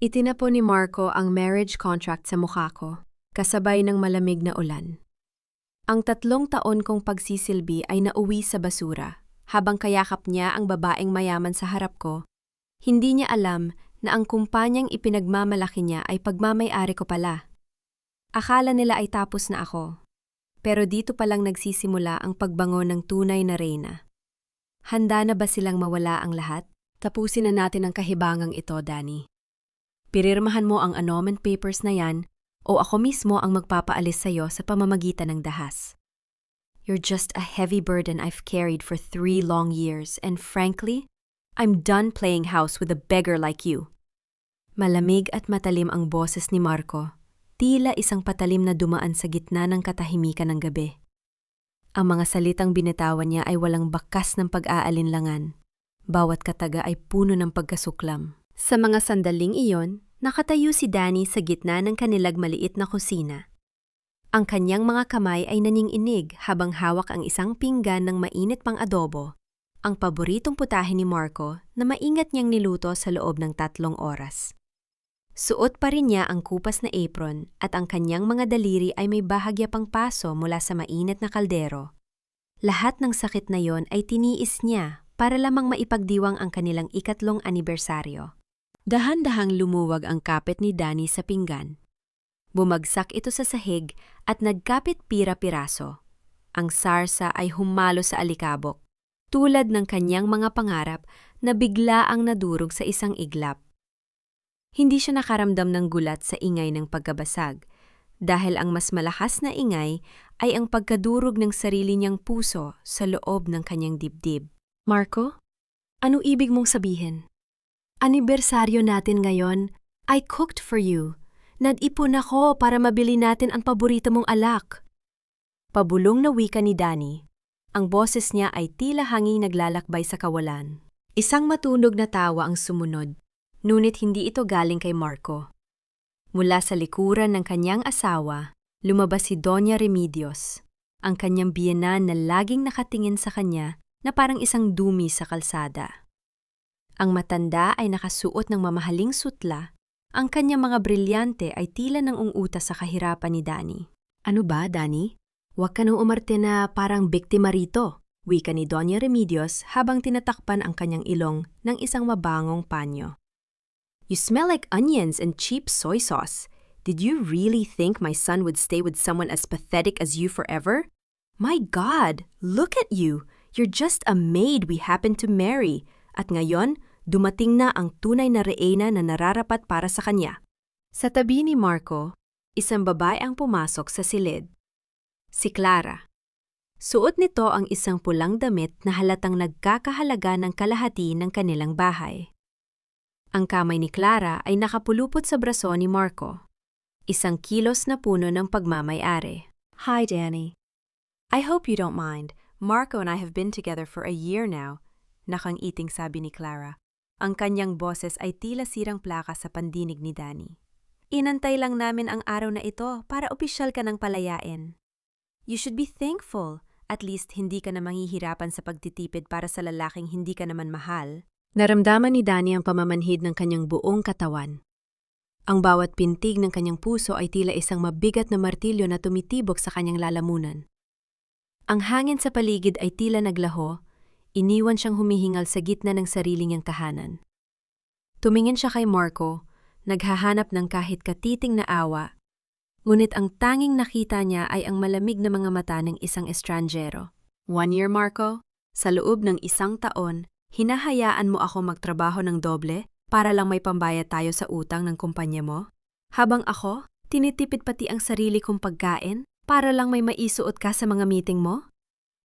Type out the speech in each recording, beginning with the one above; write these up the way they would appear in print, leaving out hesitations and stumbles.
Itinapo ni Marco ang marriage contract sa mukha ko, kasabay ng malamig na ulan. Ang 3 taon kong pagsisilbi ay nauwi sa basura, habang kayakap niya ang babaeng mayaman sa harap ko. Hindi niya alam na ang kumpanyang ipinagmamalaki niya ay pagmamay-ari ko pala. Akala nila ay tapos na ako. Pero dito palang nagsisimula ang pagbango ng tunay na reyna. Handa na ba silang mawala ang lahat? Tapusin na natin ang kahibangang ito, Danny. Pirirmahan mo ang annulment papers na yan o ako mismo ang magpapaalis sa'yo sa pamamagitan ng dahas. You're just a heavy burden I've carried for 3 long years and frankly, I'm done playing house with a beggar like you. Malamig at matalim ang boses ni Marco, tila isang patalim na dumaan sa gitna ng katahimikan ng gabi. Ang mga salitang binitawan niya ay walang bakas ng pag-aalinlangan. Bawat kataga ay puno ng pagkasuklam. Sa mga sandaling iyon, nakatayo si Danny sa gitna ng kanilang maliit na kusina. Ang kanyang mga kamay ay naninginig habang hawak ang isang pinggan ng mainit pang adobo, ang paboritong putahe ni Marco na maingat niyang niluto sa loob ng 3 oras. Suot pa rin niya ang kupas na apron at ang kanyang mga daliri ay may bahagya pang paso mula sa mainit na kaldero. Lahat ng sakit na yon ay tiniis niya para lamang maipagdiwang ang kanilang 3 anibersaryo. Dahan-dahang lumuwag ang kapit ni Danny sa pinggan. Bumagsak ito sa sahig at nagkapit pira-piraso. Ang sarsa ay humalo sa alikabok, tulad ng kanyang mga pangarap na bigla ang nadurog sa isang iglap. Hindi siya nakaramdam ng gulat sa ingay ng pagkabasag, dahil ang mas malakas na ingay ay ang pagkadurog ng sarili niyang puso sa loob ng kanyang dibdib. Marco, ano ibig mong sabihin? Anibersaryo natin ngayon. I cooked for you. Nag-ipon ako para mabili natin ang paborito mong alak. Pabulong na wika ni Danny. Ang boses niya ay tila hanging naglalakbay sa kawalan. Isang matunog na tawa ang sumunod, ngunit hindi ito galing kay Marco. Mula sa likuran ng kanyang asawa, lumabas si Doña Remedios, ang kanyang biyenan na laging nakatingin sa kanya na parang isang dumi sa kalsada. Ang matanda ay nakasuot ng mamahaling sutla, ang kanyang mga brilyante ay tila nang unguta sa kahirapan ni Danny. Ano ba, Danny? Huwag ka nang umarte na parang biktima rito, wika ni Doña Remedios habang tinatakpan ang kanyang ilong ng isang mabangong panyo. You smell like onions and cheap soy sauce. Did you really think my son would stay with someone as pathetic as you forever? My God, look at you! You're just a maid we happened to marry. At ngayon, dumating na ang tunay na reyna na nararapat para sa kanya. Sa tabi ni Marco, isang babae ang pumasok sa silid. Si Clara. Suot nito ang isang pulang damit na halatang nagkakahalaga ng kalahati ng kanilang bahay. Ang kamay ni Clara ay nakapulupot sa braso ni Marco. Isang kilos na puno ng pagmamay-ari. Hi, Danny. I hope you don't mind. Marco and I have been together for a year now. Nakangiting sabi ni Clara. Ang kanyang boses ay tila sirang plaka sa pandinig ni Danny. Inantay lang namin ang araw na ito para opisyal ka ng palayain. You should be thankful. At least hindi ka na manghihirapan sa pagtitipid para sa lalaking hindi ka naman mahal. Naramdaman ni Danny ang pamamanhid ng kanyang buong katawan. Ang bawat pintig ng kanyang puso ay tila isang mabigat na martilyo na tumitibok sa kanyang lalamunan. Ang hangin sa paligid ay tila naglaho, iniwan siyang humihingal sa gitna ng sarili niyang tahanan. Tumingin siya kay Marco, naghahanap ng kahit katiting na awa, ngunit ang tanging nakita niya ay ang malamig na mga mata ng isang estranjero. 1 year, Marco? Sa loob ng 1 taon, hinahayaan mo ako magtrabaho ng doble para lang may pambayad tayo sa utang ng kumpanya mo? Habang ako, tinitipid pati ang sarili kong pagkain para lang may maisuot ka sa mga meeting mo?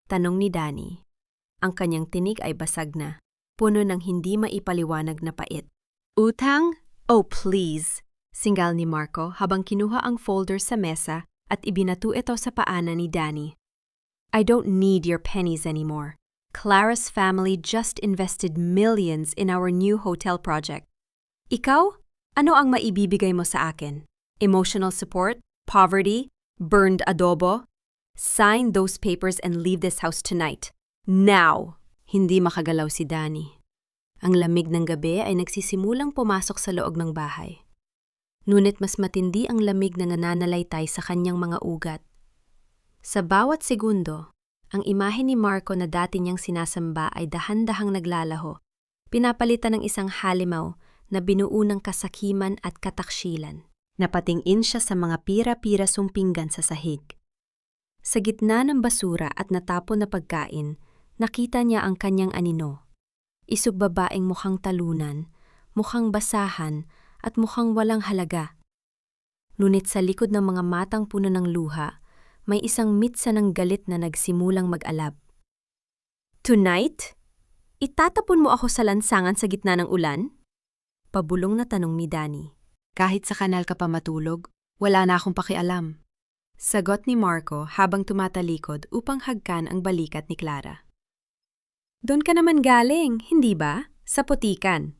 Tanong ni Danny. Ang kanyang tinig ay basag na, puno ng hindi maipaliwanag na pait. Utang? Oh please! Singgal ni Marco habang kinuha ang folder sa mesa at ibinato ito sa paanan ni Danny. I don't need your pennies anymore. Clara's family just invested millions in our new hotel project. Ikaw? Ano ang maibibigay mo sa akin? Emotional support? Poverty? Burned adobo? Sign those papers and leave this house tonight. Now! Hindi makagalaw si Danny. Ang lamig ng gabi ay nagsisimulang pumasok sa loob ng bahay. Ngunit mas matindi ang lamig na nananalaytay sa kanyang mga ugat. Sa bawat segundo, ang imahe ni Marco na dati niyang sinasamba ay dahan-dahang naglalaho, pinapalitan ng isang halimaw na binuo ng kasakiman at kataksilan. Napatingin siya sa mga pira-pira sumpinggan sa sahig. Sa gitna ng basura at natapon na pagkain, nakita niya ang kanyang anino. Isang babaeng mukhang talunan, mukhang basahan, at mukhang walang halaga. Ngunit sa likod ng mga matang puno ng luha, may isang mitsa ng galit na nagsimulang mag-alab. "Tonight? Itatapon mo ako sa lansangan sa gitna ng ulan?" Pabulong na tanong ni Danny. "Kahit sa kanal ka pa matulog, wala na akong pakialam." Sagot ni Marco habang tumatalikod upang hagkan ang balikat ni Clara. "Doon ka naman galing, hindi ba? Sa putikan."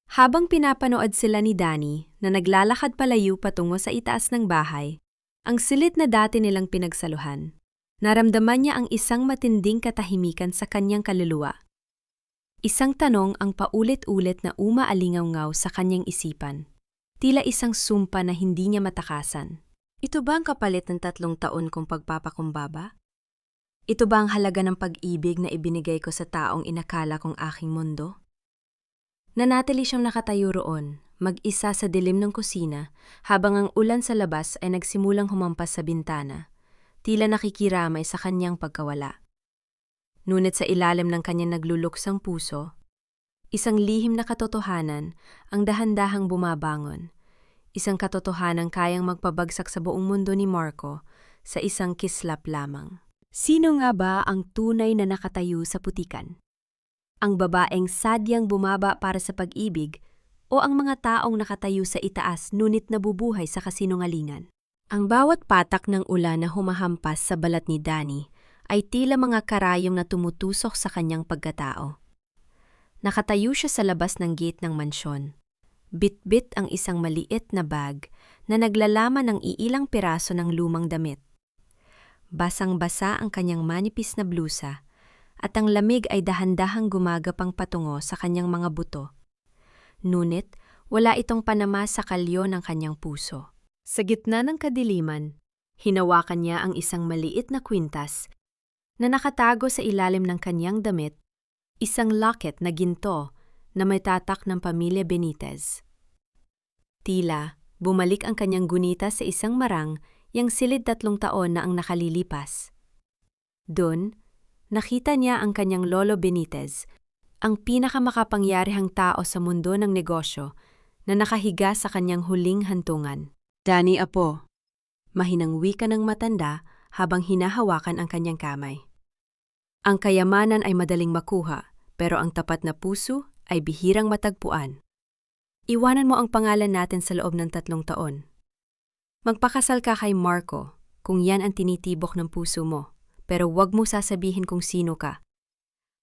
Habang pinapanood sila ni Danny na naglalakad palayo patungo sa itaas ng bahay, ang silid na dati nilang pinagsaluhan, naramdaman niya ang isang matinding katahimikan sa kanyang kaluluwa. Isang tanong ang paulit-ulit na umaalingaw-ngaw sa kanyang isipan. Tila isang sumpa na hindi niya matakasan. Ito ba ang kapalit ng 3 taon kong pagpapakumbaba? Ito ba ang halaga ng pag-ibig na ibinigay ko sa taong inakala kong aking mundo? Nanatili siyang nakatayo roon, mag-isa sa dilim ng kusina, habang ang ulan sa labas ay nagsimulang humampas sa bintana, tila nakikiramay sa kanyang pagkawala. Ngunit sa ilalim ng kanyang nagluluksang puso, isang lihim na katotohanan ang dahan-dahang bumabangon, isang katotohanang kayang magpabagsak sa buong mundo ni Marco sa isang kislap lamang. Sino nga ba ang tunay na nakatayo sa putikan? Ang babaeng sadyang bumaba para sa pag-ibig o ang mga taong nakatayo sa itaas ngunit nabubuhay sa kasinungalingan? Ang bawat patak ng ulan na humahampas sa balat ni Danny ay tila mga karayom na tumutusok sa kanyang pagkatao. Nakatayo siya sa labas ng gate ng mansyon. Bit-bit ang isang maliit na bag na naglalaman ng iilang piraso ng lumang damit. Basang-basa ang kanyang manipis na blusa at ang lamig ay dahan-dahang gumagapang patungo sa kanyang mga buto. Ngunit wala itong panama sa kalyo ng kanyang puso. Sa gitna ng kadiliman, hinawakan niya ang isang maliit na kwintas na nakatago sa ilalim ng kanyang damit, isang locket na ginto na may tatak ng pamilya Benitez. Tila bumalik ang kanyang gunita sa isang marang yang silid 3 taon na ang nakalilipas. Doon, nakita niya ang kanyang lolo Benitez, ang pinakamakapangyarihang tao sa mundo ng negosyo na nakahiga sa kanyang huling hantungan. "Danny, apo." Mahinang wika ng matanda habang hinahawakan ang kanyang kamay. Ang kayamanan ay madaling makuha, pero ang tapat na puso ay bihirang matagpuan. Iwanan mo ang pangalan natin sa loob ng 3 taon. Magpakasal ka kay Marco kung yan ang tinitibok ng puso mo. Pero huwag mo sasabihin kung sino ka.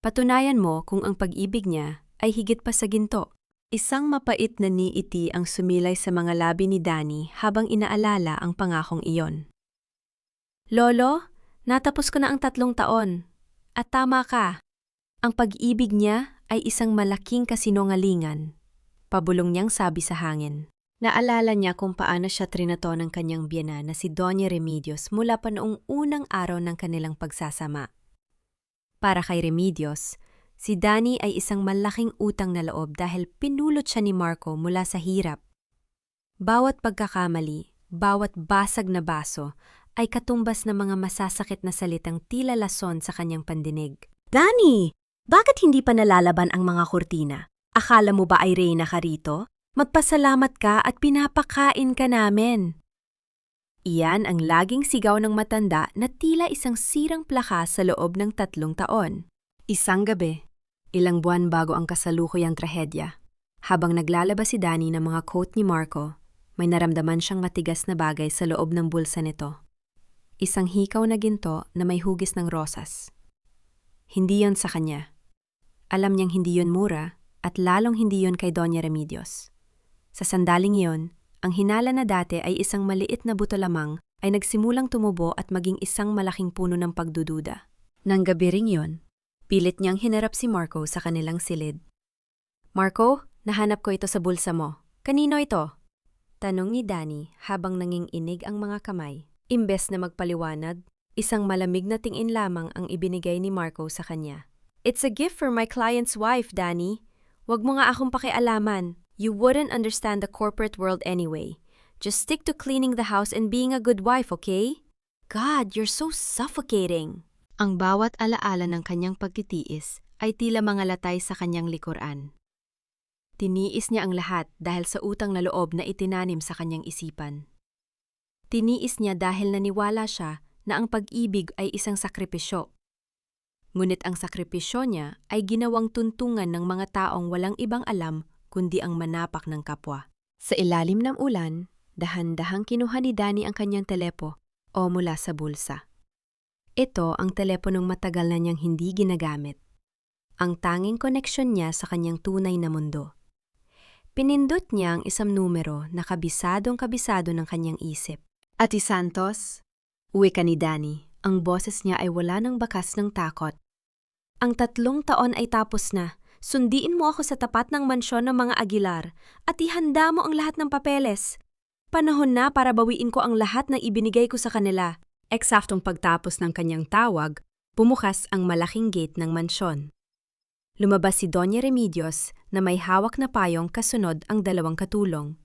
Patunayan mo kung ang pag-ibig niya ay higit pa sa ginto. Isang mapait na niiti ang sumilay sa mga labi ni Danny habang inaalala ang pangakong iyon. "Lolo, natapos ko na ang 3 taon. At tama ka. Ang pag-ibig niya ay isang malaking kasinungalingan." Pabulong niyang sabi sa hangin. Naalala niya kung paano siya trinato ng kanyang biyena na si Doña Remedios mula pa noong unang araw ng kanilang pagsasama. Para kay Remedios, si Danny ay isang malaking utang na loob dahil pinulot siya ni Marco mula sa hirap. Bawat pagkakamali, bawat basag na baso ay katumbas ng mga masasakit na salitang tila lason sa kanyang pandinig. "Danny, bakit hindi pa nalalaban ang mga kurtina? Akala mo ba ay reyna ka rito? Magpasalamat ka at pinapakain ka namin." Iyan ang laging sigaw ng matanda na tila isang sirang plaka sa loob ng 3 taon. Isang gabi, ilang buwan bago ang kasalukuyang trahedya, habang naglalabas si Danny ng mga coat ni Marco, may naramdaman siyang matigas na bagay sa loob ng bulsa nito. Isang hikaw na ginto na may hugis ng rosas. Hindi yon sa kanya. Alam niyang hindi yon mura at lalong hindi yon kay Doña Remedios. Sa sandaling iyon, ang hinala na dati ay isang maliit na buto lamang ay nagsimulang tumubo at maging isang malaking puno ng pagdududa. Nang gabi ring yun, pilit niyang hinarap si Marco sa kanilang silid. "Marco, nahanap ko ito sa bulsa mo. Kanino ito?" Tanong ni Danny habang nanginginig ang mga kamay. Imbes na magpaliwanag, isang malamig na tingin lamang ang ibinigay ni Marco sa kanya. It's a gift for my client's wife, Danny. Wag mo nga akong pakialaman. You wouldn't understand the corporate world anyway. Just stick to cleaning the house and being a good wife, okay? God, you're so suffocating. Ang bawat alaala ng kanyang pagtitiis ay tila mga latay sa kanyang likuran. Tiniis niya ang lahat dahil sa utang na loob na itinanim sa kanyang isipan. Tiniis niya dahil naniwala siya na ang pag-ibig ay isang sakripisyo. Ngunit ang sakripisyo niya ay ginawang tuntungan ng mga taong walang ibang alam kundi ang manapak ng kapwa. Sa ilalim ng ulan, dahan-dahang kinuha ni Danny ang kanyang telepo o mula sa bulsa. Ito ang teleponong matagal na niyang hindi ginagamit. Ang tanging koneksyon niya sa kanyang tunay na mundo. Pinindot niya ang isang numero na kabisadong-kabisado ng kanyang isip. Ati Santos, wika ni Danny. Ang boses niya ay wala ng bakas ng takot. Ang 3 taon ay tapos na. Sundiin mo ako sa tapat ng mansyon ng mga Aguilar at ihanda mo ang lahat ng papeles. Panahon na para bawiin ko ang lahat ng ibinigay ko sa kanila. Eksaktong pagtapos ng kanyang tawag, bumukas ang malaking gate ng mansyon. Lumabas si Doña Remedios na may hawak na payong kasunod ang 2 katulong.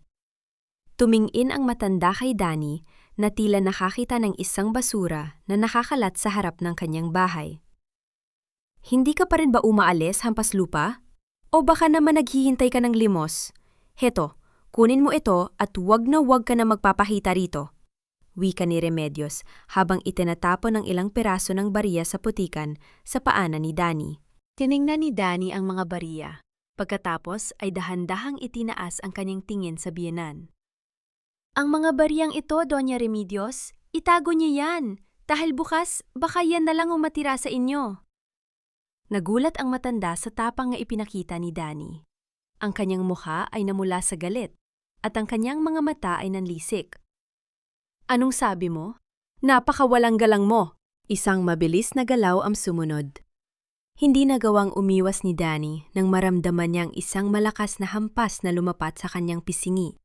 Tumingin ang matanda kay Danny na tila nakakita ng isang basura na nakakalat sa harap ng kanyang bahay. Hindi ka pa rin ba umaalis, hampas lupa? O baka naman naghihintay ka ng limos? Heto, kunin mo ito at wag ka na magpapakita rito. Wika ni Remedios habang itinatapon ng ilang piraso ng bariya sa putikan sa paanan ni Danny. Tiningnan ni Danny ang mga bariya. Pagkatapos ay dahan-dahang itinaas ang kanyang tingin sa biyenan. Ang mga bariyang ito, Doña Remedios, itago niyo yan. Dahil bukas, baka yan na lang matira sa inyo. Nagulat ang matanda sa tapang na ipinakita ni Danny. Ang kanyang mukha ay namula sa galit at ang kanyang mga mata ay nanlisik. Anong sabi mo? Napakawalang galang mo! Isang mabilis na galaw ang sumunod. Hindi nagawang umiwas ni Danny nang maramdaman niyang isang malakas na hampas na lumapat sa kanyang pisingi.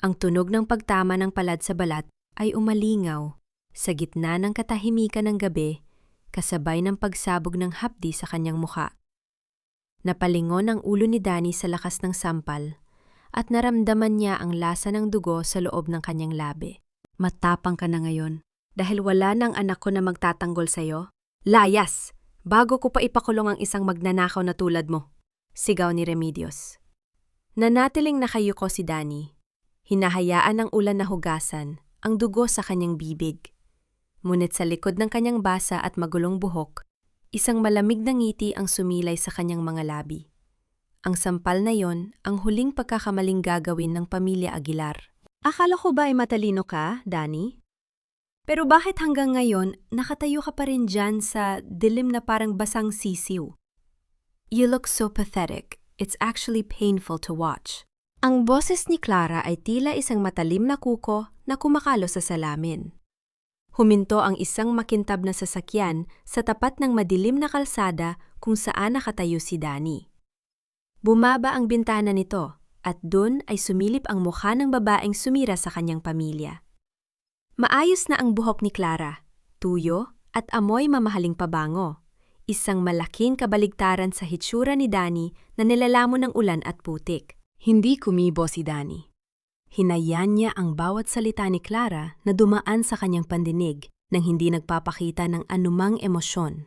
Ang tunog ng pagtama ng palad sa balat ay umalingaw sa gitna ng katahimikan ng gabi, kasabay ng pagsabog ng hapdi sa kanyang mukha. Napalingon ang ulo ni Danny sa lakas ng sampal at naramdaman niya ang lasa ng dugo sa loob ng kanyang labi. Matapang ka na ngayon dahil wala nang anak ko na magtatanggol sa'yo. Layas! Bago ko pa ipakulong ang isang magnanakaw na tulad mo, sigaw ni Remedios. Nanatiling nakayuko si Danny. Hinahayaan ng ulan na hugasan ang dugo sa kanyang bibig. Ngunit sa likod ng kanyang basa at magulong buhok, isang malamig na ngiti ang sumilay sa kanyang mga labi. Ang sampal na yon ang huling pagkakamaling gagawin ng pamilya Aguilar. Akala ko ba ay matalino ka, Danny? Pero bakit hanggang ngayon nakatayo ka pa rin dyan sa dilim na parang basang sisiw? You look so pathetic. It's actually painful to watch. Ang boses ni Clara ay tila isang matalim na kuko na kumakalo sa salamin. Huminto ang isang makintab na sasakyan sa tapat ng madilim na kalsada kung saan nakatayo si Danny. Bumaba ang bintana nito at dun ay sumilip ang mukha ng babaeng sumira sa kanyang pamilya. Maayos na ang buhok ni Clara, tuyo at amoy mamahaling pabango. Isang malaking kabaligtaran sa hitsura ni Danny na nilalamon ng ulan at putik. Hindi kumibo si Danny. Hinayaan niya ang bawat salita ni Clara na dumaan sa kanyang pandinig nang hindi nagpapakita ng anumang emosyon.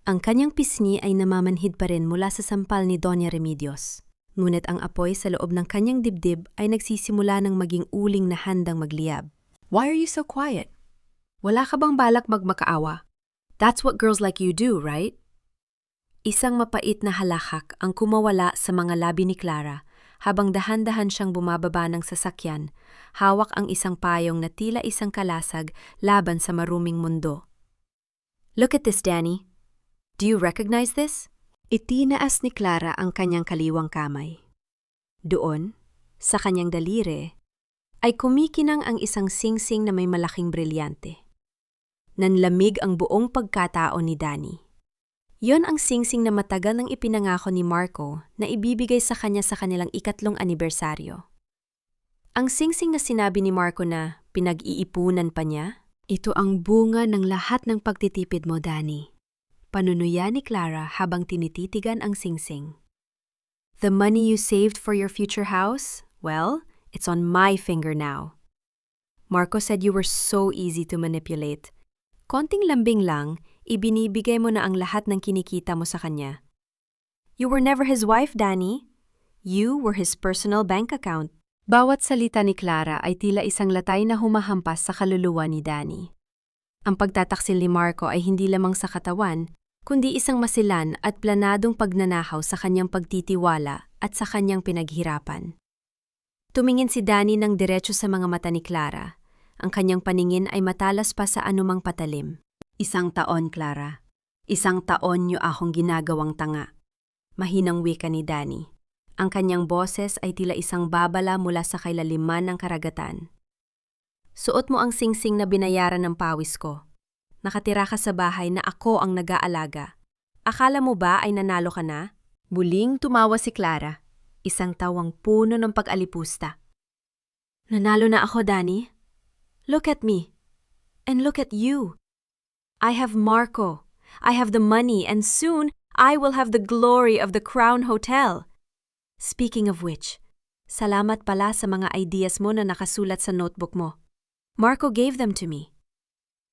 Ang kanyang pisngi ay namamanhid pa rin mula sa sampal ni Doña Remedios. Ngunit ang apoy sa loob ng kanyang dibdib ay nagsisimula ng maging uling na handang magliyab. Why are you so quiet? Wala ka bang balak magmakaawa? That's what girls like you do, right? Isang mapait na halakak ang kumawala sa mga labi ni Clara habang dahan-dahan siyang bumababa ng sasakyan, hawak ang isang payong na tila isang kalasag laban sa maruming mundo. Look at this, Danny. Do you recognize this? Itinaas ni Clara ang kanyang kaliwang kamay. Doon, sa kanyang daliri, ay kumikinang ang isang singsing na may malaking brilyante. Nanlamig ang buong pagkatao ni Danny. Yon ang singsing na matagal nang ipinangako ni Marco na ibibigay sa kanya sa kanilang 3 anibersaryo. Ang singsing na sinabi ni Marco na pinag-iipunan pa niya? Ito ang bunga ng lahat ng pagtitipid mo, Danny. Panunuya ni Clara habang tinititigan ang singsing. The money you saved for your future house? Well, it's on my finger now. Marco said you were so easy to manipulate. Konting lambing lang, ibinibigay mo na ang lahat ng kinikita mo sa kanya. You were never his wife, Danny. You were his personal bank account. Bawat salita ni Clara ay tila isang latay na humahampas sa kaluluwa ni Danny. Ang pagtataksil ni Marco ay hindi lamang sa katawan, kundi isang masilan at planadong pagnanahaw sa kanyang pagtitiwala at sa kanyang pinaghirapan. Tumingin si Danny ng diretso sa mga mata ni Clara. Ang kanyang paningin ay matalas pa sa anumang patalim. 1 taon, Clara. 1 taon niyo akong ginagawang tanga. Mahinang wika ni Danny. Ang kanyang boses ay tila isang babala mula sa kailaliman ng karagatan. Suot mo ang singsing na binayaran ng pawis ko. Nakatira ka sa bahay na ako ang nag-aalaga. Akala mo ba ay nanalo ka na? Muling tumawa si Clara, isang tawang puno ng pag-alipusta. Nanalo na ako, Danny. Look at me. And look at you. I have Marco. I have the money, and soon I will have the glory of the Crown Hotel. Speaking of which, salamat pala sa mga ideas mo na nakasulat sa notebook mo. Marco gave them to me.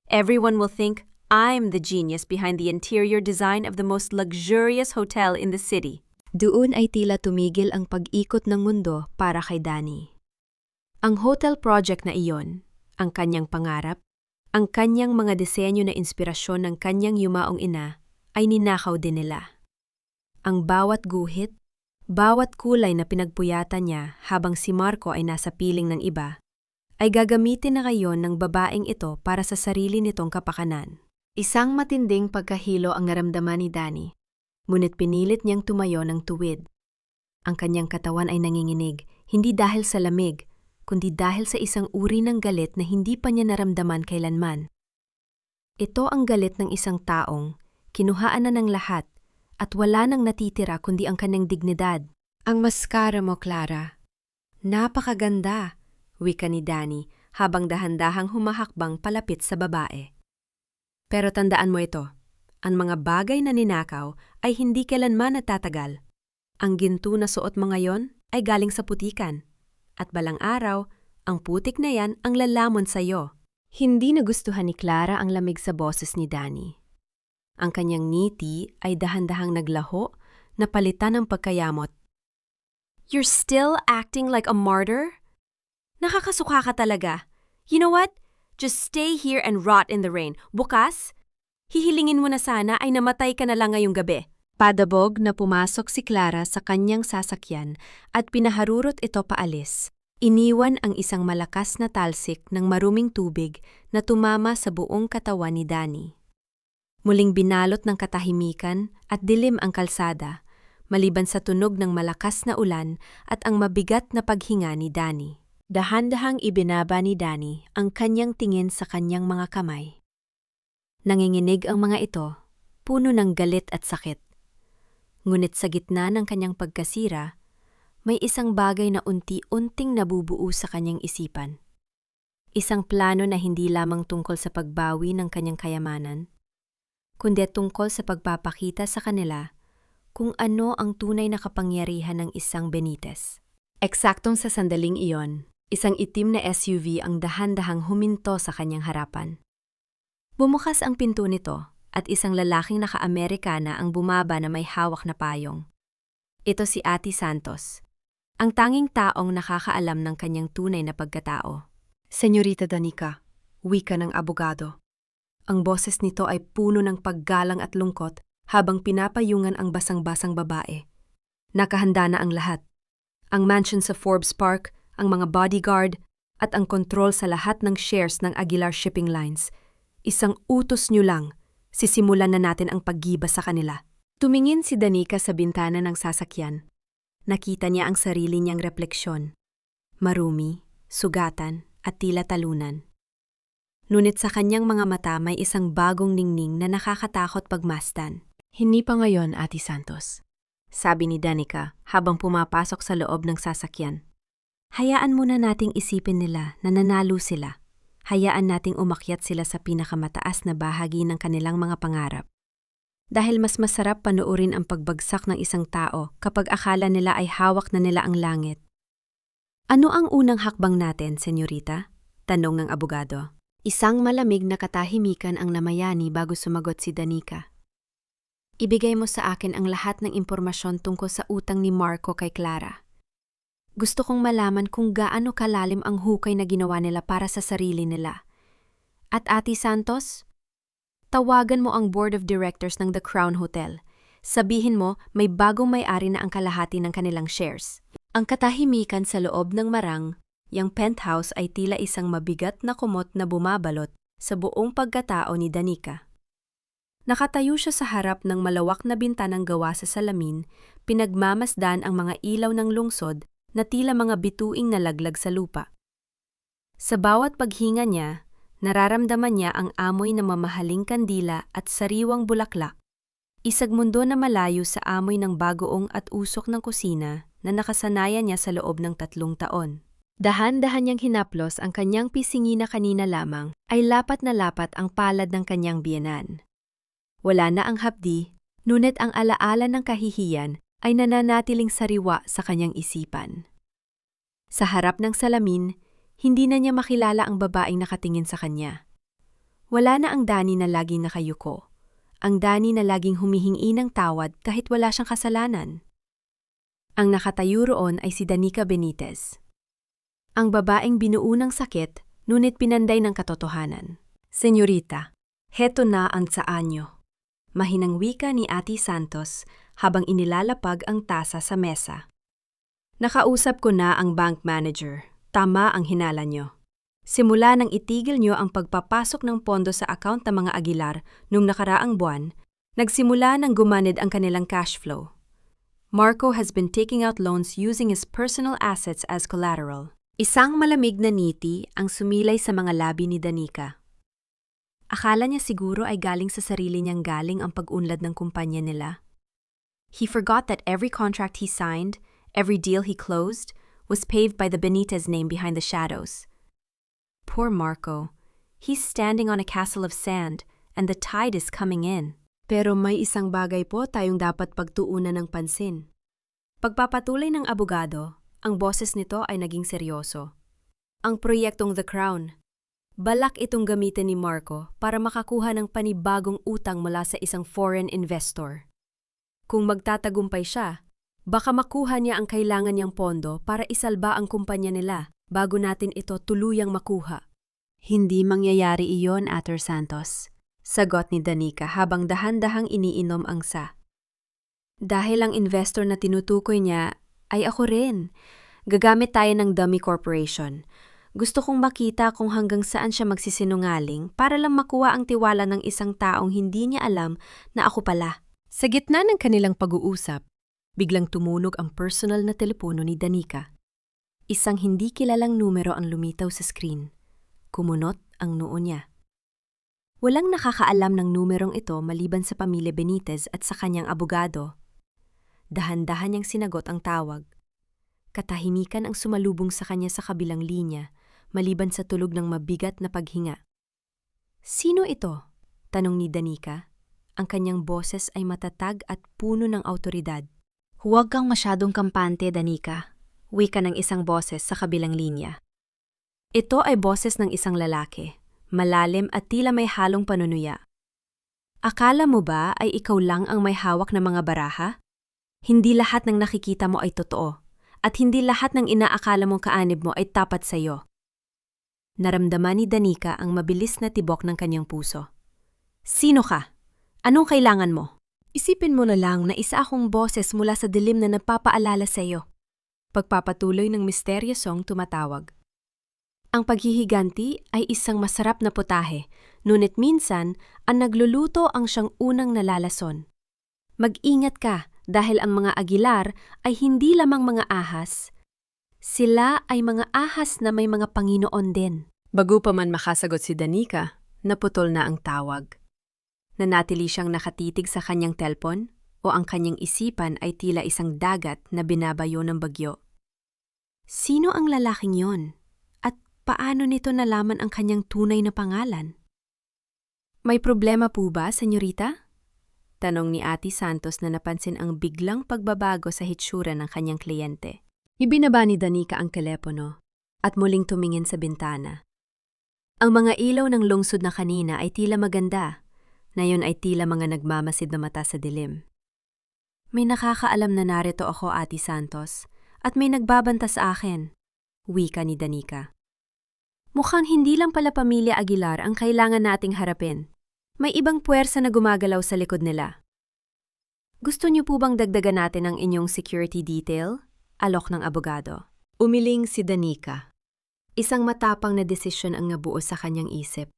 Everyone will think I'm the genius behind the interior design of the most luxurious hotel in the city. Doon ay tila tumigil ang pag-ikot ng mundo para kay Danny. Ang hotel project na iyon, ang kanyang pangarap, ang kanyang mga disenyo na inspirasyon ng kanyang yumaong ina, ay ninakaw din nila. Ang bawat guhit, bawat kulay na pinagpuyatan niya habang si Marco ay nasa piling ng iba, ay gagamitin na ngayon ng babaeng ito para sa sarili nitong kapakanan. Isang matinding pagkahilo ang naramdaman ni Danny, ngunit pinilit niyang tumayo ng tuwid. Ang kanyang katawan ay nanginginig, hindi dahil sa lamig, kundi dahil sa isang uri ng galit na hindi pa niya naramdaman kailanman. Ito ang galit ng isang taong kinuhaan na ng lahat at wala nang natitira kundi ang kanyang dignidad. Ang maskara mo, Clara. Napakaganda, wika ni Danny habang dahan-dahang humahakbang palapit sa babae. Pero tandaan mo ito, ang mga bagay na ninakaw ay hindi kailanman natatagal. Ang ginto na suot mo ngayon ay galing sa putikan. At balang araw, ang putik na yan ang lalamon sa iyo. Hindi nagustuhan ni Clara ang lamig sa boses ni Danny. Ang kanyang ngiti ay dahan-dahang naglaho na palitan ng pagkayamot. You're still acting like a martyr? Nakakasuka ka talaga. You know what? Just stay here and rot in the rain. Bukas, hihilingin mo na sana ay namatay ka na lang ngayong gabi. Padabog na pumasok si Clara sa kanyang sasakyan at pinaharurot ito paalis. Iniwan ang isang malakas na talsik ng maruming tubig na tumama sa buong katawan ni Danny. Muling binalot ng katahimikan at dilim ang kalsada, maliban sa tunog ng malakas na ulan at ang mabigat na paghinga ni Danny. Dahan-dahang ibinaba ni Danny ang kanyang tingin sa kanyang mga kamay. Nanginginig ang mga ito, puno ng galit at sakit. Ngunit sa gitna ng kanyang pagkasira, may isang bagay na unti-unting nabubuo sa kanyang isipan. Isang plano na hindi lamang tungkol sa pagbawi ng kanyang kayamanan, kundi tungkol sa pagpapakita sa kanila kung ano ang tunay na kapangyarihan ng isang Benitez. Eksaktong sa sandaling iyon, isang itim na SUV ang dahan-dahang huminto sa kanyang harapan. Bumukas ang pinto nito at isang lalaking naka-Amerikana ang bumaba na may hawak na payong. Ito si Ati Santos, ang tanging taong nakakaalam ng kanyang tunay na pagkatao. Senyorita Danica, wika ng abogado. Ang boses nito ay puno ng paggalang at lungkot habang pinapayungan ang basang-basang babae. Nakahanda na ang lahat. Ang mansion sa Forbes Park, ang mga bodyguard, at ang kontrol sa lahat ng shares ng Aguilar Shipping Lines. Isang utos nyo lang, sisimulan na natin ang paggiba sa kanila. Tumingin si Danica sa bintana ng sasakyan. Nakita niya ang sarili niyang refleksyon. Marumi, sugatan, at tila talunan. Ngunit sa kanyang mga mata may isang bagong ningning na nakakatakot pagmasdan. Hindi pa ngayon, Ati Santos, sabi ni Danica habang pumapasok sa loob ng sasakyan. Hayaan muna nating isipin nila na nanalo sila. Hayaan nating umakyat sila sa pinakamataas na bahagi ng kanilang mga pangarap. Dahil mas masarap panoorin ang pagbagsak ng isang tao kapag akala nila ay hawak na nila ang langit. Ano ang unang hakbang natin, senyorita? Tanong ng abogado. Isang malamig na katahimikan ang namayani bago sumagot si Danica. Ibigay mo sa akin ang lahat ng impormasyon tungkol sa utang ni Marco kay Clara. Gusto kong malaman kung gaano kalalim ang hukay na ginawa nila para sa sarili nila. At Ate Santos, tawagan mo ang board of directors ng The Crown Hotel. Sabihin mo may bagong may-ari na ang kalahati ng kanilang shares. Ang katahimikan sa loob ng marang, yang penthouse ay tila isang mabigat na kumot na bumabalot sa buong pagkatao ni Danica. Nakatayo siya sa harap ng malawak na bintanang gawa sa salamin, pinagmamasdan ang mga ilaw ng lungsod na tila mga bituing nalaglag sa lupa. Sa bawat paghinga niya, nararamdaman niya ang amoy ng mamahaling kandila at sariwang bulaklak. Isang mundo na malayo sa amoy ng bagoong at usok ng kusina na nakasanayan niya sa loob ng 3 taon. Dahan-dahan niyang hinaplos ang kanyang pisingi na kanina lamang ay lapat na lapat ang palad ng kanyang biyenan. Wala na ang hapdi, ngunit ang alaala ng kahihiyan ay nananatiling sariwa sa kanyang isipan. Sa harap ng salamin, hindi na niya makilala ang babaeng nakatingin sa kanya. Wala na ang Dani na laging nakayuko, ang Dani na laging humihingi ng tawad kahit wala siyang kasalanan. Ang nakatayo roon ay si Danica Benitez. Ang babaeng binuo ng sakit, ngunit pinanday ng katotohanan. Senyorita, heto na ang tsaan niyo. Mahinang wika ni Ate Santos habang inilalapag ang tasa sa mesa. Nakausap ko na ang bank manager. Tama ang hinala niyo. Simula nang itigil niyo ang pagpapasok ng pondo sa account ng mga Aguilar noong nakaraang buwan, nagsimula nang gumanid ang kanilang cash flow. Marco has been taking out loans using his personal assets as collateral. Isang malamig na ngiti ang sumilay sa mga labi ni Danica. Akala niya siguro ay galing sa sarili niyang galing ang pag-unlad ng kumpanya nila. He forgot that every contract he signed, every deal he closed, was paved by the Benitez name behind the shadows. Poor Marco. He's standing on a castle of sand, and the tide is coming in. Pero may isang bagay po tayong dapat pagtuunan ng pansin. Pagpapatuloy ng abogado, ang boses nito ay naging seryoso. Ang proyektong The Crown. Balak itong gamitin ni Marco para makakuha ng panibagong utang mula sa isang foreign investor. Kung magtatagumpay siya, baka makuha niya ang kailangan niyang pondo para isalba ang kumpanya nila bago natin ito tuluyang makuha. Hindi mangyayari iyon, Ate Santos, sagot ni Danica habang dahan-dahang iniinom ang sa. Dahil ang investor na tinutukoy niya ay ako rin. Gagamit tayo ng dummy corporation. Gusto kong makita kung hanggang saan siya magsisinungaling para lang makuha ang tiwala ng isang taong hindi niya alam na ako pala. Sa gitna ng kanilang pag-uusap, biglang tumunog ang personal na telepono ni Danica. Isang hindi kilalang numero ang lumitaw sa screen. Kumunot ang noo niya. Walang nakakaalam ng numerong ito maliban sa pamilya Benitez at sa kanyang abogado. Dahan-dahan niyang sinagot ang tawag. Katahimikan ang sumalubong sa kanya sa kabilang linya, maliban sa tulog ng mabigat na paghinga. Sino ito? Tanong ni Danica. Ang kanyang boses ay matatag at puno ng awtoridad. Huwag kang masyadong kampante, Danica. Wika ng isang boses sa kabilang linya. Ito ay boses ng isang lalaki, malalim at tila may halong panunuya. Akala mo ba ay ikaw lang ang may hawak na mga baraha? Hindi lahat ng nakikita mo ay totoo, at hindi lahat ng inaakala mong kaanib mo ay tapat sa iyo. Naramdaman ni Danica ang mabilis na tibok ng kanyang puso. Sino ka? Anong kailangan mo? Isipin mo na lang na isa akong boses mula sa dilim na nagpapaalala sa iyo. Pagpapatuloy ng misteryosong tumatawag. Ang paghihiganti ay isang masarap na putahe, ngunit minsan ang nagluluto ang siyang unang nalalason. Mag-ingat ka dahil ang mga Aguilar ay hindi lamang mga ahas. Sila ay mga ahas na may mga Panginoon din. Bago pa man makasagot si Danica, naputol na ang tawag. Nanatili siyang nakatitig sa kanyang telpon o ang kanyang isipan ay tila isang dagat na binabayo ng bagyo. Sino ang lalaking yon? At paano nito nalaman ang kanyang tunay na pangalan? May problema po ba, senyorita? Tanong ni Ate Santos na napansin ang biglang pagbabago sa hitsura ng kanyang kliyente. Ibinaba ni Danica ang telepono at muling tumingin sa bintana. Ang mga ilaw ng lungsod na kanina ay tila maganda, ngayon ay tila mga nagmamasid na mata sa dilim. May nakakaalam na narito ako, Ate Santos, at may nagbabanta sa akin, wika ni Danica. Mukhang hindi lang pala pamilya Aguilar ang kailangan nating harapin. May ibang puwersa na gumagalaw sa likod nila. Gusto niyo po bang dagdagan natin ang inyong security detail? Alok ng abogado. Umiling si Danica. Isang matapang na desisyon ang nabuo sa kanyang isip.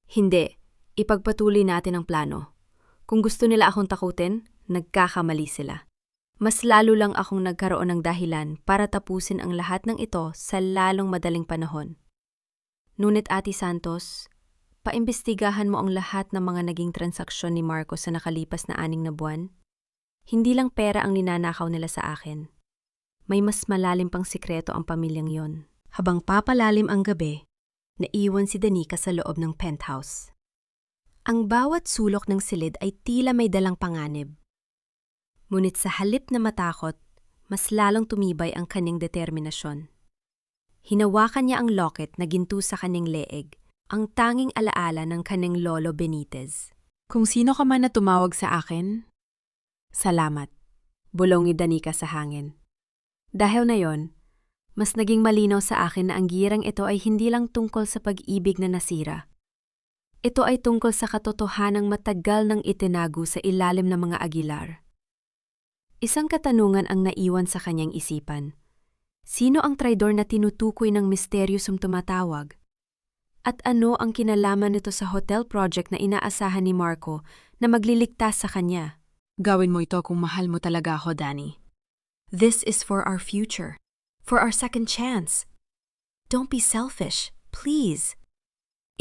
Hindi, ipagpatuloy natin ang plano. Kung gusto nila akong takutin, nagkakamali sila. Mas lalo lang akong nagkaroon ng dahilan para tapusin ang lahat ng ito sa lalong madaling panahon. Ngunit Ate Santos, paimbestigahan mo ang lahat ng mga naging transaksyon ni Marco sa nakalipas na 6 na buwan. Hindi lang pera ang ninanakaw nila sa akin. May mas malalim pang sikreto ang pamilyang yon. Habang papalalim ang gabi, naiwan si Danica sa loob ng penthouse. Ang bawat sulok ng silid ay tila may dalang panganib. Ngunit sa halip na matakot, mas lalong tumibay ang kanyang determinasyon. Hinawakan niya ang locket na ginto sa kanyang leeg, ang tanging alaala ng kanyang lolo Benitez. Kung sino ka man na tumawag sa akin, salamat, bulong ni Danica sa hangin. Dahil na yon, mas naging malinaw sa akin na ang girang ito ay hindi lang tungkol sa pag-ibig na nasira. Ito ay tungkol sa katotohanang matagal nang itinago sa ilalim ng mga Aguilar. Isang katanungan ang naiwan sa kanyang isipan. Sino ang traidor na tinutukoy ng misteryosong tumatawag? At ano ang kinalaman nito sa hotel project na inaasahan ni Marco na magliligtas sa kanya? Gawin mo ito kung mahal mo talaga ako, Danny. This is for our future. For our second chance. Don't be selfish, please.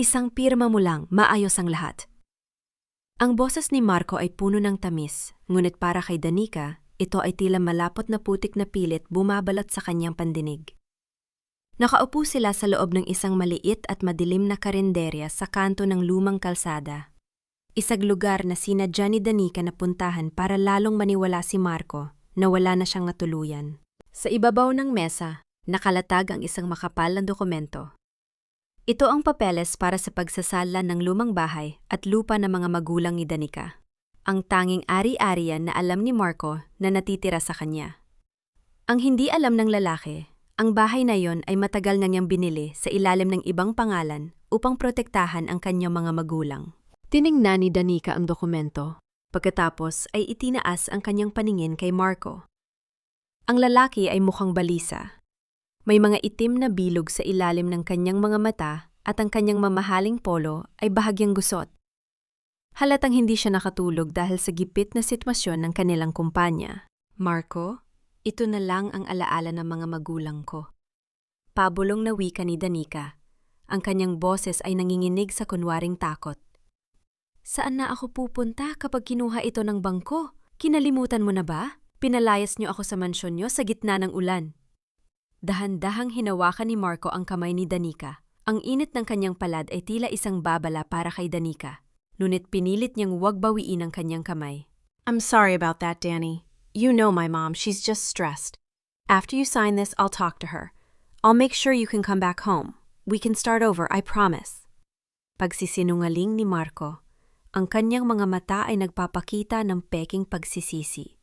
Isang pirma mo lang, maayos ang lahat. Ang boses ni Marco ay puno ng tamis, ngunit para kay Danica, ito ay tila malapot na putik na pilit bumabalot sa kanyang pandinig. Nakaupo sila sa loob ng isang maliit at madilim na karinderya sa kanto ng lumang kalsada. Isang lugar na sinadya ni Danica na puntahan para lalong maniwala si Marco na wala na siyang natuluyan. Sa ibabaw ng mesa, nakalatag ang isang makapal na dokumento. Ito ang papeles para sa pagsasala ng lumang bahay at lupa ng mga magulang ni Danica. Ang tanging ari-arian na alam ni Marco na natitira sa kanya. Ang hindi alam ng lalaki, ang bahay na yon ay matagal na niyang binili sa ilalim ng ibang pangalan upang protektahan ang kanyang mga magulang. Tiningnan ni Danica ang dokumento, pagkatapos ay itinaas ang kanyang paningin kay Marco. Ang lalaki ay mukhang balisa. May mga itim na bilog sa ilalim ng kanyang mga mata at ang kanyang mamahaling polo ay bahagyang gusot. Halatang hindi siya nakatulog dahil sa gipit na sitwasyon ng kanilang kumpanya. Marco, ito na lang ang alaala ng mga magulang ko. Pabulong na wika ni Danica. Ang kanyang boses ay nanginginig sa kunwaring takot. Saan na ako pupunta kapag kinuha ito ng bangko? Kinalimutan mo na ba? Pinalayas niyo ako sa mansyon niyo sa gitna ng ulan. Dahan-dahang hinawakan ni Marco ang kamay ni Danica. Ang init ng kanyang palad ay tila isang babala para kay Danica. Ngunit pinilit niyang huwag bawiin ang kanyang kamay. I'm sorry about that, Danny. You know my mom, she's just stressed. After you sign this, I'll talk to her. I'll make sure you can come back home. We can start over, I promise. Pagsisinungaling ni Marco, ang kanyang mga mata ay nagpapakita ng peking pagsisisi.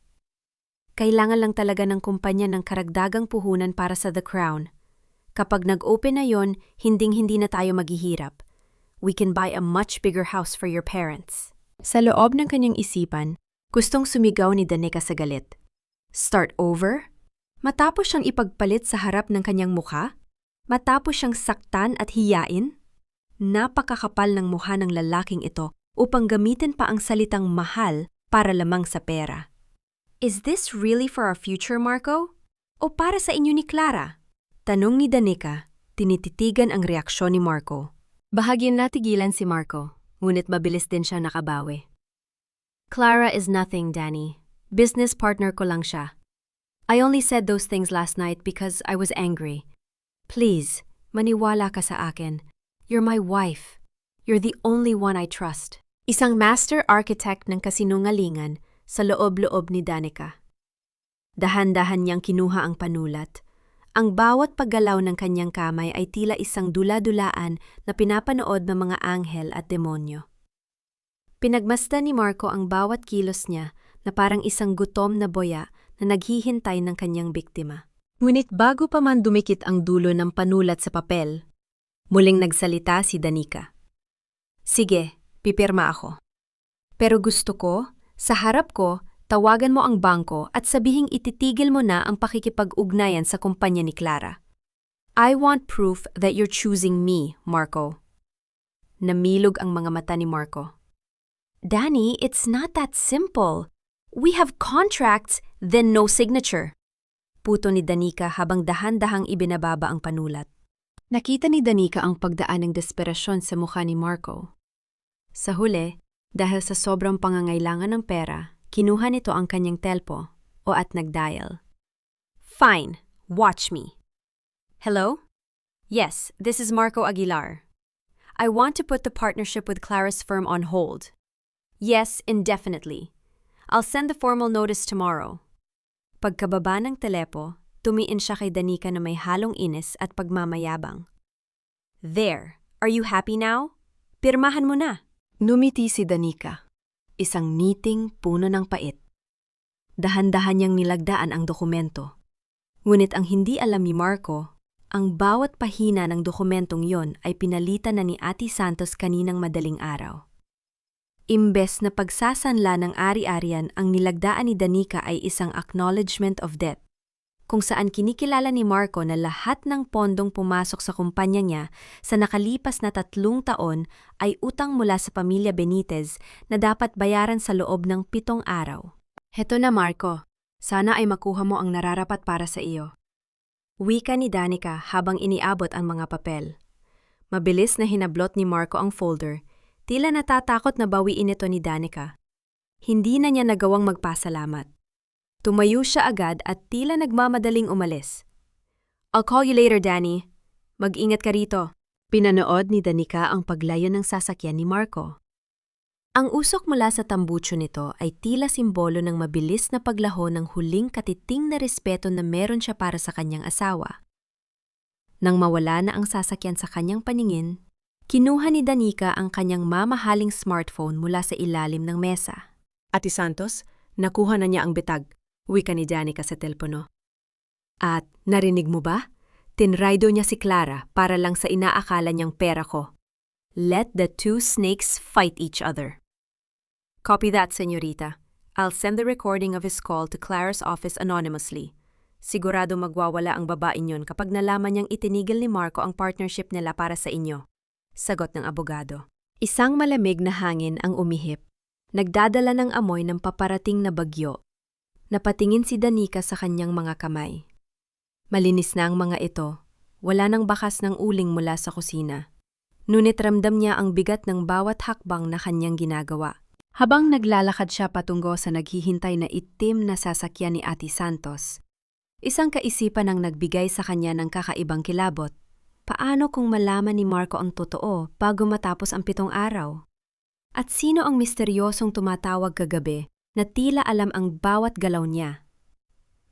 Kailangan lang talaga ng kumpanya ng karagdagang puhunan para sa The Crown. Kapag nag-open na yon, hinding-hindi na tayo maghihirap. We can buy a much bigger house for your parents. Sa loob ng kanyang isipan, gustong sumigaw ni Danica sa galit. Start over? Matapos siyang ipagpalit sa harap ng kanyang mukha? Matapos siyang saktan at hiyain? Napakakapal ng mukha ng lalaking ito upang gamitin pa ang salitang mahal para lamang sa pera. Is this really for our future, Marco? O para sa inyo ni Clara? Tanong ni Danica, tinititigan ang reaksyon ni Marco. Bahagyan natigilan si Marco, ngunit mabilis din siya nakabawi. Clara is nothing, Danny. Business partner ko lang siya. I only said those things last night because I was angry. Please, maniwala ka sa akin. You're my wife. You're the only one I trust. Isang master architect ng kasinungalingan sa loob-loob ni Danica. Dahan-dahan niyang kinuha ang panulat. Ang bawat paggalaw ng kanyang kamay ay tila isang dula-dulaan na pinapanood ng mga anghel at demonyo. Pinagmasdan ni Marco ang bawat kilos niya na parang isang gutom na boya na naghihintay ng kanyang biktima. Ngunit bago pa man dumikit ang dulo ng panulat sa papel, muling nagsalita si Danica. Sige, pipirma ako. Pero gusto ko, sa harap ko, tawagan mo ang bangko at sabihing ititigil mo na ang pakikipag-ugnayan sa kumpanya ni Clara. I want proof that you're choosing me, Marco. Namilog ang mga mata ni Marco. Danny, it's not that simple. We have contracts, then no signature. Puto ni Danica habang dahan-dahang ibinababa ang panulat. Nakita ni Danica ang pagdaan ng desperasyon sa mukha ni Marco. Sa huli, dahil sa sobrang pangangailangan ng pera, kinuha nito ang kanyang telpo at nagdial. Fine, watch me. Hello? Yes, this is Marco Aguilar. I want to put the partnership with Clara's firm on hold. Yes, indefinitely. I'll send the formal notice tomorrow. Pagkababa ng telepo, tumiin siya kay Danica na may halong inis at pagmamayabang. There, are you happy now? Pirmahan mo na. Numiti si Danica, isang ngiting puno ng pait. Dahan-dahan niyang nilagdaan ang dokumento. Ngunit ang hindi alam ni Marco, ang bawat pahina ng dokumentong yon ay pinalitan na ni Ate Santos kaninang madaling araw. Imbes na pagsasanla ng ari-arian, ang nilagdaan ni Danica ay isang acknowledgement of debt, kung saan kinikilala ni Marco na lahat ng pondong pumasok sa kumpanya niya sa nakalipas na 3 taon ay utang mula sa pamilya Benitez na dapat bayaran sa loob ng 7 araw. Heto na Marco, sana ay makuha mo ang nararapat para sa iyo. Wika ni Danica habang iniabot ang mga papel. Mabilis na hinablot ni Marco ang folder, tila natatakot na bawiin ito ni Danica. Hindi na niya nagawang magpasalamat. Tumayo siya agad at tila nagmamadaling umalis. I'll call you later, Danny. Mag-ingat ka rito. Pinanood ni Danica ang paglayo ng sasakyan ni Marco. Ang usok mula sa tambucho nito ay tila simbolo ng mabilis na paglaho ng huling katiting na respeto na meron siya para sa kanyang asawa. Nang mawala na ang sasakyan sa kanyang paningin, kinuha ni Danica ang kanyang mamahaling smartphone mula sa ilalim ng mesa. Ate Santos, nakuha na niya ang bitag. Wika ni Danica sa telepono. At narinig mo ba? Tinraydo niya si Clara para lang sa inaakala niyang pera ko. Let the two snakes fight each other. Copy that, señorita. I'll send the recording of his call to Clara's office anonymously. Sigurado magwawala ang babaeng yon kapag nalaman niyang itinigil ni Marco ang partnership nila para sa inyo. Sagot ng abogado. Isang malamig na hangin ang umihip. Nagdadala ng amoy ng paparating na bagyo. Napatingin si Danica sa kanyang mga kamay. Malinis na ang mga ito. Wala nang bakas ng uling mula sa kusina. Ngunit ramdam niya ang bigat ng bawat hakbang na kanyang ginagawa. Habang naglalakad siya patungo sa naghihintay na itim na sasakyan ni Ate Santos, isang kaisipan ang nagbigay sa kanya ng kakaibang kilabot. Paano kung malaman ni Marco ang totoo bago matapos ang 7 araw? At sino ang misteryosong tumatawag kagabi na tila alam ang bawat galaw niya?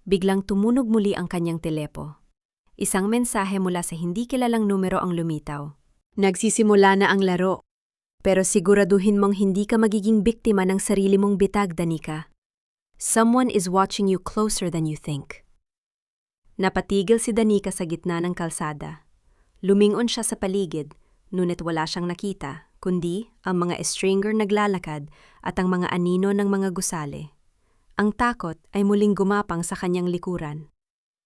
Biglang tumunog muli ang kanyang telepo. Isang mensahe mula sa hindi kilalang numero ang lumitaw. Nagsisimula na ang laro. Pero siguraduhin mong hindi ka magiging biktima ng sarili mong bitag, Danica. Someone is watching you closer than you think. Napatigil si Danica sa gitna ng kalsada. Lumingon siya sa paligid, ngunit wala siyang nakita, kundi ang mga estranger naglalakad at ang mga anino ng mga gusali. Ang takot ay muling gumapang sa kanyang likuran.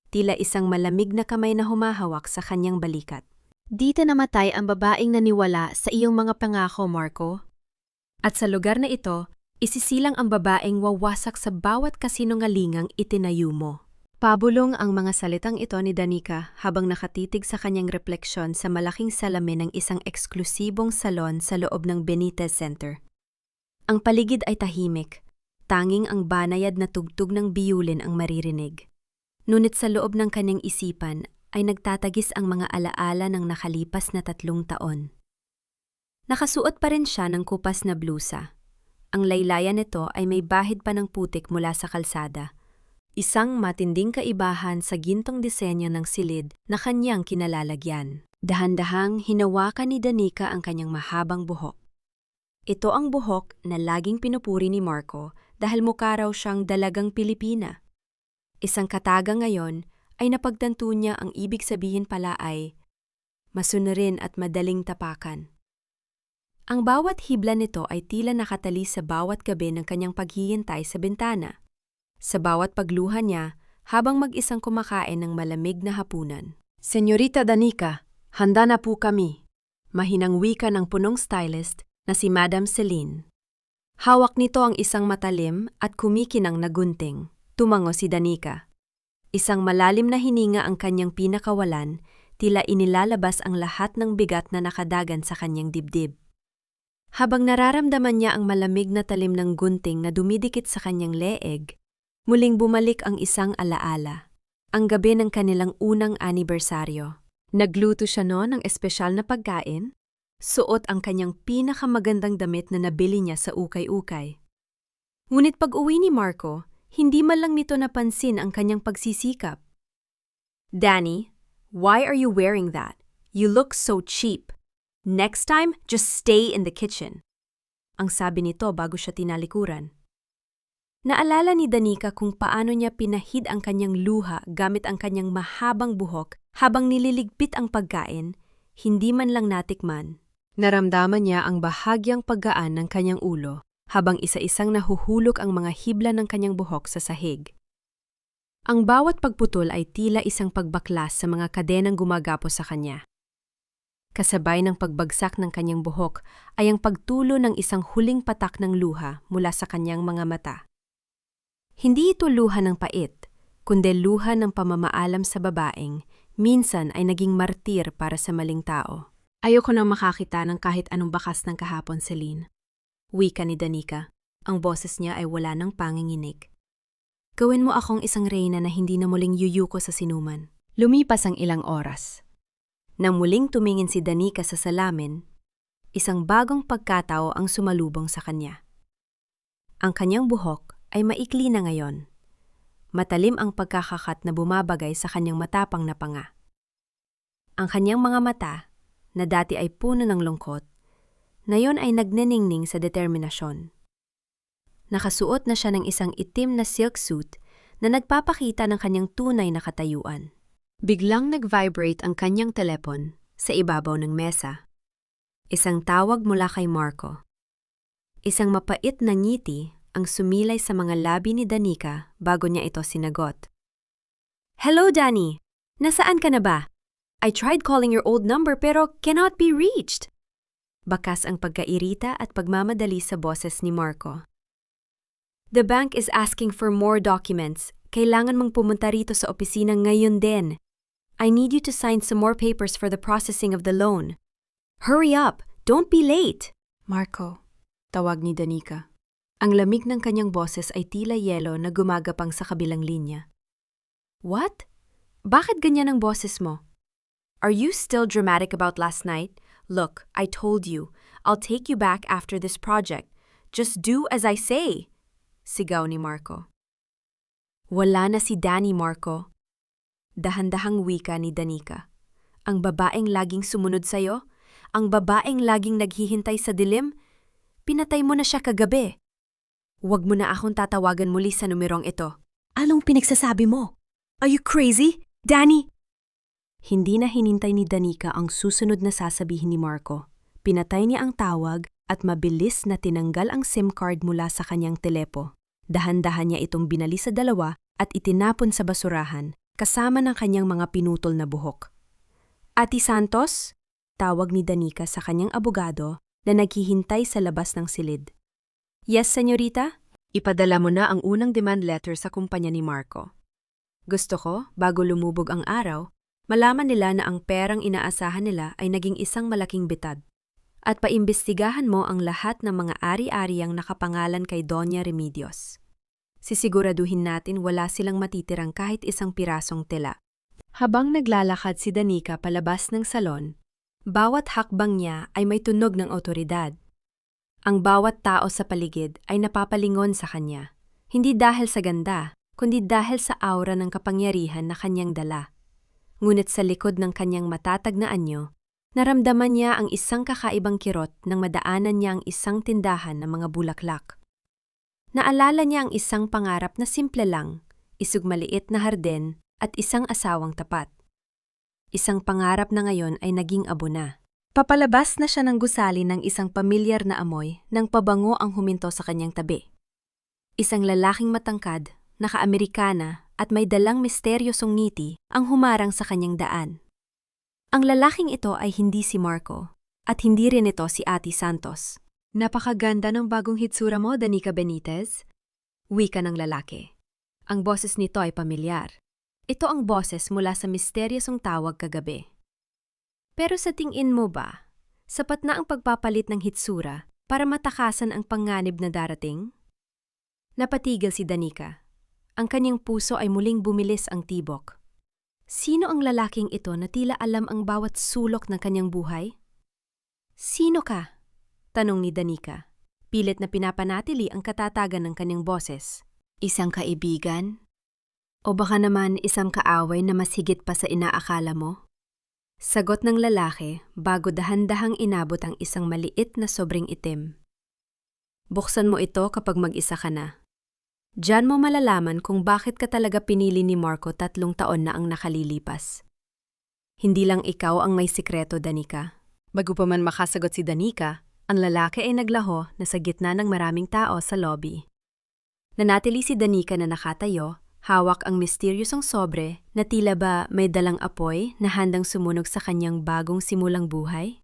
Tila isang malamig na kamay na humahawak sa kanyang balikat. Dito namatay ang babaeng naniwala sa iyong mga pangako, Marco. At sa lugar na ito, isisilang ang babaeng wawasak sa bawat kasinungalingang itinayo mo. Pabulong ang mga salitang ito ni Danica habang nakatitig sa kanyang refleksyon sa malaking salamin ng isang eksklusibong salon sa loob ng Benitez Center. Ang paligid ay tahimik, tanging ang banayad na tugtog ng biyulin ang maririnig. Ngunit sa loob ng kanyang isipan ay nagtatagis ang mga alaala ng nakalipas na 3 taon. Nakasuot pa rin siya ng kupas na blusa. Ang laylayan nito ay may bahid pa ng putik mula sa kalsada. Isang matinding kaibahan sa gintong disenyo ng silid na kanyang kinalalagyan. Dahan-dahang hinawakan ni Danica ang kanyang mahabang buhok. Ito ang buhok na laging pinupuri ni Marco dahil mukha raw siyang dalagang Pilipina. Isang kataga ngayon ay napagtanto niya ang ibig sabihin pala ay masunurin at madaling tapakan. Ang bawat hibla nito ay tila nakatali sa bawat gabi ng kanyang paghihintay sa bintana. Sa bawat pagluha niya habang mag-isang kumakain ng malamig na hapunan. Senyorita Danica, handa na po kami. Mahinang wika ng punong stylist na si Madam Celine. Hawak nito ang isang matalim at kumikinang na gunting. Tumango si Danica. Isang malalim na hininga ang kanyang pinakawalan, tila inilalabas ang lahat ng bigat na nakadagan sa kanyang dibdib. Habang nararamdaman niya ang malamig na talim ng gunting na dumidikit sa kanyang leeg, muling bumalik ang isang alaala. Ang gabi ng kanilang unang anibersaryo. Nagluto siya noon ng espesyal na pagkain, suot ang kanyang pinakamagandang damit na nabili niya sa ukay-ukay. Ngunit pag-uwi ni Marco, hindi man lang nito napansin ang kanyang pagsisikap. "Danny, why are you wearing that? You look so cheap. Next time, just stay in the kitchen." Ang sabi nito bago siya tinalikuran. Naalala ni Danica kung paano niya pinahid ang kanyang luha gamit ang kanyang mahabang buhok habang nililigpit ang pagkain, hindi man lang natikman. Naramdaman niya ang bahagyang paggaan ng kanyang ulo habang isa-isang nahuhulog ang mga hibla ng kanyang buhok sa sahig. Ang bawat pagputol ay tila isang pagbaklas sa mga kadenang gumagapos sa kanya. Kasabay ng pagbagsak ng kanyang buhok ay ang pagtulo ng isang huling patak ng luha mula sa kanyang mga mata. Hindi ito luha ng pait, kundi luha ng pamamaalam sa babaeng, minsan ay naging martir para sa maling tao. "Ayoko nang makakita ng kahit anong bakas ng kahapon, Celine." Wika ni Danica. Ang boses niya ay wala ng panginginig. "Gawin mo akong isang reyna na hindi na muling yuyuko sa sinuman." Lumipas ang ilang oras. Nang muling tumingin si Danica sa salamin, isang bagong pagkatao ang sumalubong sa kanya. Ang kanyang buhok ay maikli na ngayon. Matalim ang pagkakakat na bumabagay sa kanyang matapang na panga. Ang kanyang mga mata, na dati ay puno ng lungkot, ngayon ay nagneningning sa determinasyon. Nakasuot na siya ng isang itim na silk suit na nagpapakita ng kanyang tunay na katayuan. Biglang nag-vibrate ang kanyang telepon sa ibabaw ng mesa. Isang tawag mula kay Marco. Isang mapait na ngiti ang sumilay sa mga labi ni Danica bago niya ito sinagot. "Hello, Danny! Nasaan ka na ba? I tried calling your old number pero cannot be reached." Bakas ang pagkairita at pagmamadali sa boses ni Marco. "The bank is asking for more documents. Kailangan mong pumunta rito sa opisina ngayon din. I need you to sign some more papers for the processing of the loan. Hurry up! Don't be late!" "Marco," tawag ni Danica. Ang lamig ng kanyang boses ay tila yelo na gumagapang sa kabilang linya. "What? Bakit ganyan ang boses mo? Are you still dramatic about last night? Look, I told you, I'll take you back after this project. Just do as I say," sigaw ni Marco. "Wala na si Danny, Marco." Dahan-dahang wika ni Danica. "Ang babaeng laging sumunod sa'yo? Ang babaeng laging naghihintay sa dilim? Pinatay mo na siya kagabi. Huwag mo na akong tatawagan muli sa numerong ito." "Anong pinagsasabi mo? Are you crazy, Danny?" Hindi na hinintay ni Danica ang susunod na sasabihin ni Marco. Pinatay niya ang tawag at mabilis na tinanggal ang SIM card mula sa kanyang telepo. Dahan-dahan niya itong binali sa dalawa at itinapon sa basurahan, kasama ng kanyang mga pinutol na buhok. "Ati Santos?" tawag ni Danica sa kanyang abogado na naghihintay sa labas ng silid. "Yes, senyorita? Ipadala mo na ang unang demand letter sa kumpanya ni Marco. Gusto ko, bago lumubog ang araw, malaman nila na ang perang inaasahan nila ay naging isang malaking bitad. At paimbestigahan mo ang lahat ng mga ari-ariang nakapangalan kay Doña Remedios." Sisiguraduhin natin wala silang matitirang kahit isang pirasong tela. Habang naglalakad si Danica palabas ng salon, bawat hakbang niya ay may tunog ng awtoridad. Ang bawat tao sa paligid ay napapalingon sa kanya, hindi dahil sa ganda, kundi dahil sa aura ng kapangyarihan na kanyang dala. Ngunit sa likod ng kanyang matatag na anyo, naramdaman niya ang isang kakaibang kirot nang madaanan niya ang isang tindahan ng mga bulaklak. Naalala niya ang isang pangarap na simple lang, isang maliit na harden at isang asawang tapat. Isang pangarap na ngayon ay naging abo na. Papalabas na siya ng gusali ng isang pamilyar na amoy nang pabango ang huminto sa kanyang tabi. Isang lalaking matangkad, naka-Amerikana at may dalang misteryosong ngiti ang humarang sa kanyang daan. Ang lalaking ito ay hindi si Marco at hindi rin ito si Ati Santos. Napakaganda ng bagong hitsura mo, Danica Benitez. Wika ng lalaki. Ang boses nito ay pamilyar. Ito ang boses mula sa misteryosong tawag kagabi. Pero sa tingin mo ba, sapat na ang pagpapalit ng hitsura para matakasan ang panganib na darating? Napatigil si Danica. Ang kanyang puso ay muling bumilis ang tibok. Sino ang lalaking ito na tila alam ang bawat sulok ng kanyang buhay? Sino ka? Tanong ni Danica. Pilit na pinapanatili ang katatagan ng kanyang boses. Isang kaibigan? O baka naman isang kaaway na mas higit pa sa inaakala mo? Sagot ng lalaki bago dahan-dahang inabot ang isang maliit na sobrang itim. Buksan mo ito kapag mag-isa ka na. Diyan mo malalaman kung bakit ka talaga pinili ni Marco 3 taon na ang nakalilipas. Hindi lang ikaw ang may sikreto, Danica. Bago pa man makasagot si Danica, ang lalaki ay naglaho na sa gitna ng maraming tao sa lobby. Nanatili si Danica na nakatayo, hawak ang misteryosong sobre na tila ba may dalang apoy na handang sumunog sa kanyang bagong simulang buhay?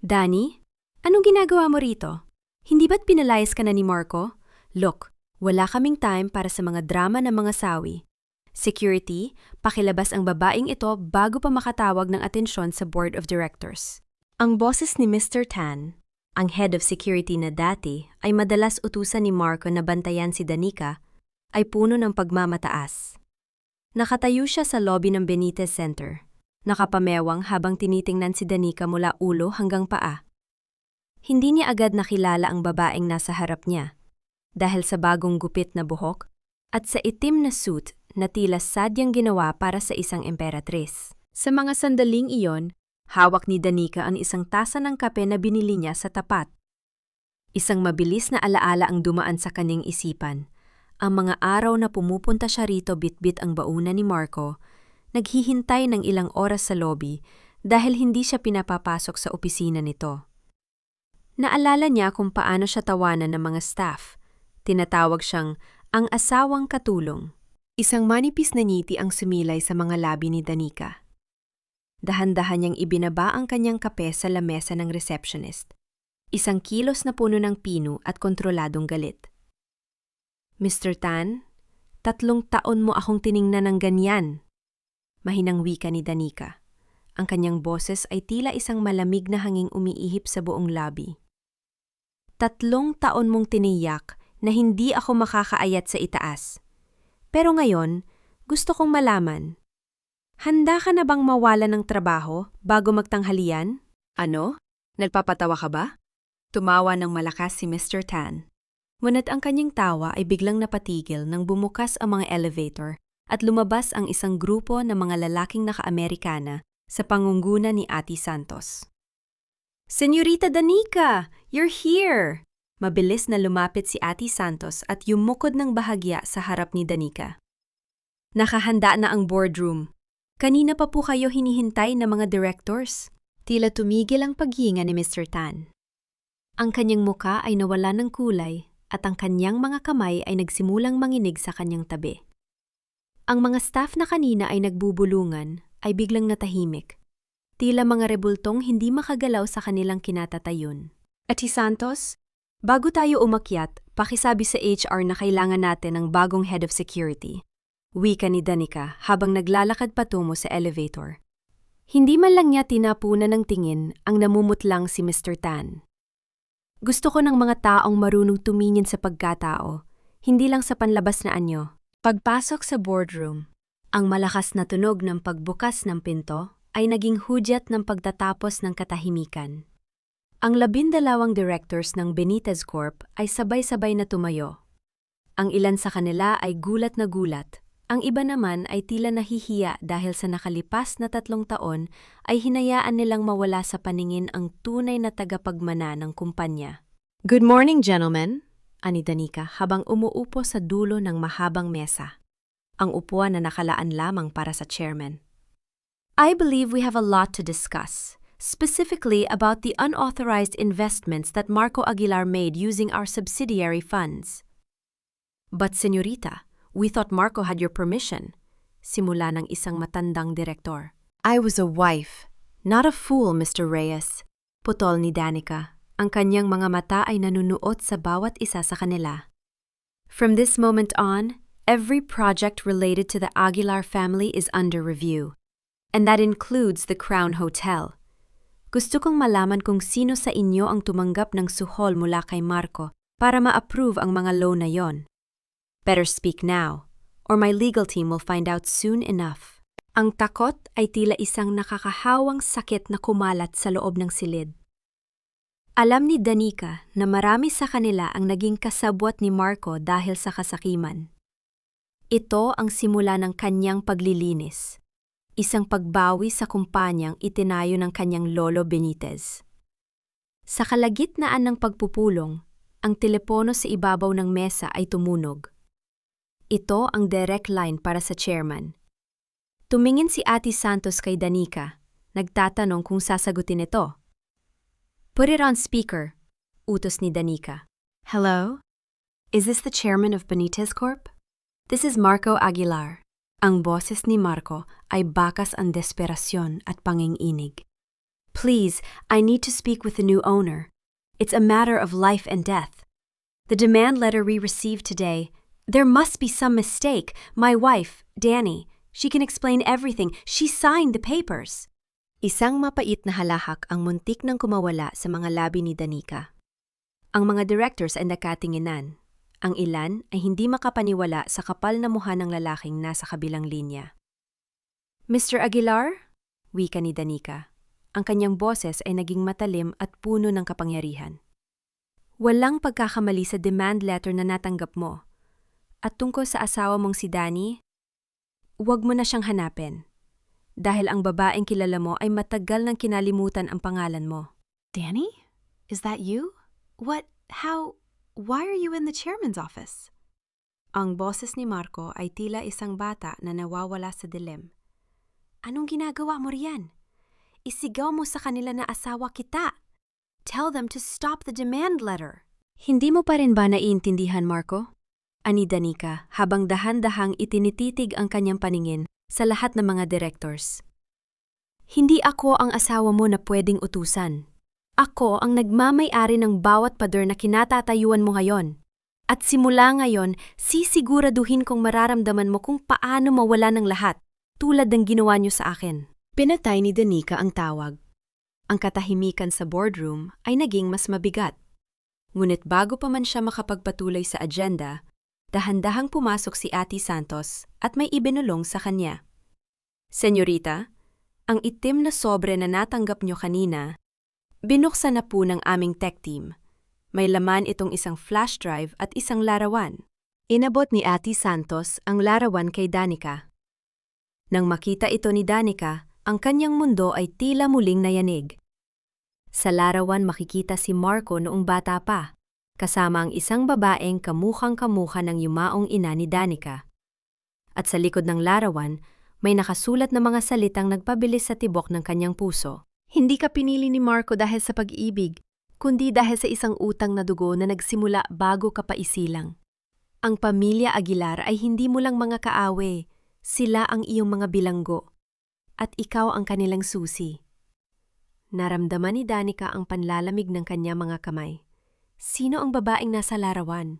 Danny, anong ginagawa mo rito? Hindi ba't pinalayas ka na ni Marco? Look, wala kaming time para sa mga drama ng mga sawi. Security, pakilabas ang babaeng ito bago pa makatawag ng atensyon sa Board of Directors. Ang boses ni Mr. Tan, ang head of security na dati, ay madalas utusan ni Marco na bantayan si Danica, ay puno ng pagmamataas. Nakatayo siya sa lobby ng Benitez Center, nakapamewang habang tinitingnan si Danica mula ulo hanggang paa. Hindi niya agad nakilala ang babaeng nasa harap niya, dahil sa bagong gupit na buhok at sa itim na suit na tila sadyang ginawa para sa isang emperatris. Sa mga sandaling iyon, hawak ni Danica ang isang tasa ng kape na binili niya sa tapat. Isang mabilis na alaala ang dumaan sa kanyang isipan. Ang mga araw na pumupunta siya rito bitbit ang bauna ni Marco, naghihintay ng ilang oras sa lobby dahil hindi siya pinapapasok sa opisina nito. Naalala niya kung paano siya tawanan ng mga staff. Tinatawag siyang ang asawang katulong. Isang manipis na ngiti ang sumilay sa mga labi ni Danica. Dahan-dahan niyang ibinaba ang kanyang kape sa lamesa ng receptionist. Isang kilos na puno ng pino at kontroladong galit. Mr. Tan, 3 taon mo akong tiningnan ng ganyan. Mahinang wika ni Danica. Ang kanyang boses ay tila isang malamig na hanging umiihip sa buong lobby. 3 taon mong tiniyak na hindi ako makakaayat sa itaas. Pero ngayon, gusto kong malaman, handa ka na bang mawala ng trabaho bago magtanghalian? Ano? Nagpapatawa ka ba? Tumawa ng malakas si Mr. Tan. Ngunit ang kanyang tawa ay biglang napatigil nang bumukas ang mga elevator at lumabas ang isang grupo ng mga lalaking naka-Amerikana sa pangunguna ni Ati Santos. Senyorita Danica, you're here! Mabilis na lumapit si Ati Santos at yumukod ng bahagya sa harap ni Danica. Nakahanda na ang boardroom. Kanina pa po kayo hinihintay ng mga directors. Tila tumigil ang paghinga ni Mr. Tan. Ang kanyang muka ay nawala ng kulay at ang kanyang mga kamay ay nagsimulang manginig sa kanyang tabi. Ang mga staff na kanina ay nagbubulungan ay biglang natahimik. Tila mga rebultong hindi makagalaw sa kanilang kinatatayon. Ati Santos, bago tayo umakyat, pakisabi sa HR na kailangan natin ng bagong head of security. Wika ni Danica habang naglalakad patungo sa elevator. Hindi man lang niya tinapunan ng tingin ang namumutlang si Mr. Tan. Gusto ko ng mga taong marunong tumingin sa pagkatao, hindi lang sa panlabas na anyo. Pagpasok sa boardroom, ang malakas na tunog ng pagbukas ng pinto ay naging hudyat ng pagtatapos ng katahimikan. Ang 12 directors ng Benitez Corp ay sabay-sabay na tumayo. Ang ilan sa kanila ay gulat na gulat. Ang iba naman ay tila nahihiya dahil sa nakalipas na 3 taon ay hinayaan nilang mawala sa paningin ang tunay na tagapagmana ng kumpanya. Good morning, gentlemen, ani Danica habang umuupo sa dulo ng mahabang mesa. Ang upuan na nakalaan lamang para sa chairman. I believe we have a lot to discuss, specifically about the unauthorized investments that Marco Aguilar made using our subsidiary funds. But, Señorita, we thought Marco had your permission, simula ng isang matandang direktor. I was a wife, not a fool, Mr. Reyes. Putol ni Danica. Ang kanyang mga mata ay nanunuot sa bawat isa sa kanila. From this moment on, every project related to the Aguilar family is under review. And that includes the Crown Hotel. Gusto kong malaman kung sino sa inyo ang tumanggap ng suhol mula kay Marco para ma-approve ang mga loan na yon. Better speak now, or my legal team will find out soon enough. Ang takot ay tila isang nakakahawang sakit na kumalat sa loob ng silid. Alam ni Danica na marami sa kanila ang naging kasabwat ni Marco dahil sa kasakiman. Ito ang simula ng kanyang paglilinis, isang pagbawi sa kumpanyang itinayo ng kanyang lolo Benitez. Sa kalagitnaan ng pagpupulong, ang telepono sa ibabaw ng mesa ay tumunog. Ito ang direct line para sa chairman. Tumingin si Ate Santos kay Danica, nagtatanong kung sasagutin ito. Put it on speaker, utos ni Danica. Hello? Is this the chairman of Benitez Corp? This is Marco Aguilar. Ang boses ni Marco ay bakas ang desperasyon at panginginig. Please, I need to speak with the new owner. It's a matter of life and death. The demand letter we received today, there must be some mistake. My wife, Danny, she can explain everything. She signed the papers. Isang mapait na halahak ang muntik ng kumawala sa mga labi ni Danica. Ang mga directors ay nakatinginan. Ang ilan ay hindi makapaniwala sa kapal na mukha ng lalaking nasa kabilang linya. Mr. Aguilar? Wika ni Danica. Ang kanyang boses ay naging matalim at puno ng kapangyarihan. Walang pagkakamali sa demand letter na natanggap mo. At tungkol sa asawa mong si Danny, huwag mo na siyang hanapin. Dahil ang babaeng kilala mo ay matagal nang kinalimutan ang pangalan mo. Danny? Is that you? What? How? Why are you in the chairman's office? Ang boses ni Marco ay tila isang bata na nawawala sa dilim. Anong ginagawa mo riyan? Isigaw mo sa kanila na asawa kita. Tell them to stop the demand letter. Hindi mo pa rin ba naiintindihan, Marco? Ani Danica habang dahan-dahang itinititig ang kanyang paningin sa lahat ng mga directors. Hindi ako ang asawa mo na pwedeng utusan. Ako ang nagmamay-ari ng bawat pader na kinatatayuan mo ngayon. At simula ngayon, sisiguraduhin kong mararamdaman mo kung paano mawala ng lahat, tulad ng ginawa niyo sa akin. Pinatay ni Danica ang tawag. Ang katahimikan sa boardroom ay naging mas mabigat. Ngunit bago pa man siya makapagpatuloy sa agenda, dahan-dahang pumasok si Ate Santos at may ibinulong sa kanya. Senyorita, ang itim na sobre na natanggap niyo kanina, binuksan na po ng aming tech team. May laman itong isang flash drive at isang larawan. Inabot ni Ate Santos ang larawan kay Danica. Nang makita ito ni Danica, ang kanyang mundo ay tila muling nayanig. Sa larawan makikita si Marco noong bata pa, kasama ang isang babaeng kamukhang-kamukha ng yumaong ina ni Danica. At sa likod ng larawan, may nakasulat na mga salitang nagpabilis sa tibok ng kanyang puso. Hindi ka pinili ni Marco dahil sa pag-ibig, kundi dahil sa isang utang na dugo na nagsimula bago ka pa isilang. Ang pamilya Aguilar ay hindi mo lang mga kaawe, sila ang iyong mga bilanggo. At ikaw ang kanilang susi. Naramdaman ni Danica ang panlalamig ng kanyang mga kamay. Sino ang babaeng nasa larawan?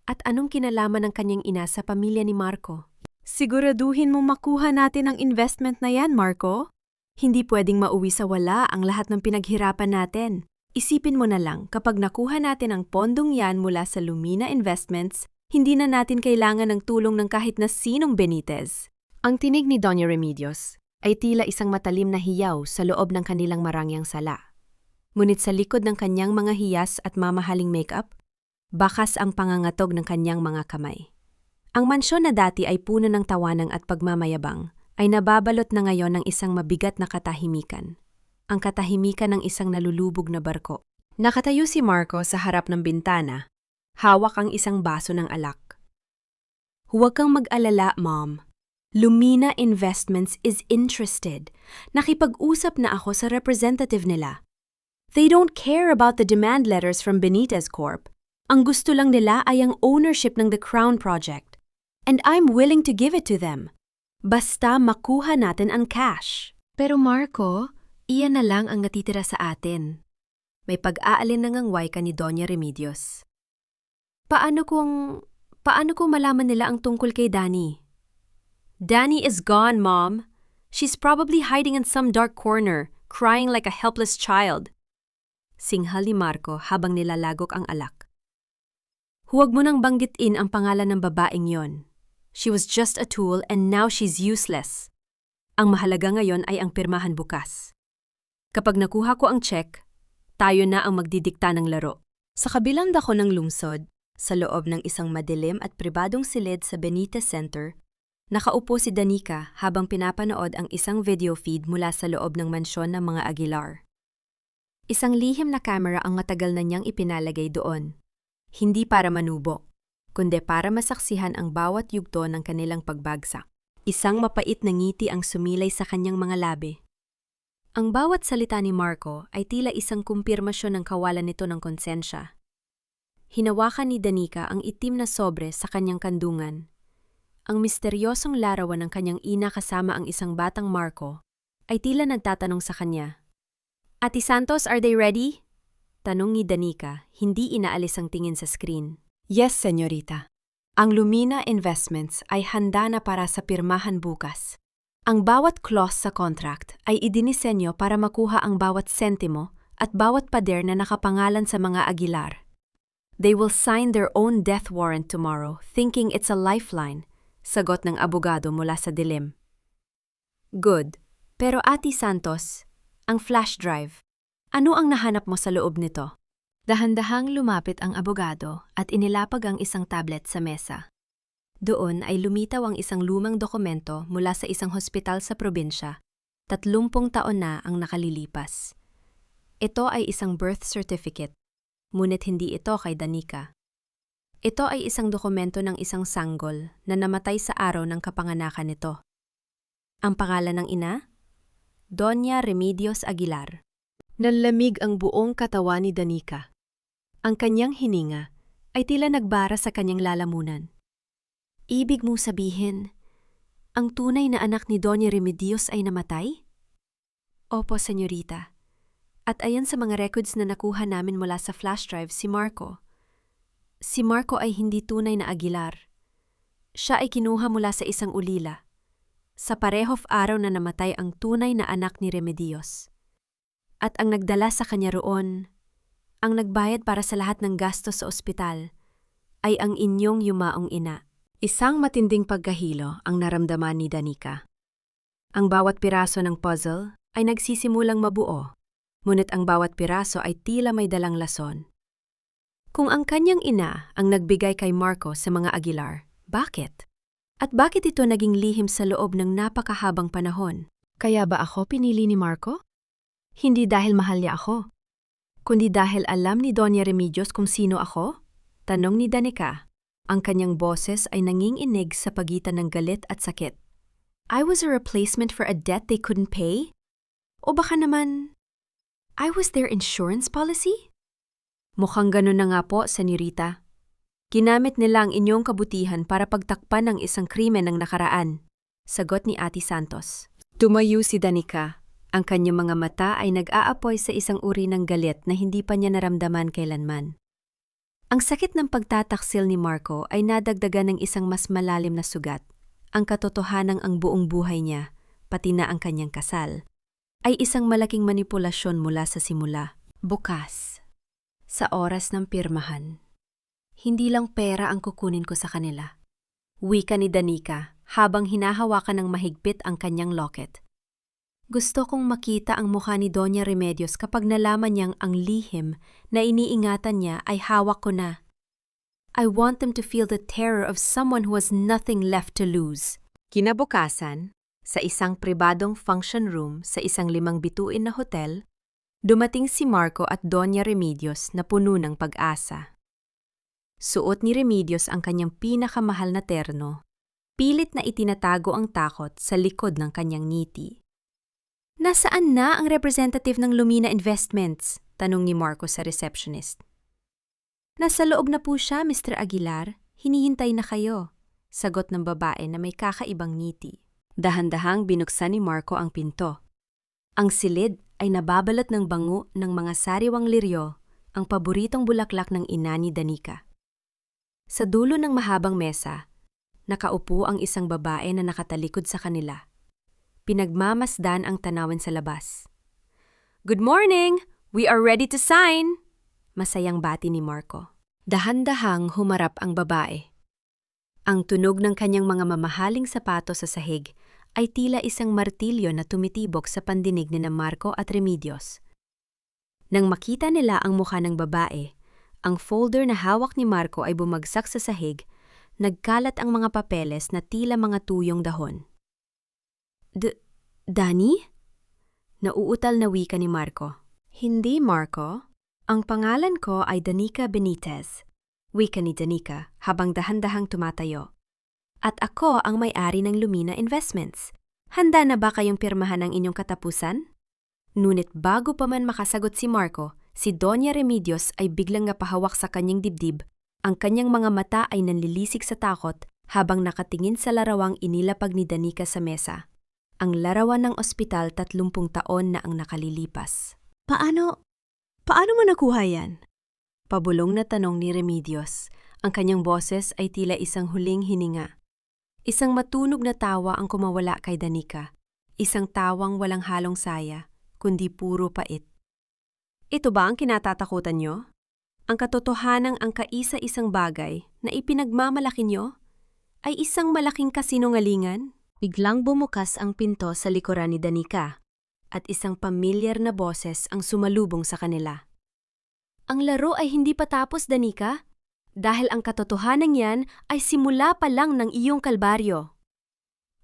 At anong kinalaman ng kanyang ina sa pamilya ni Marco? Siguraduhin mong makuha natin ang investment na yan, Marco. Hindi pwedeng mauwi sa wala ang lahat ng pinaghirapan natin. Isipin mo na lang, kapag nakuha natin ang pondong yan mula sa Lumina Investments, Hindi na natin kailangan ng tulong ng kahit na sinong Benitez. Ang tinig ni Doña Remedios ay tila isang matalim na hiyaw sa loob ng kanilang marangyang sala. Ngunit sa likod ng kanyang mga hiyas at mamahaling makeup, bakas ang pangangatog ng kanyang mga kamay. Ang mansyon na dati ay puno ng tawanan at pagmamayabang ay nababalot na ngayon ng isang mabigat na katahimikan. Ang katahimikan ng isang nalulubog na barko. Nakatayo si Marco sa harap ng bintana. Hawak ang isang baso ng alak. Huwag kang mag-alala, Mom. Lumina Investments is interested. Nakipag-usap na ako sa representative nila. They don't care about the demand letters from Benitez Corp. Ang gusto lang nila ay ang ownership ng The Crown Project. And I'm willing to give it to them. Basta makuha natin ang cash. Pero Marco, iyan na lang ang natitira sa atin. May pag-aalin ng angway ka ni Doña Remedios. Paano kung malaman nila ang tungkol kay Danny? Danny is gone, Mom. She's probably hiding in some dark corner, crying like a helpless child. Singhal ni Marco habang nilalagok ang alak. Huwag mo nang banggitin ang pangalan ng babaeng yon. She was just a tool and now she's useless. Ang mahalaga ngayon ay ang pirmahan bukas. Kapag nakuha ko ang check, tayo na ang magdidikta ng laro. Sa kabilang dako ng lungsod, sa loob ng isang madilim at pribadong silid sa Benitez Center, nakaupo si Danica habang pinapanood ang isang video feed mula sa loob ng mansyon ng mga Aguilar. Isang lihim na kamera ang matagal na niyang ipinalagay doon. Hindi para manubok, kundi para masaksihan ang bawat yugto ng kanilang pagbagsak. Isang mapait na ngiti ang sumilay sa kanyang mga labi. Ang bawat salita ni Marco ay tila isang kumpirmasyon ng kawalan nito ng konsensya. Hinawakan ni Danica ang itim na sobre sa kanyang kandungan. Ang misteryosong larawan ng kanyang ina kasama ang isang batang Marco ay tila nagtatanong sa kanya. Ate Santos, are they ready? Tanong ni Danica, hindi inaalis ang tingin sa screen. Yes, senyorita. Ang Lumina Investments ay handa na para sa pirmahan bukas. Ang bawat clause sa contract ay idinisenyo para makuha ang bawat sentimo at bawat pader na nakapangalan sa mga Aguilar. They will sign their own death warrant tomorrow, thinking it's a lifeline, sagot ng abogado mula sa dilim. Good. Pero Ate Santos, ang flash drive, ano ang nahanap mo sa loob nito? Dahan-dahang lumapit ang abogado at inilapag ang isang tablet sa mesa. Doon ay lumitaw ang isang lumang dokumento mula sa isang hospital sa probinsya. 30 taon na ang nakalilipas. Ito ay isang birth certificate, ngunit hindi ito kay Danica. Ito ay isang dokumento ng isang sanggol na namatay sa araw ng kapanganakan nito. Ang pangalan ng ina? Doña Remedios Aguilar. Nanlamig ang buong katawan ni Danica. Ang kanyang hininga ay tila nagbara sa kanyang lalamunan. Ibig mong sabihin, ang tunay na anak ni Doña Remedios ay namatay? Opo, senyorita. At ayon sa mga records na nakuha namin mula sa flash drive si Marco. Si Marco ay hindi tunay na Aguilar. Siya ay kinuha mula sa isang ulila. Sa parehof araw na namatay ang tunay na anak ni Remedios. At ang nagdala sa kanya roon, ang nagbayad para sa lahat ng gastos sa ospital, ay ang inyong yumaong ina. Isang matinding pagkahilo ang naramdaman ni Danica. Ang bawat piraso ng puzzle ay nagsisimulang mabuo, ngunit ang bawat piraso ay tila may dalang lason. Kung ang kanyang ina ang nagbigay kay Marco sa mga Aguilar, bakit? At bakit ito naging lihim sa loob ng napakahabang panahon? Kaya ba ako pinili ni Marco? Hindi dahil mahal niya ako, kundi dahil alam ni Doña Remedios kung sino ako? Tanong ni Danica. Ang kanyang boses ay nanginginig sa pagitan ng galit at sakit. I was a replacement for a debt they couldn't pay? O baka naman, I was their insurance policy? Mukhang ganun na nga po, senyorita. Ginamit nila ang inyong kabutihan para pagtakpan ng isang krimen ng nakaraan, sagot ni Ate Santos. Tumayo si Danica. Ang kanyang mga mata ay nag-aapoy sa isang uri ng galit na hindi pa niya naramdaman kailanman. Ang sakit ng pagtataksil ni Marco ay nadagdagan ng isang mas malalim na sugat. Ang katotohanang ang buong buhay niya, pati na ang kanyang kasal, ay isang malaking manipulasyon mula sa simula. Bukas, sa oras ng pirmahan, Hindi lang pera ang kukunin ko sa kanila. Wika ni Danica habang hinahawakan ng mahigpit ang kanyang locket. Gusto kong makita ang mukha ni Doña Remedios kapag nalaman niyang ang lihim na iniingatan niya ay hawak ko na. I want them to feel the terror of someone who has nothing left to lose. Kinabukasan, sa isang pribadong function room sa isang 5 bituin na hotel, dumating si Marco at Doña Remedios na puno ng pag-asa. Suot ni Remedios ang kanyang pinakamahal na terno. Pilit na itinatago ang takot sa likod ng kanyang ngiti. Nasaan na ang representative ng Lumina Investments? Tanong ni Marco sa receptionist. Nasa loob na po siya, Mr. Aguilar. Hinihintay na kayo. Sagot ng babae na may kakaibang ngiti. Dahan-dahang binuksan ni Marco ang pinto. Ang silid ay nababalot ng bango ng mga sariwang liryo, ang paboritong bulaklak ng ina ni Danica. Sa dulo ng mahabang mesa, nakaupo ang isang babae na nakatalikod sa kanila. Pinagmamasdan ang tanawin sa labas. "Good morning! We are ready to sign!" Masayang bati ni Marco. Dahan-dahang humarap ang babae. Ang tunog ng kanyang mga mamahaling sapatos sa sahig ay tila isang martilyo na tumitibok sa pandinig ni Marco at Remedios. Nang makita nila ang mukha ng babae, ang folder na hawak ni Marco ay bumagsak sa sahig, nagkalat ang mga papeles na tila mga tuyong dahon. Danny? Nauutal na wika ni Marco. Hindi, Marco. Ang pangalan ko ay Danica Benitez. Wika ni Danica habang dahan-dahang tumatayo. At ako ang may-ari ng Lumina Investments. Handa na ba kayong pirmahan ang inyong katapusan? Ngunit bago pa man makasagot si Marco, si Doña Remedios ay biglang napahawak sa kanyang dibdib. Ang kanyang mga mata ay nanlilisik sa takot habang nakatingin sa larawang inilapag ni Danica sa mesa. Ang larawan ng ospital 30 taon na ang nakalilipas. Paano mo nakuha yan? Pabulong na tanong ni Remedios. Ang kanyang boses ay tila isang huling hininga. Isang matunog na tawa ang kumawala kay Danica. Isang tawang walang halong saya, kundi puro pait. Ito ba ang kinatatakutan nyo? Ang katotohanang ang kaisa-isang bagay na ipinagmamalaki nyo ay isang malaking kasinungalingan? Biglang bumukas ang pinto sa likuran ni Danica at isang pamilyar na boses ang sumalubong sa kanila. Ang laro ay hindi pa tapos, Danica, dahil ang katotohanan yan ay simula pa lang ng iyong kalbaryo.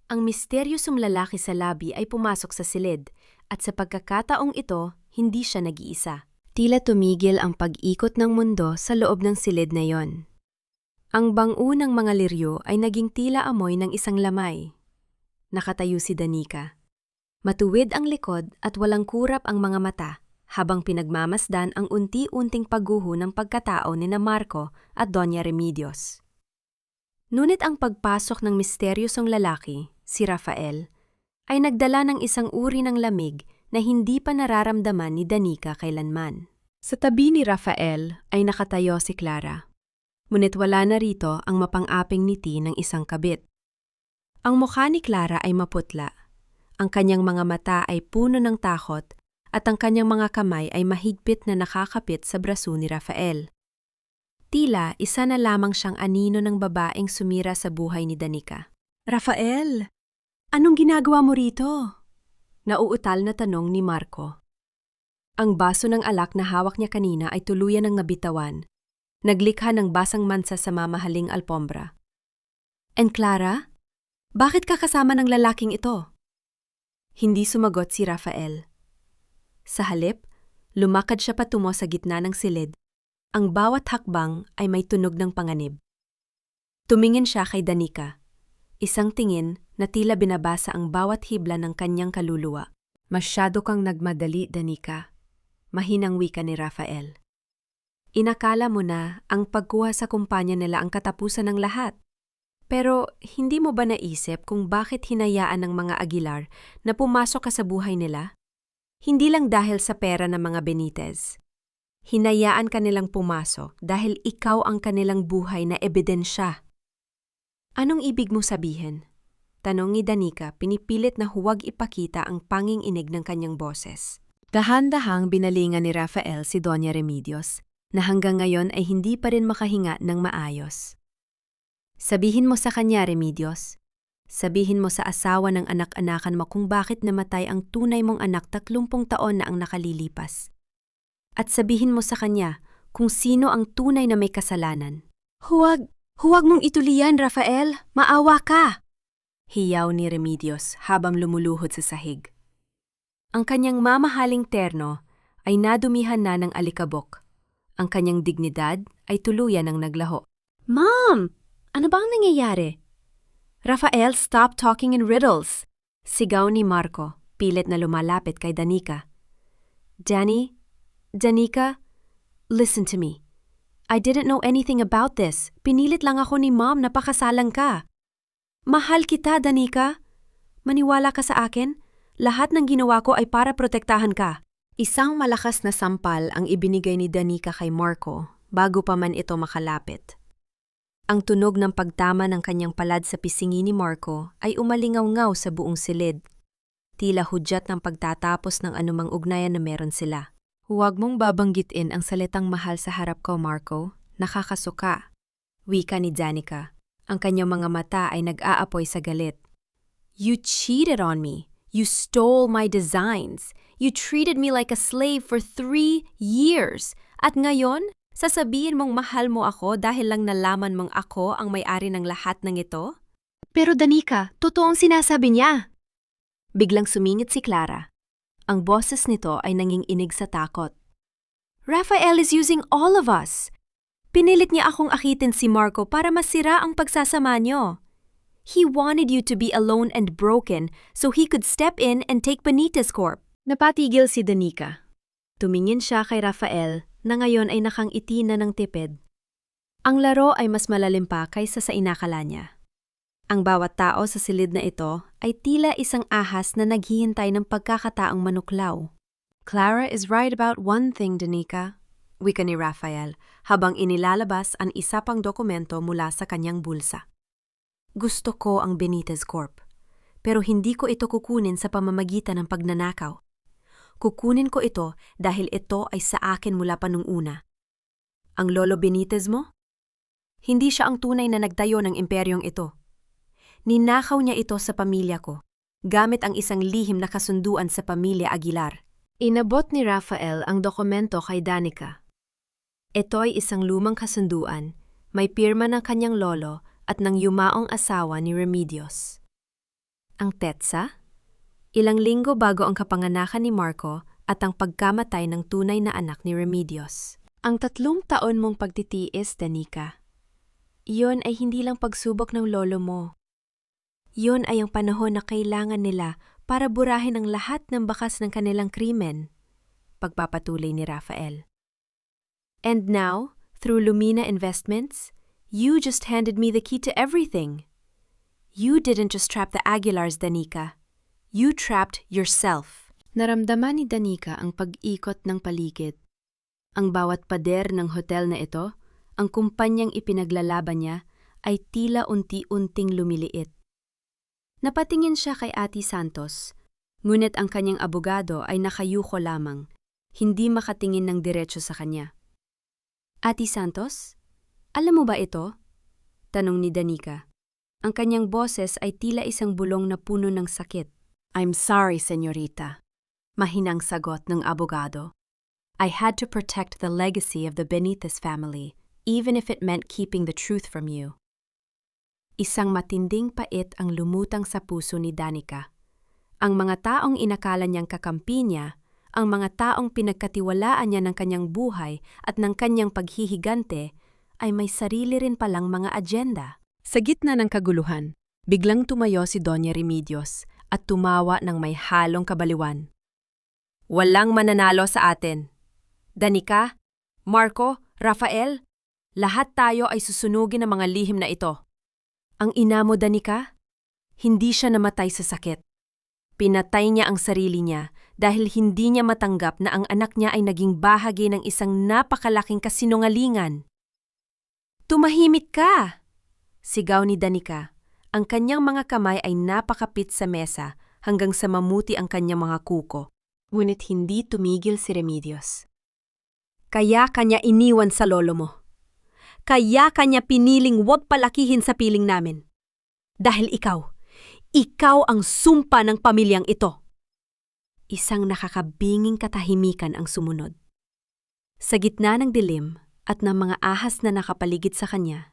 Ang misteryosong lalaki sa labi ay pumasok sa silid at sa pagkakataong ito, hindi siya nag-iisa. Tila tumigil ang pag-ikot ng mundo sa loob ng silid na yon. Ang bango ng mga liryo ay naging tila amoy ng isang lamay. Nakatayo si Danica. Matuwid ang likod at walang kurap ang mga mata habang pinagmamasdan ang unti-unting pagguho ng pagkatao ni Marco at Doña Remedios. Ngunit ang pagpasok ng misteryosong lalaki, si Rafael, ay nagdala ng isang uri ng lamig na hindi pa nararamdaman ni Danica kailanman. Sa tabi ni Rafael ay nakatayo si Clara. Ngunit wala na rito ang mapang-aping ngiti ng isang kabit. Ang mukha ni Clara ay maputla. Ang kanyang mga mata ay puno ng takot at ang kanyang mga kamay ay mahigpit na nakakapit sa braso ni Rafael. Tila isa na lamang siyang anino ng babaeng sumira sa buhay ni Danica. "Rafael, anong ginagawa mo rito?" Nauutal na tanong ni Marco. Ang baso ng alak na hawak niya kanina ay tuluyan ng nabitawan. Naglikha ng basang mansa sa mamahaling alpombra. "And Clara? Bakit ka kasama ng lalaking ito?" Hindi sumagot si Rafael. Sa halip, lumakad siya patungo sa gitna ng silid. Ang bawat hakbang ay may tunog ng panganib. Tumingin siya kay Danica. Isang tingin na tila binabasa ang bawat hibla ng kanyang kaluluwa. "Masyado kang nagmadali, Danica," mahinang wika ni Rafael. "Inakala mo na ang pagkuha sa kumpanya nila ang katapusan ng lahat. Pero hindi mo ba naisip kung bakit hinayaan ng mga Aguilar na pumasok ka sa buhay nila? Hindi lang dahil sa pera ng mga Benitez. Hinayaan ka nilang pumasok dahil ikaw ang kanilang buhay na ebidensya." "Anong ibig mo sabihin?" Tanong ni Danica, pinipilit na huwag ipakita ang panging-inig ng kanyang boses. Dahan-dahang binalingan ni Rafael si Doña Remedios na hanggang ngayon ay hindi pa rin makahinga ng maayos. Sabihin mo sa kanya, Remedios. Sabihin mo sa asawa ng anak-anakan mo kung bakit namatay ang tunay mong anak 30 taon na ang nakalilipas. At sabihin mo sa kanya kung sino ang tunay na may kasalanan. Huwag mong itulian, Rafael. Maawa ka. Hiyaw ni Remedios habang lumuluhod sa sahig. Ang kanyang mamahaling terno ay nadumihan na ng alikabok. Ang kanyang dignidad ay tuluyan ng naglaho. Mom! Ano ba ang nangyayari? Rafael, stop talking in riddles! Sigaw ni Marco, pilit na lumalapit kay Danica. Danica, listen to me. I didn't know anything about this. Pinilit lang ako ni Mom na pakasalan ka. Mahal kita, Danica. Maniwala ka sa akin. Lahat ng ginawa ko ay para protektahan ka. Isang malakas na sampal ang ibinigay ni Danica kay Marco bago pa man ito makalapit. Ang tunog ng pagtama ng kanyang palad sa pisingi ni Marco ay umalingaw-ngaw sa buong silid. Tila hudyat ng pagtatapos ng anumang ugnayan na meron sila. Huwag mong babanggitin ang salitang mahal sa harap ko, Marco. Nakakasuka. Wika ni Danica. Ang kanyang mga mata ay nag-aapoy sa galit. You cheated on me. You stole my designs. You treated me like a slave for 3 years. At ngayon, sasabihin mong mahal mo ako dahil lang nalaman mong ako ang may-ari ng lahat ng ito? Pero Danica, totoong sinasabi niya. Biglang sumingit si Clara. Ang boses nito ay nanginginig sa takot. Rafael is using all of us. Pinilit niya akong akitin si Marco para masira ang pagsasama niyo. He wanted you to be alone and broken so he could step in and take Benitez Corp. Napatigil si Danica. Tumingin siya kay Rafael na ngayon ay nakangiti na ng tipid. Ang laro ay mas malalim pa kaysa sa inakala niya. Ang bawat tao sa silid na ito ay tila isang ahas na naghihintay ng pagkakataong manuklaw. Clara is right about one thing, Danica, wika ni Rafael habang inilalabas ang isa pang dokumento mula sa kanyang bulsa. Gusto ko ang Benitez Corp, pero hindi ko ito kukunin sa pamamagitan ng pagnanakaw. Kukunin ko ito dahil ito ay sa akin mula pa nung una. Ang Lolo Benitez mo? Hindi siya ang tunay na nagtayo ng imperyong ito. Ninakaw niya ito sa pamilya ko, gamit ang isang lihim na kasunduan sa pamilya Aguilar. Inabot ni Rafael ang dokumento kay Danica. Ito ay isang lumang kasunduan, may pirma ng kanyang lolo at ng yumaong asawa ni Remedios. Ang tetsa? Ilang linggo bago ang kapanganakan ni Marco at ang pagkamatay ng tunay na anak ni Remedios. Ang 3 taon mong pagtitiis, Danica. Iyon ay hindi lang pagsubok ng lolo mo. Iyon ay ang panahon na kailangan nila para burahin ang lahat ng bakas ng kanilang krimen, pagpapatuloy ni Rafael. And now, through Lumina Investments, you just handed me the key to everything. You didn't just trap the Aguilars, Danica. You trapped yourself. Naramdaman ni Danica ang pag-ikot ng paligid. Ang bawat pader ng hotel na ito, ang kumpanyang ipinaglalaban niya, ay tila unti-unting lumiliit. Napatingin siya kay Ate Santos, ngunit ang kanyang abogado ay nakayuko lamang, hindi makatingin ng diretso sa kanya. Ate Santos, alam mo ba ito? Tanong ni Danica. Ang kanyang boses ay tila isang bulong na puno ng sakit. I'm sorry, senyorita. Mahinang sagot ng abogado. I had to protect the legacy of the Benitez family, even if it meant keeping the truth from you. Isang matinding pait ang lumutang sa puso ni Danica. Ang mga taong inakala niyang kakampi niya, ang mga taong pinagkatiwalaan niya ng kanyang buhay at ng kanyang paghihigante, ay may sarili rin palang mga agenda. Sa gitna ng kaguluhan, biglang tumayo si Doña Remedios at tumawa ng may halong kabaliwan. Walang mananalo sa atin. Danica, Marco, Rafael, lahat tayo ay susunugin ng mga lihim na ito. Ang ina mo, Danica, hindi siya namatay sa sakit. Pinatay niya ang sarili niya dahil hindi niya matanggap na ang anak niya ay naging bahagi ng isang napakalaking kasinungalingan. Tumahimik ka! Sigaw ni Danica. Ang kanyang mga kamay ay napakapit sa mesa hanggang sa mamuti ang kanyang mga kuko. Ngunit hindi tumigil si Remedios. Kaya kanya iniwan sa lolo mo. Kaya kanya piniling wag palakihin sa piling namin. Dahil ikaw ang sumpa ng pamilyang ito. Isang nakakabinging katahimikan ang sumunod. Sa gitna ng dilim at ng mga ahas na nakapaligid sa kanya,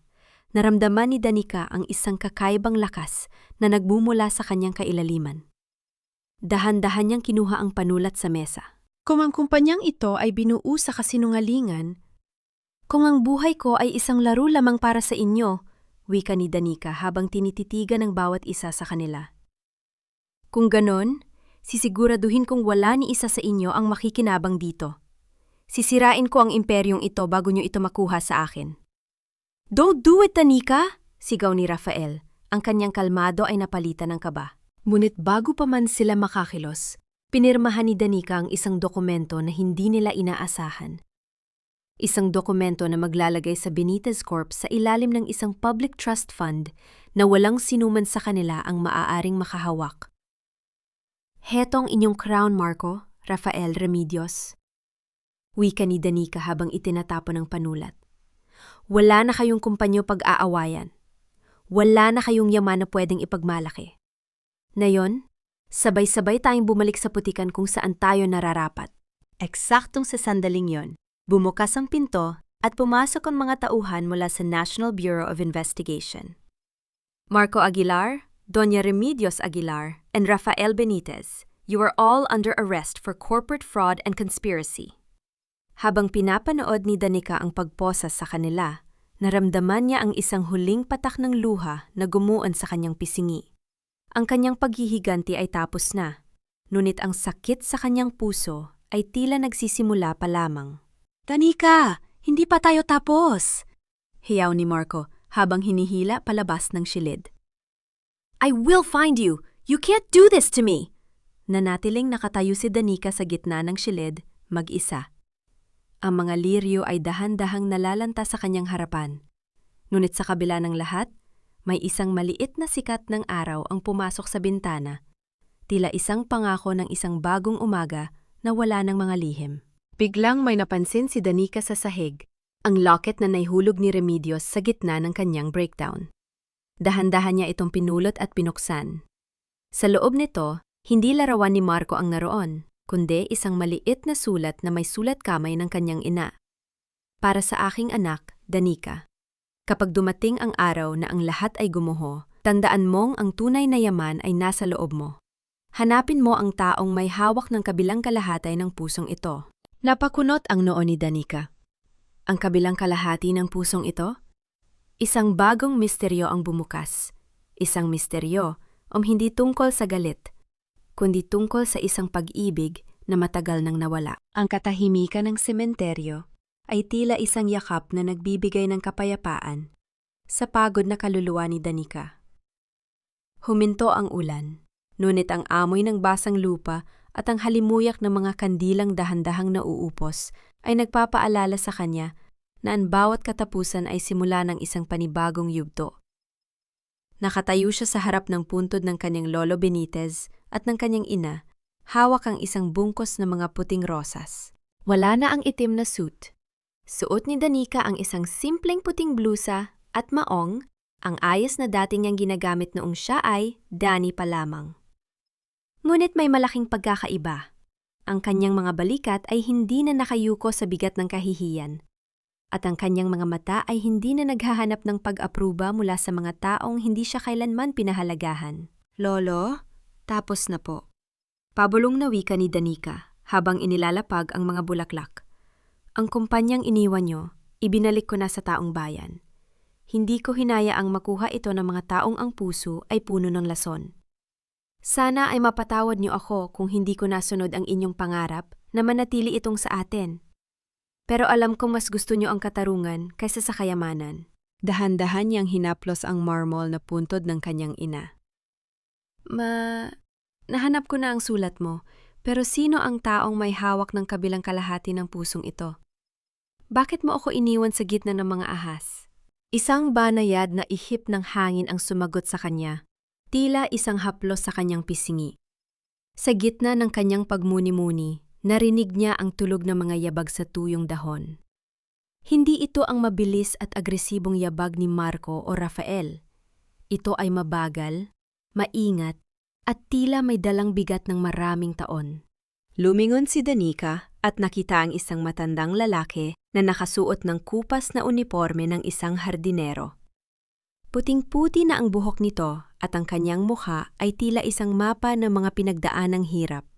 naramdaman ni Danica ang isang kakaibang lakas na nagbumula sa kanyang kailaliman. Dahan-dahan niyang kinuha ang panulat sa mesa. Kung ang kumpanyang ito ay binuo sa kasinungalingan, Kung ang buhay ko ay isang laro lamang para sa inyo, wika ni Danica habang tinititigan ng bawat isa sa kanila. Kung ganon, sisiguraduhin kong wala ni isa sa inyo ang makikinabang dito. Sisirain ko ang imperyong ito bago nyo ito makuha sa akin. Don't do it, Danica! Sigaw ni Rafael. Ang kanyang kalmado ay napalitan ng kaba. Ngunit bago pa man sila makakilos, pinirmahan ni Danica ang isang dokumento na hindi nila inaasahan. Isang dokumento na maglalagay sa Benitez Corp sa ilalim ng isang public trust fund na walang sinuman sa kanila ang maaaring makahawak. Hetong inyong crown, Marco, Rafael Remedios. Wika ni Danica habang itinatapon ang panulat. Wala na kayong kumpanyo pag-aawayan. Wala na kayong yaman na pwedeng ipagmalaki. Ngayon, sabay-sabay tayong bumalik sa putikan kung saan tayo nararapat. Eksaktong sa sandaling yon, bumukas ang pinto at pumasok ang mga tauhan mula sa National Bureau of Investigation. Marco Aguilar, Doña Remedios Aguilar, and Rafael Benitez, you are all under arrest for corporate fraud and conspiracy. Habang pinapanood ni Danica ang pagposas sa kanila, naramdaman niya ang isang huling patak ng luha na gumuon sa kanyang pisingi. Ang kanyang paghihiganti ay tapos na, ngunit ang sakit sa kanyang puso ay tila nagsisimula pa lamang. Danica, hindi pa tayo tapos. Hiyaw ni Marco habang hinihila palabas ng silid. I will find you! You can't do this to me! Nanatiling nakatayo si Danica sa gitna ng silid, mag-isa. Ang mga liryo ay dahan-dahang nalalanta sa kanyang harapan. Ngunit sa kabila ng lahat, may isang maliit na sikat ng araw ang pumasok sa bintana, tila isang pangako ng isang bagong umaga na wala ng mga lihim. Biglang may napansin si Danica sa sahig, ang locket na naihulog ni Remedios sa gitna ng kanyang breakdown. Dahan-dahan niya itong pinulot at pinuksan. Sa loob nito, hindi larawan ni Marco ang naroon, kundi isang maliit na sulat na may sulat kamay ng kanyang ina. Para sa aking anak, Danica. Kapag dumating ang araw na ang lahat ay gumuho, tandaan mong ang tunay na yaman ay nasa loob mo. Hanapin mo ang taong may hawak ng kabilang kalahati ng pusong ito. Napakunot ang noo ni Danica. Ang kabilang kalahati ng pusong ito? Isang bagong misteryo ang bumukas. Isang misteryo hindi tungkol sa galit, kundi tungkol sa isang pag-ibig na matagal nang nawala. Ang katahimikan ng sementeryo ay tila isang yakap na nagbibigay ng kapayapaan sa pagod na kaluluwa ni Danica. Huminto ang ulan, ngunit ang amoy ng basang lupa at ang halimuyak ng mga kandilang dahan-dahang nauupos ay nagpapaalala sa kanya na ang bawat katapusan ay simula ng isang panibagong yugto. Nakatayo siya sa harap ng puntod ng kanyang lolo Benitez at ng kanyang ina, hawak ang isang bungkos ng mga puting rosas. Wala na ang itim na suit. Suot ni Danica ang isang simpleng puting blusa at maong, ang ayos na dating niyang ginagamit noong siya ay Danny pa lamang. Ngunit may malaking pagkakaiba. Ang kanyang mga balikat ay hindi na nakayuko sa bigat ng kahihiyan. At ang kanyang mga mata ay hindi na naghahanap ng pag-apruba mula sa mga taong hindi siya kailanman pinahalagahan. Lolo, tapos na po. Pabulong na wika ni Danica habang inilalapag ang mga bulaklak. Ang kumpanyang iniwan niyo, ibinalik ko na sa taong bayan. Hindi ko hinayaang makuha ito ng mga taong ang puso ay puno ng lason. Sana ay mapatawad niyo ako kung hindi ko nasunod ang inyong pangarap na manatili itong sa atin. Pero alam kong mas gusto niyo ang katarungan kaysa sa kayamanan. Dahan-dahan niyang hinaplos ang marmol na puntod ng kanyang ina. Nahanap ko na ang sulat mo, pero sino ang taong may hawak ng kabilang kalahati ng pusong ito? Bakit mo ako iniwan sa gitna ng mga ahas? Isang banayad na ihip ng hangin ang sumagot sa kanya. Tila isang haplos sa kanyang pisingi. Sa gitna ng kanyang pagmuni-muni, Narinig niya ang tulog ng mga yabag sa tuyong dahon. Hindi ito ang mabilis at agresibong yabag ni Marco o Rafael. Ito ay mabagal, maingat, at tila may dalang bigat ng maraming taon. Lumingon si Danica at nakita ang isang matandang lalaki na nakasuot ng kupas na uniporme ng isang hardinero. Puting-puti na ang buhok nito at ang kanyang mukha ay tila isang mapa ng mga pinagdaanang hirap.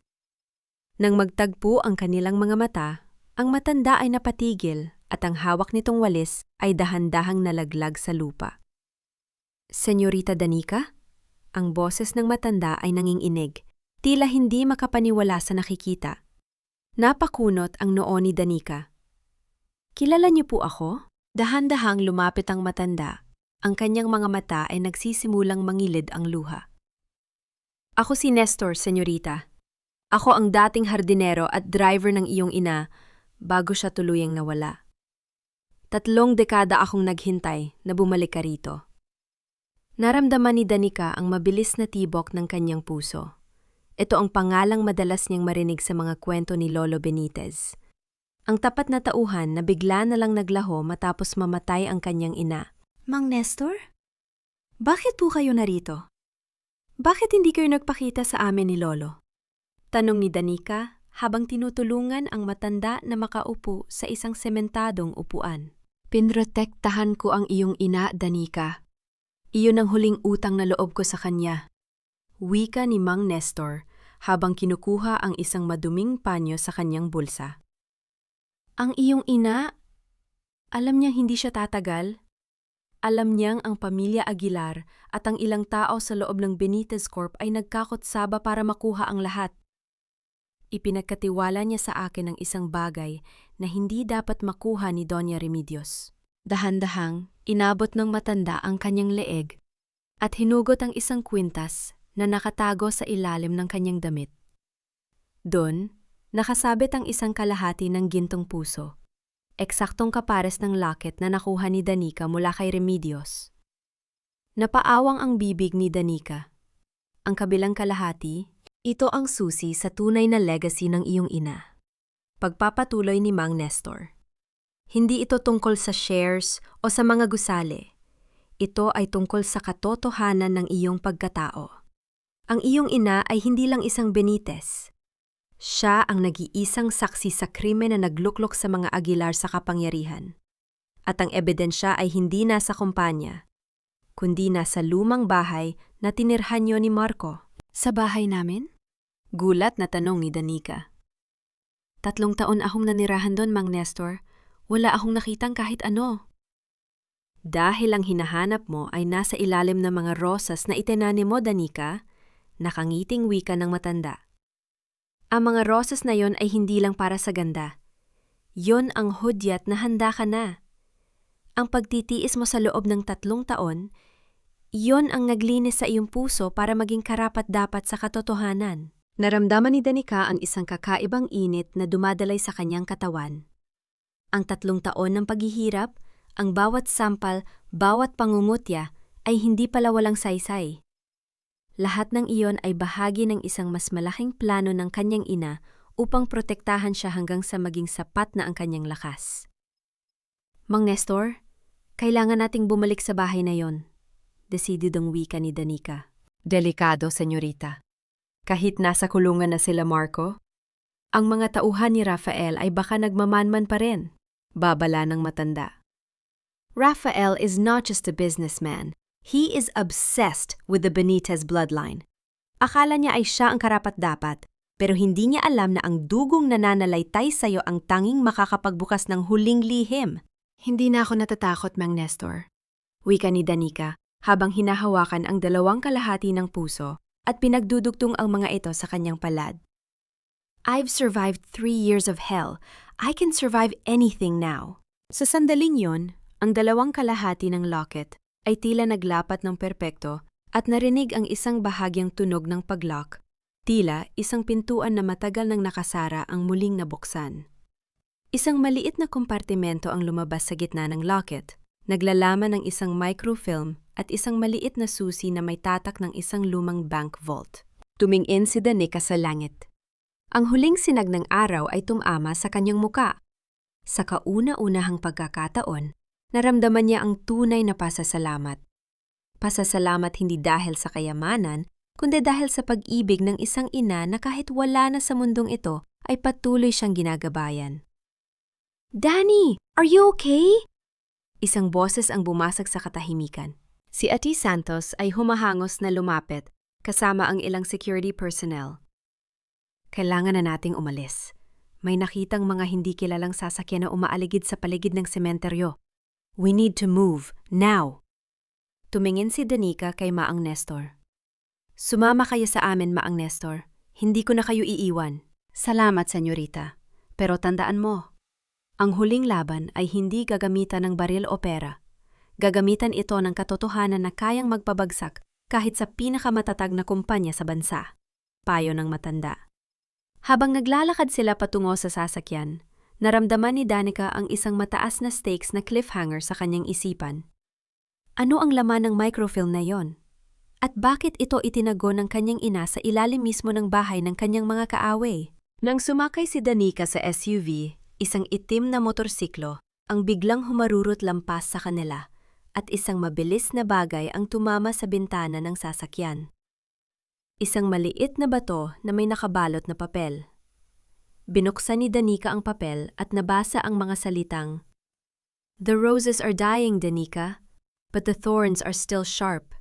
Nang magtagpo ang kanilang mga mata, ang matanda ay napatigil at ang hawak nitong walis ay dahan-dahang nalaglag sa lupa. Senyorita Danica? Ang boses ng matanda ay nanginginig, tila hindi makapaniwala sa nakikita. Napakunot ang noo ni Danica. Kilala niyo po ako? Dahan-dahang lumapit ang matanda. Ang kanyang mga mata ay nagsisimulang mangilid ang luha. Ako si Nestor, senyorita. Ako ang dating hardinero at driver ng iyong ina bago siya tuluyang nawala. 3 dekada akong naghintay na bumalik ka rito. Naramdaman ni Danica ang mabilis na tibok ng kanyang puso. Ito ang pangalang madalas niyang marinig sa mga kwento ni Lolo Benitez. Ang tapat na tauhan na bigla na lang naglaho matapos mamatay ang kanyang ina. Mang Nestor? Bakit po kayo narito? Bakit hindi kayo nagpakita sa amin ni Lolo? Tanong ni Danica habang tinutulungan ang matanda na makaupo sa isang sementadong upuan. Pinrotektahan ko ang iyong ina, Danica. Iyon ang huling utang na loob ko sa kanya. Wika ni Mang Nestor habang kinukuha ang isang maduming panyo sa kanyang bulsa. Ang iyong ina, alam niyang hindi siya tatagal. Alam niyang ang pamilya Aguilar at ang ilang tao sa loob ng Benitez Corp ay nagkakotsaba para makuha ang lahat. Ipinagkatiwala niya sa akin ang isang bagay na hindi dapat makuha ni Doña Remedios. Dahan-dahang, inabot ng matanda ang kanyang leeg at hinugot ang isang kwintas na nakatago sa ilalim ng kanyang damit. Doon, nakasabit ang isang kalahati ng gintong puso, eksaktong kapares ng locket na nakuha ni Danica mula kay Remedios. Napaawang ang bibig ni Danica. Ang kabilang kalahati, ito ang susi sa tunay na legacy ng iyong ina. Pagpapatuloy ni Mang Nestor. Hindi ito tungkol sa shares o sa mga gusali. Ito ay tungkol sa katotohanan ng iyong pagkatao. Ang iyong ina ay hindi lang isang Benitez. Siya ang nag-iisang saksi sa krimen na nagluklok sa mga Aguilar sa kapangyarihan. At ang ebidensya ay hindi nasa kumpanya, kundi nasa lumang bahay na tinirhan niyo ni Marco. Sa bahay namin? Gulat na tanong ni Danica. 3 taon akong nanirahan doon, Mang Nestor. Wala akong nakitang kahit ano. Dahil ang hinahanap mo ay nasa ilalim ng mga rosas na itinanim mo, Danica, nakangiting wika ng matanda. Ang mga rosas na yon ay hindi lang para sa ganda. Yon ang hudyat na handa ka na. Ang pagtitiis mo sa loob ng 3 taon, yon ang naglinis sa iyong puso para maging karapat-dapat sa katotohanan. Naramdaman ni Danica ang isang kakaibang init na dumadalay sa kanyang katawan. Ang 3 taon ng paghihirap, ang bawat sampal, bawat pangungutya ay hindi pala walang saysay. Lahat ng iyon ay bahagi ng isang mas malaking plano ng kanyang ina upang protektahan siya hanggang sa maging sapat na ang kanyang lakas. Mang Nestor, kailangan nating bumalik sa bahay na yon. Desididong wika ni Danica. Delikado, senyorita. Kahit nasa kulungan na sila Marco, ang mga tauhan ni Rafael ay baka nagmamanman pa rin. Babala ng matanda. Rafael is not just a businessman. He is obsessed with the Benitez bloodline. Akala niya ay siya ang karapat-dapat, pero hindi niya alam na ang dugong nananalaytay sa'yo ang tanging makakapagbukas ng huling lihim. Hindi na ako natatakot, Mang Nestor. Wika ni Danica habang hinahawakan ang 2 kalahati ng puso at pinagdudugtong ang mga ito sa kanyang palad. I've survived 3 years of hell. I can survive anything now. Sa sandaling yon, ang 2 kalahati ng locket ay tila naglapat ng perpekto at narinig ang isang bahagyang tunog ng paglock. Tila isang pintuan na matagal nang nakasara ang muling nabuksan. Isang maliit na kompartimento ang lumabas sa gitna ng locket. Naglalaman ng isang microfilm at isang maliit na susi na may tatak ng isang lumang bank vault. Tumingin si Danica sa langit. Ang huling sinag ng araw ay tumama sa kanyang muka. Sa kauna-unahang pagkakataon, naramdaman niya ang tunay na pasasalamat. Pasasalamat hindi dahil sa kayamanan, kundi dahil sa pag-ibig ng isang ina na kahit wala na sa mundong ito, ay patuloy siyang ginagabayan. "Danny, are you okay?" Isang boses ang bumasag sa katahimikan. Si Ati Santos ay humahangos na lumapit, kasama ang ilang security personnel. "Kailangan na nating umalis. May nakitang mga hindi kilalang sasakyan na umaaligid sa paligid ng sementeryo. We need to move, now." Tumingin si Danica kay Maang Nestor. "Sumama kayo sa amin, Maang Nestor. Hindi ko na kayo iiwan." "Salamat, senyorita. Pero tandaan mo, ang huling laban ay hindi gagamitan ng baril o pera. Gagamitan ito ng katotohanan na kayang magpabagsak kahit sa pinakamatatag na kumpanya sa bansa." Payo ng matanda. Habang naglalakad sila patungo sa sasakyan, naramdaman ni Danica ang isang mataas na stakes na cliffhanger sa kanyang isipan. Ano ang laman ng microfilm na yon? At bakit ito itinago ng kanyang ina sa ilalim mismo ng bahay ng kanyang mga kaaway? Nang sumakay si Danica sa SUV, isang itim na motorsiklo ang biglang humarurot lampas sa kanila at isang mabilis na bagay ang tumama sa bintana ng sasakyan. Isang maliit na bato na may nakabalot na papel. Binuksan ni Danica ang papel at nabasa ang mga salitang, "The roses are dying, Danica, but the thorns are still sharp.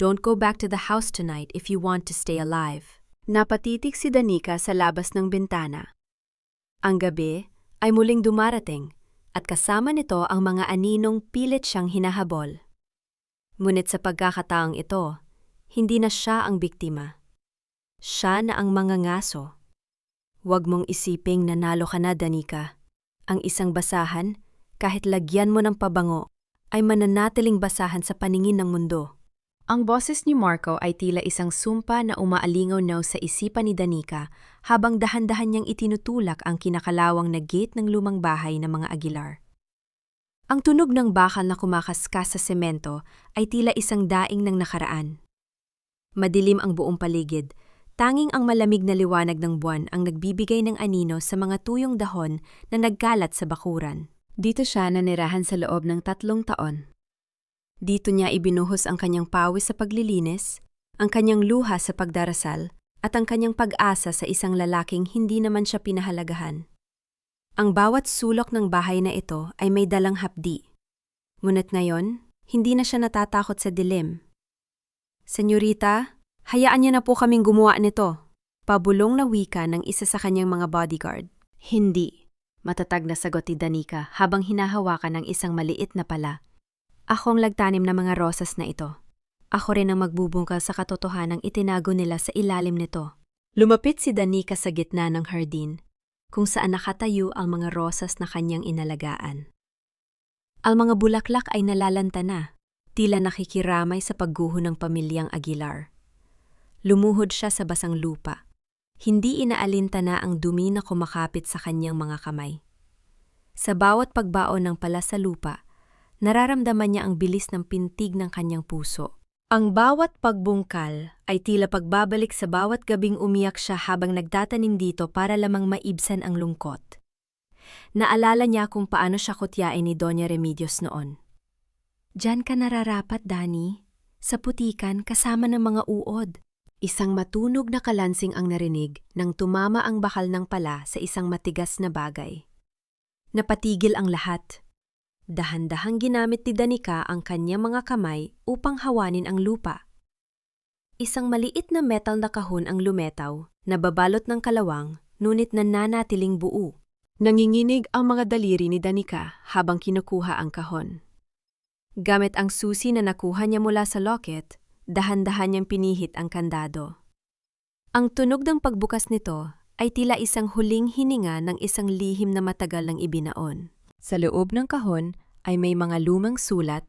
Don't go back to the house tonight if you want to stay alive." Napatitig si Danica sa labas ng bintana. Ang gabi ay muling dumarating at kasama nito ang mga aninong pilit siyang hinahabol. Ngunit sa pagkakataong ito, hindi na siya ang biktima. Siya na ang mangangaso. Huwag mong isiping nanalo ka na, Danica. Ang isang basahan, kahit lagyan mo ng pabango, ay mananatiling basahan sa paningin ng mundo. Ang boses ni Marco ay tila isang sumpa na umaalingaw-naw sa isipan ni Danica habang dahan-dahan niyang itinutulak ang kinakalawang na gate ng lumang bahay ng mga Aguilar. Ang tunog ng bakal na kumakaskas sa semento ay tila isang daing ng nakaraan. Madilim ang buong paligid, tanging ang malamig na liwanag ng buwan ang nagbibigay ng anino sa mga tuyong dahon na nagkalat sa bakuran. Dito siya nanirahan sa loob ng 3 taon. Dito niya ibinuhos ang kanyang pawis sa paglilinis, ang kanyang luha sa pagdarasal, at ang kanyang pag-asa sa isang lalaking hindi naman siya pinahalagahan. Ang bawat sulok ng bahay na ito ay may dalang hapdi. Ngunit ngayon, hindi na siya natatakot sa dilim. "Senyorita, hayaan niyo na po kaming gumawa nito." Pabulong na wika ng isa sa kanyang mga bodyguard. "Hindi." Matatag na sagot ni Danica habang hinahawakan ng isang maliit na pala. "Ako ang lagtanim ng mga rosas na ito. Ako rin ang magbubungkal sa katotohanang itinago nila sa ilalim nito." Lumapit si Danica sa gitna ng hardin, kung saan nakatayo ang mga rosas na kanyang inalagaan. Ang mga bulaklak ay nalalanta na, tila nakikiramay sa pagguho ng pamilyang Aguilar. Lumuhod siya sa basang lupa. Hindi inaalinta na ang dumi na kumakapit sa kanyang mga kamay. Sa bawat pagbaon ng pala sa lupa, nararamdaman niya ang bilis ng pintig ng kanyang puso. Ang bawat pagbungkal ay tila pagbabalik sa bawat gabing umiyak siya habang nagtatanim dito para lamang maibsan ang lungkot. Naalala niya kung paano siya kutyain ni Doña Remedios noon. "Diyan ka nararapat, Danny, sa putikan kasama ng mga uod." Isang matunog na kalansing ang narinig nang tumama ang bakal ng pala sa isang matigas na bagay. Napatigil ang lahat. Dahan-dahang ginamit ni Danica ang kanyang mga kamay upang hawanin ang lupa. Isang maliit na metal na kahon ang lumetaw, nababalot ng kalawang, ngunit nananatiling buo. Nanginginig ang mga daliri ni Danica habang kinukuha ang kahon. Gamit ang susi na nakuha niya mula sa locket, dahan-dahan niyang pinihit ang kandado. Ang tunog ng pagbukas nito ay tila isang huling hininga ng isang lihim na matagal ng ibinaon. Sa loob ng kahon ay may mga lumang sulat,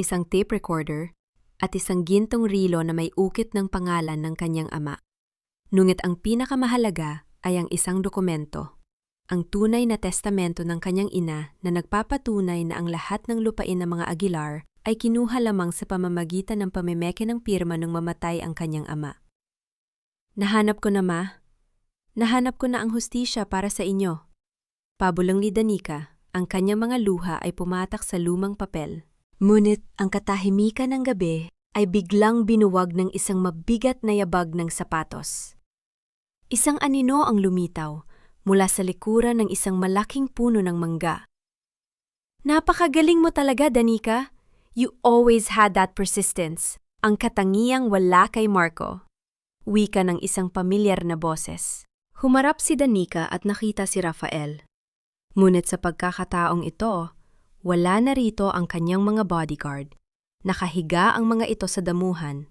isang tape recorder, at isang gintong rilo na may ukit ng pangalan ng kanyang ama. Ngunit ang pinakamahalaga ay ang isang dokumento, ang tunay na testamento ng kanyang ina na nagpapatunay na ang lahat ng lupain ng mga Aguilar ay kinuha lamang sa pamamagitan ng pamemeke ng pirma nung mamatay ang kanyang ama. "Nahanap ko na, Ma. Nahanap ko na ang hustisya para sa inyo. Pabulong ni Danica, ang kanyang mga luha ay pumatak sa lumang papel. Ngunit ang katahimikan ng gabi ay biglang binuwag ng isang mabigat na yabag ng sapatos. Isang anino ang lumitaw mula sa likuran ng isang malaking puno ng mangga. Napakagaling mo talaga, Danica. You always had that persistence. Ang katangiang wala kay Marco. Wika ng isang pamilyar na boses. Humarap si Danica at nakita si Rafael. Ngunit sa pagkakataong ito, wala na rito ang kanyang mga bodyguard. Nakahiga ang mga ito sa damuhan.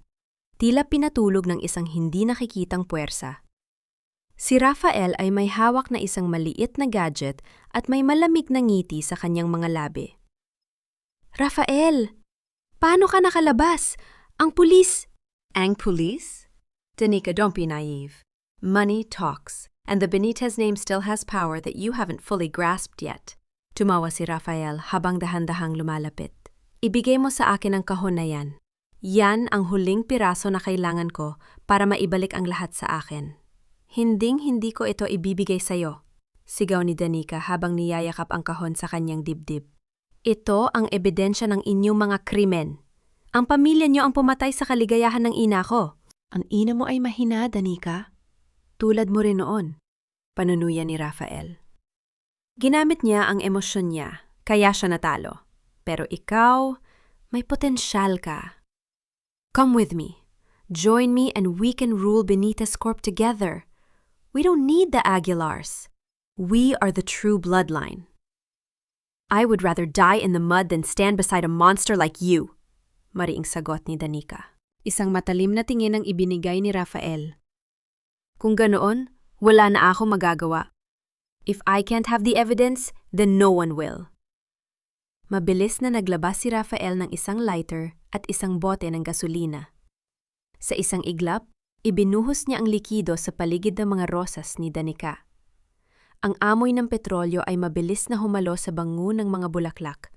Tila pinatulog ng isang hindi nakikitang puwersa. Si Rafael ay may hawak na isang maliit na gadget at may malamig na ngiti sa kanyang mga labi. Rafael! Paano ka nakalabas? Ang pulis! Ang pulis? Danica, don't be naive. Money talks, and the Benitez name still has power that you haven't fully grasped yet. Tumawa si Rafael habang dahan-dahang lumalapit. Ibigay mo sa akin ang kahon na yan. Yan ang huling piraso na kailangan ko para maibalik ang lahat sa akin. Hinding-hindi ko ito ibibigay sa'yo, sigaw ni Danica habang niyayakap ang kahon sa kanyang dibdib. Ito ang ebidensya ng inyong mga krimen. Ang pamilya niyo ang pumatay sa kaligayahan ng ina ko. Ang ina mo ay mahina, Danica. Tulad mo rin noon, panunuya ni Rafael. Ginamit niya ang emosyon niya, kaya siya natalo. Pero ikaw, may potensyal ka. Come with me. Join me and we can rule Benitez Corp together. We don't need the Aguilars. We are the true bloodline. I would rather die in the mud than stand beside a monster like you, mariing sagot ni Danica. Isang matalim na tingin ang ibinigay ni Rafael. Kung ganoon, wala na ako magagawa. If I can't have the evidence, then no one will. Mabilis na naglabas si Rafael ng isang lighter at isang bote ng gasolina. Sa isang iglap, ibinuhos niya ang likido sa paligid ng mga rosas ni Danica. Ang amoy ng petrolyo ay mabilis na humalo sa bango ng mga bulaklak,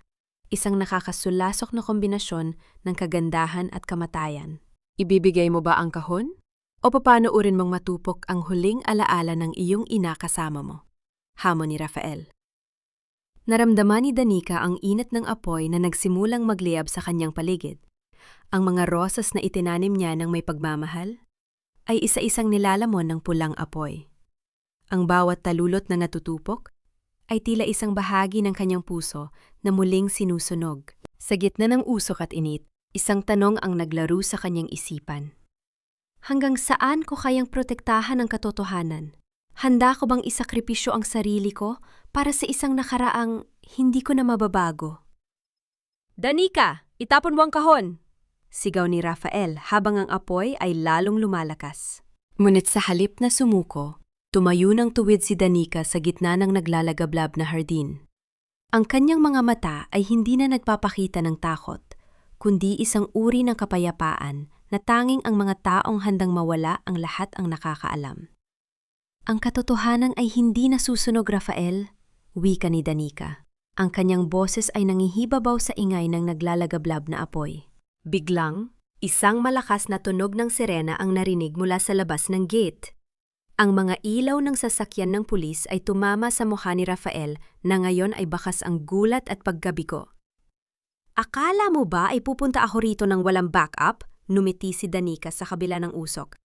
isang nakakasulasok na kombinasyon ng kagandahan at kamatayan. Ibibigay mo ba ang kahon? O papanoorin mong matupok ang huling alaala ng iyong ina kasama mo? Hamon ni Rafael. Naramdaman ni Danica ang init ng apoy na nagsimulang magliyab sa kanyang paligid. Ang mga rosas na itinanim niya ng may pagmamahal ay isa-isang nilalamon ng pulang apoy. Ang bawat talulot na natutupok ay tila isang bahagi ng kanyang puso na muling sinusunog. Sa gitna ng usok at init, isang tanong ang naglaro sa kanyang isipan. Hanggang saan ko kayang protektahan ang katotohanan? Handa ko bang isakripisyo ang sarili ko para sa isang nakaraang hindi ko na mababago? Danica, itapon mo ang kahon! Sigaw ni Rafael habang ang apoy ay lalong lumalakas. Ngunit sa halip na sumuko, tumayo ng tuwid si Danica sa gitna ng naglalagablab na hardin. Ang kanyang mga mata ay hindi na nagpapakita ng takot, kundi isang uri ng kapayapaan na tanging ang mga taong handang mawala ang lahat ang nakakaalam. Ang katotohanan ay hindi nasusunog, Rafael, wika ni Danica. Ang kanyang boses ay nangihibabaw sa ingay ng naglalagablab na apoy. Biglang, isang malakas na tunog ng sirena ang narinig mula sa labas ng gate. Ang mga ilaw ng sasakyan ng pulis ay tumama sa mukha ni Rafael na ngayon ay bakas ang gulat at paggabigo. Akala mo ba ay pupunta ako rito ng walang backup? Numiti si Danica sa kabila ng usok.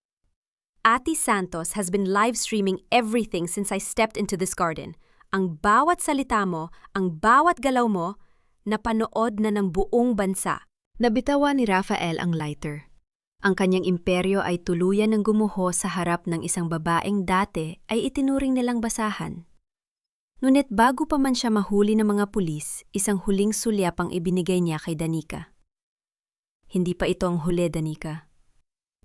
Ate Santos has been live-streaming everything since I stepped into this garden. Ang bawat salita mo, ang bawat galaw mo, napanood na ng buong bansa. Nabitawan ni Rafael ang lighter. Ang kanyang imperyo ay tuluyan ng gumuho sa harap ng isang babaeng dati ay itinuring nilang basahan. Ngunit bago pa man siya mahuli ng mga pulis, isang huling sulyap ang ibinigay niya kay Danica. Hindi pa ito ang huli, Danica.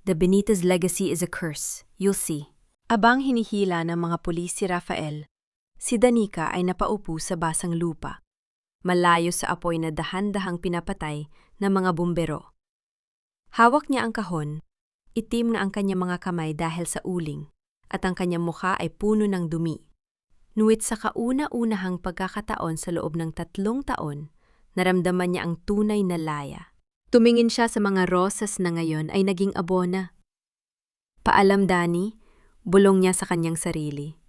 The Benitez legacy is a curse. You'll see. Abang hinihila ng mga pulis si Rafael, si Danica ay napaupo sa basang lupa, malayo sa apoy na dahan-dahang pinapatay ng mga bumbero. Hawak niya ang kahon, itim na ang kanyang mga kamay dahil sa uling, at ang kanyang mukha ay puno ng dumi. Nuwit sa kauna-unahang pagkakataon sa loob ng 3 taon, naramdaman niya ang tunay na laya. Tumingin siya sa mga rosas na ngayon ay naging abona. Paalam, Dani, Bulong niya sa kanyang sarili.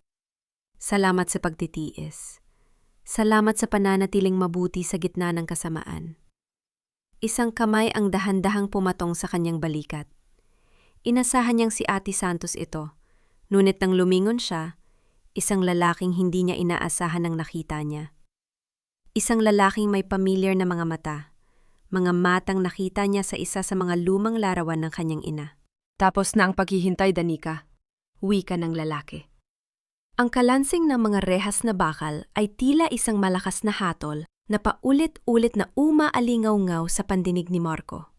Salamat sa pagtitiis. Salamat sa pananatiling mabuti sa gitna ng kasamaan. Isang kamay ang dahan-dahang pumatong sa kanyang balikat. Inasahan niyang si Ate Santos ito, ngunit nang lumingon siya, isang lalaking hindi niya inaasahan ang nakita niya. Isang lalaking may pamilyar na mga mga matang nakita niya sa isa sa mga lumang larawan ng kanyang ina. Tapos na ang paghihintay, Danica. Wika ng lalaki. Ang kalansing ng mga rehas na bakal ay tila isang malakas na hatol na paulit-ulit na umaalingaw-ngaw sa pandinig ni Marco.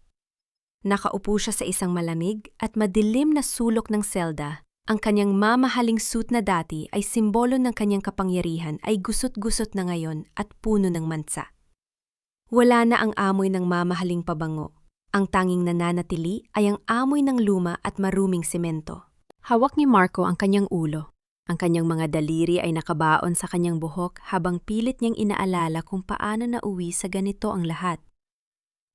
Nakaupo siya sa isang malamig at madilim na sulok ng selda. Ang kanyang mamahaling suit na dati ay simbolo ng kanyang kapangyarihan ay gusot-gusot na ngayon at puno ng mansa. Wala na ang amoy ng mamahaling pabango. Ang tanging nananatili ay ang amoy ng luma at maruming semento. Hawak ni Marco ang kanyang ulo. Ang kanyang mga daliri ay nakabaon sa kanyang buhok habang pilit niyang inaalala kung paano nauwi sa ganito ang lahat.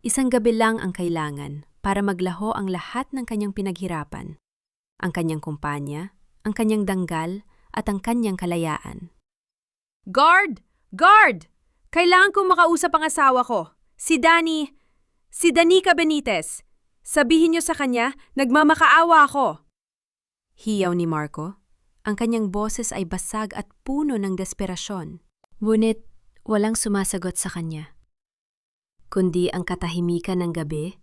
Isang gabi lang ang kailangan para maglaho ang lahat ng kanyang pinaghirapan. Ang kanyang kumpanya, ang kanyang danggal, at ang kanyang kalayaan. Guard! Guard! Kailangan kong makausap ang asawa ko. Si Danica Benitez. Sabihin niyo sa kanya, nagmamakaawa ako. Hiyaw ni Marco. Ang kanyang boses ay basag at puno ng desperasyon. Ngunit walang sumasagot sa kanya. Kundi ang katahimikan ng gabi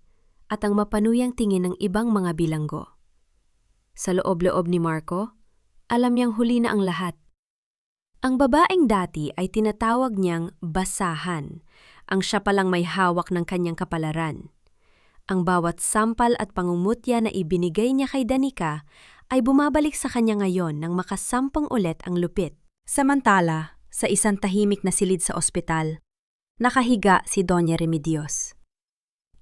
at ang mapanuyang tingin ng ibang mga bilanggo. Sa loob-loob ni Marco, alam niyang huli na ang lahat. Ang babaeng dati ay tinatawag niyang basahan, ang siya palang may hawak ng kanyang kapalaran. Ang bawat sampal at pangungutya na ibinigay niya kay Danica ay bumabalik sa kanya ngayon nang makasampang ulit ang lupit. Samantala, sa isang tahimik na silid sa ospital, nakahiga si Doña Remedios.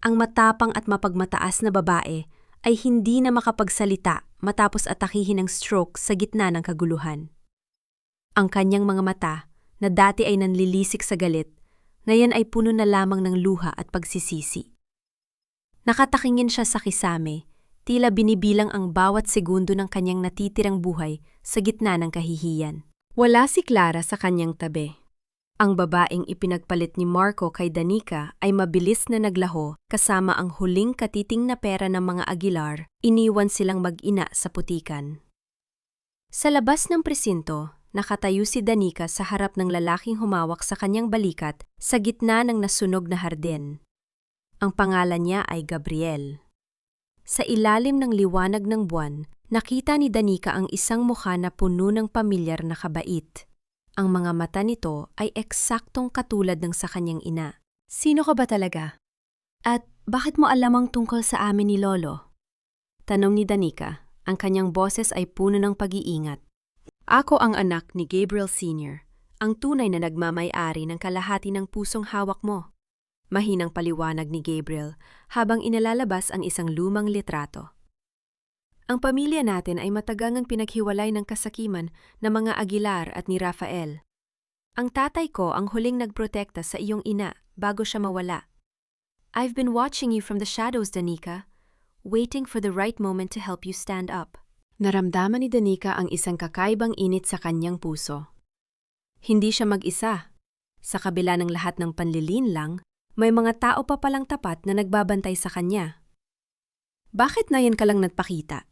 Ang matapang at mapagmataas na babae ay hindi na makapagsalita matapos atakihin ng stroke sa gitna ng kaguluhan. Ang kanyang mga mata, na dati ay nanlilisik sa galit, ngayon ay puno na lamang ng luha at pagsisisi. Nakatakingin siya sa kisame, tila binibilang ang bawat segundo ng kanyang natitirang buhay sa gitna ng kahihiyan. Wala si Clara sa kanyang tabi. Ang babaeng ipinagpalit ni Marco kay Danica ay mabilis na naglaho kasama ang huling katiting na pera ng mga Aguilar, iniwan silang mag-ina sa putikan. Sa labas ng presinto, nakatayo si Danica sa harap ng lalaking humawak sa kanyang balikat sa gitna ng nasunog na hardin. Ang pangalan niya ay Gabriel. Sa ilalim ng liwanag ng buwan, nakita ni Danica ang isang mukha na puno ng pamilyar na kabait. Ang mga mata nito ay eksaktong katulad ng sa kanyang ina. Sino ka ba talaga? At bakit mo alam ang tungkol sa amin ni Lolo? Tanong ni Danica, ang kanyang boses ay puno ng pag-iingat. Ako ang anak ni Gabriel Sr., ang tunay na nagmamay-ari ng kalahati ng pusong hawak mo. Mahinang paliwanag ni Gabriel habang inalalabas ang isang lumang litrato. Ang pamilya natin ay matagangang pinaghiwalay ng kasakiman ng mga Aguilar at ni Rafael. Ang tatay ko ang huling nagprotekta sa iyong ina bago siya mawala. I've been watching you from the shadows, Danica, waiting for the right moment to help you stand up. Naramdaman ni Danica ang isang kakaibang init sa kanyang puso. Hindi siya mag-isa. Sa kabila ng lahat ng panlilinlang, may mga tao pa palang tapat na nagbabantay sa kanya. Bakit na yan ka lang nagpakita?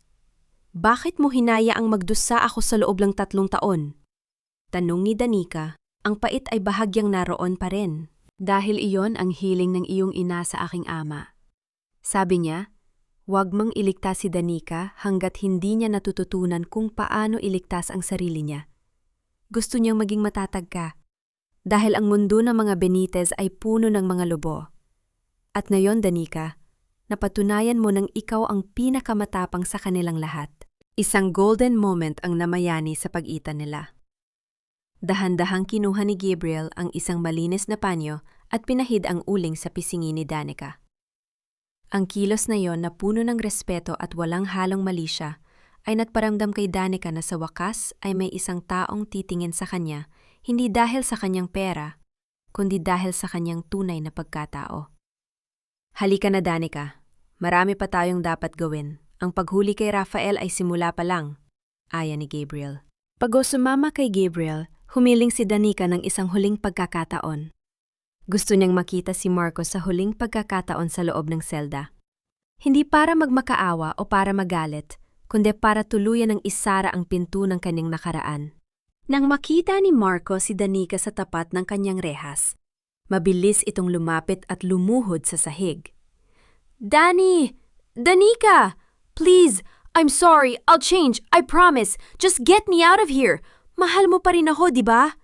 Bakit mo hinayaang magdusa ako sa loob ng 3 taon? Tanong ni Danica, ang pait ay bahagyang naroon pa rin. Dahil iyon ang hiling ng iyong ina sa aking ama. Sabi niya, huwag mong iligtas si Danica hanggat hindi niya natututunan kung paano iligtas ang sarili niya. Gusto niyang maging matatag ka. Dahil ang mundo ng mga Benitez ay puno ng mga lobo. At ngayon, Danica, napatunayan mo nang ikaw ang pinakamatapang sa kanilang lahat. Isang golden moment ang namayani sa pagitan nila. Dahan-dahang kinuha ni Gabriel ang isang malinis na panyo at pinahid ang uling sa pisngi ni Danica. Ang kilos na yon na puno ng respeto at walang halong malisya ay nagparamdam kay Danica na sa wakas ay may isang taong titingin sa kanya hindi dahil sa kanyang pera, kundi dahil sa kanyang tunay na pagkatao. Halika na, Danica. Marami pa tayong dapat gawin. Ang paghuli kay Rafael ay simula pa lang. aya ni Gabriel. Bago sumama kay Gabriel, humiling si Danica ng isang huling pagkakataon. Gusto niyang makita si Marco sa huling pagkakataon sa loob ng selda. Hindi para magmakaawa o para magalit, kundi para tuluyan ng isara ang pinto ng kanyang nakaraan. Nang makita ni Marco si Danica sa tapat ng kanyang rehas, mabilis itong lumapit at lumuhod sa sahig. "Danny! Danica! Please! I'm sorry, I'll change, I promise. Just get me out of here. Mahal mo pa rin ako, di ba?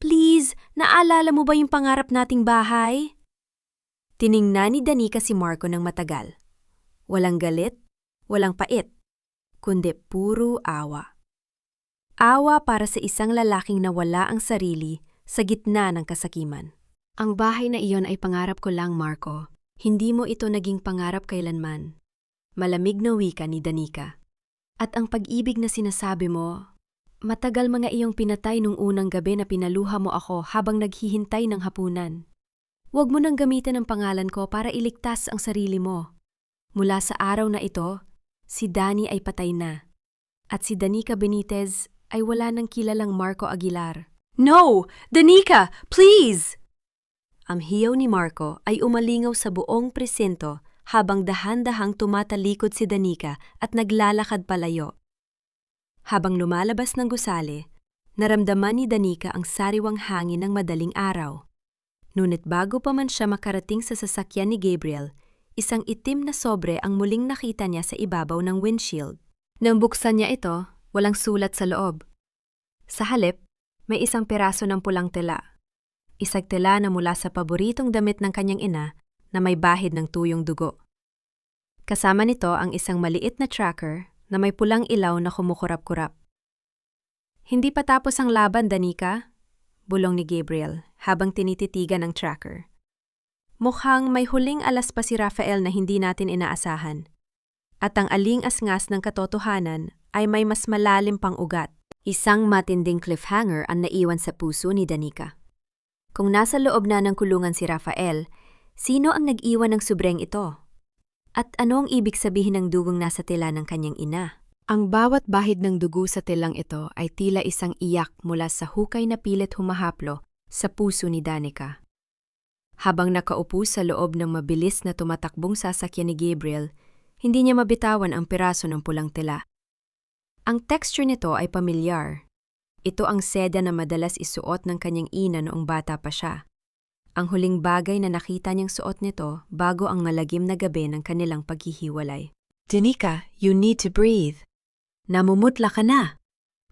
Please, naalala mo ba yung pangarap nating bahay?" Tiningnan ni Danica si Marco ng matagal. Walang galit, walang pait, kundi puro awa. Awa para sa isang lalaking nawala ang sarili sa gitna ng kasakiman. "Ang bahay na iyon ay pangarap ko lang, Marco. Hindi mo ito naging pangarap kailanman." Malamig na wika ni Danica. "At ang pag-ibig na sinasabi mo, matagal mga iyong pinatay nung unang gabi na pinaluha mo ako habang naghihintay ng hapunan. Huwag mo nang gamitin ang pangalan ko para iligtas ang sarili mo. Mula sa araw na ito, si Danny ay patay na. At si Danica Benitez ay wala nang kilalang Marco Aguilar." "No! Danica! Please!" Ang hiyaw ni Marco ay umalingaw sa buong presinto habang dahan-dahang tumatalikod si Danica at naglalakad palayo. Habang lumalabas ng gusali, naramdaman ni Danica ang sariwang hangin ng madaling araw. Ngunit bago pa man siya makarating sa sasakyan ni Gabriel, isang itim na sobre ang muling nakita niya sa ibabaw ng windshield. Nang buksan niya ito, walang sulat sa loob. Sa halip, may isang piraso ng pulang tela. Isang tela na mula sa paboritong damit ng kanyang ina na may bahid ng tuyong dugo. Kasama nito ang isang maliit na tracker na may pulang ilaw na kumukurap-kurap. "Hindi pa tapos ang laban, Danica?" bulong ni Gabriel habang tinititigan ang tracker. Mukhang may huling alas pa si Rafael na hindi natin inaasahan. At ang aling-asngas ng katotohanan ay may mas malalim pang ugat. Isang matinding cliffhanger ang naiwan sa puso ni Danica. Kung nasa loob na ng kulungan si Rafael, sino ang nag-iwan ng subreng ito? At ano ang ibig sabihin ng dugong nasa tela ng kanyang ina? Ang bawat bahid ng dugo sa telang ito ay tila isang iyak mula sa hukay na pilit humahaplo sa puso ni Danica. Habang nakaupo sa loob ng mabilis na tumatakbong sasakyan ni Gabriel, hindi niya mabitawan ang piraso ng pulang tela. Ang texture nito ay pamilyar. Ito ang seda na madalas isuot ng kanyang ina noong bata pa siya. Ang huling bagay na nakita niyang suot nito bago ang malagim na gabi ng kanilang paghihiwalay. "Danica, you need to breathe." "Namumutla ka na,"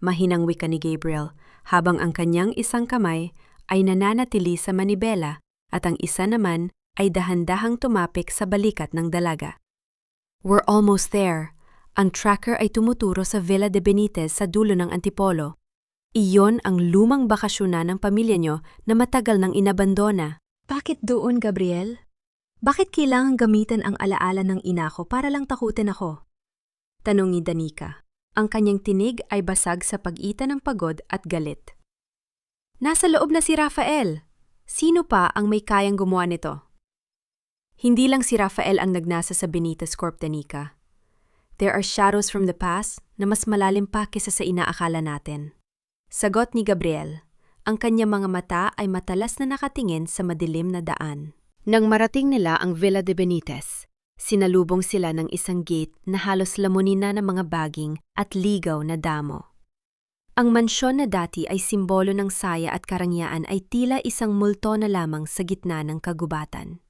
mahinang wika ni Gabriel, habang ang kanyang isang kamay ay nananatili sa manibela at ang isa naman ay dahan-dahang tumapik sa balikat ng dalaga. "We're almost there." Ang tracker ay tumuturo sa Villa de Benitez sa dulo ng Antipolo. Iyon ang lumang bakasyonan ng pamilya niyo na matagal nang inabandona. "Bakit doon, Gabriel? Bakit kailangang gamitin ang alaala ng ina ko para lang takutin ako?" tanong ni Danica. Ang kanyang tinig ay basag sa pagitan ng pagod at galit. "Nasa loob na si Rafael. Sino pa ang may kayang gumawa nito?" Hindi lang si Rafael ang nagnasa sa Benitez Corp, Danica. There are shadows from the past na mas malalim pa kaysa sa inaakala natin. Sagot ni Gabriel. Ang kanyang mga mata ay matalas na nakatingin sa madilim na daan. Nang marating nila ang Villa de Benitez, sinalubong sila ng isang gate na halos lamunin na ng mga baging at ligaw na damo. Ang mansyon na dati ay simbolo ng saya at karangyaan ay tila isang multo na lamang sa gitna ng kagubatan.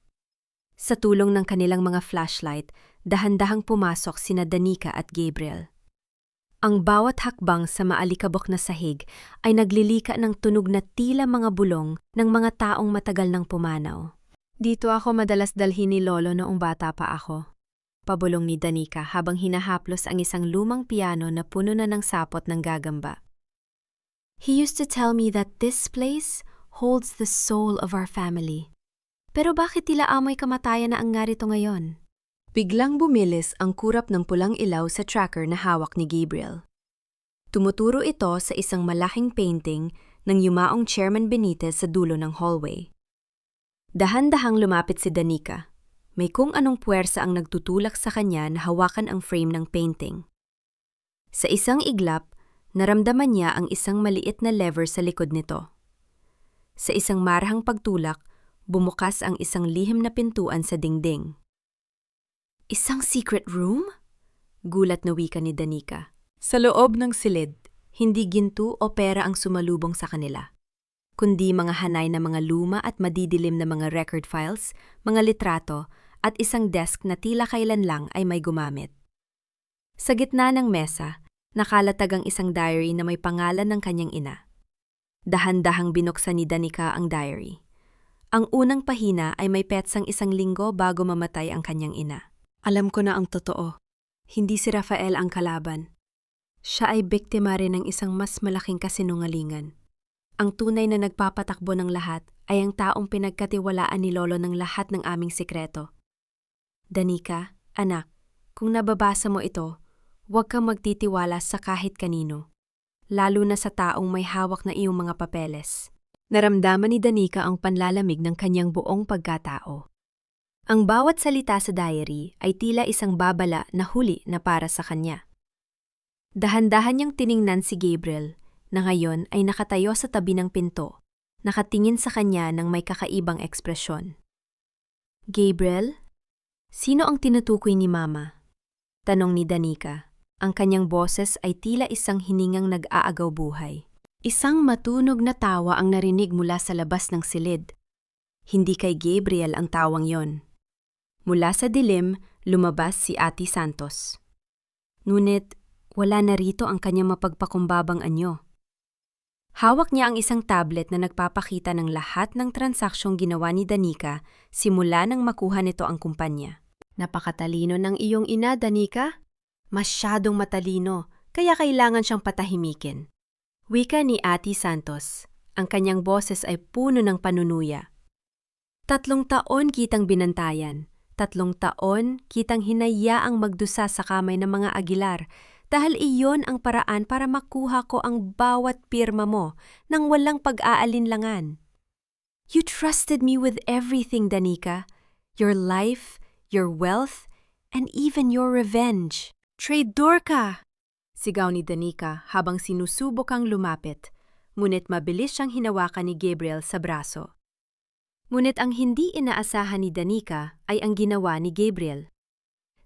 Sa tulong ng kanilang mga flashlight, dahan-dahang pumasok sina Danica at Gabriel. Ang bawat hakbang sa maalikabok na sahig ay naglilika ng tunog na tila mga bulong ng mga taong matagal nang pumanaw. "Dito ako madalas dalhin ni Lolo noong bata pa ako," pabulong ni Danica habang hinahaplos ang isang lumang piano na puno na ng sapot ng gagamba. "He used to tell me that this place holds the soul of our family. Pero bakit tila amoy kamatayan na ang narito ngayon?" Biglang bumilis ang kurap ng pulang ilaw sa tracker na hawak ni Gabriel. Tumuturo ito sa isang malaking painting ng yumaong Chairman Benitez sa dulo ng hallway. Dahan-dahang lumapit si Danica. May kung anong puwersa ang nagtutulak sa kanya na hawakan ang frame ng painting. Sa isang iglap, Naramdaman niya ang isang maliit na lever sa likod nito. Sa isang marahang pagtulak, bumukas ang isang lihim na pintuan sa dingding. Isang secret room? Gulat na wika ni Danica. Sa loob ng silid, hindi ginto o pera ang sumalubong sa kanila, kundi mga hanay na mga luma at madidilim na mga record files, mga litrato, at isang desk na tila kailan lang ay may gumamit. Sa gitna ng mesa, nakalatag ang isang diary na may pangalan ng kanyang ina. Dahan-dahang binuksan ni Danica ang diary. Ang unang pahina ay may petsang 1 linggo bago mamatay ang kanyang ina. Alam ko na ang totoo. Hindi si Rafael ang kalaban. Siya ay biktima rin ng isang mas malaking kasinungalingan. Ang tunay na nagpapatakbo ng lahat ay ang taong pinagkatiwalaan ni Lolo ng lahat ng aming sikreto. Danica, anak, kung nababasa mo ito, huwag kang magtitiwala sa kahit kanino, lalo na sa taong may hawak na iyong mga papeles. Naramdaman ni Danica ang panlalamig ng kanyang buong pagkatao. Ang bawat salita sa diary ay tila isang babala na huli na para sa kanya. Dahan-dahan niyang tiningnan si Gabriel, na ngayon ay nakatayo sa tabi ng pinto, nakatingin sa kanya ng may kakaibang ekspresyon. Gabriel? Sino ang tinutukoy ni Mama? Tanong ni Danica. Ang kanyang boses ay tila isang hiningang nag-aagaw buhay. Isang matunog na tawa ang narinig mula sa labas ng silid. Hindi kay Gabriel ang tawang yon. Mula sa dilim, lumabas si Ate Santos. Ngunit, wala na rito ang kanyang mapagpakumbabang anyo. Hawak niya ang isang tablet na nagpapakita ng lahat ng transaksyong ginawa ni Danica simula nang makuha nito ang kumpanya. Napakatalino ng iyong ina, Danica. Masyadong matalino, kaya kailangan siyang patahimikin. Wika ni Ate Santos. Ang kanyang boses ay puno ng panunuya. 3 taon kitang binantayan. 3 taon kitang hinayaang magdusa sa kamay ng mga Aguilar dahil iyon ang paraan para makuha ko ang bawat pirma mo nang walang pag-aalinlangan. You trusted me with everything, Danica. Your life, your wealth, and even your revenge. Traidor ka! Sigaw ni Danica habang sinusubok kang lumapit, ngunit mabilis siyang hinawakan ni Gabriel sa braso. Ngunit ang hindi inaasahan ni Danica ay ang ginawa ni Gabriel.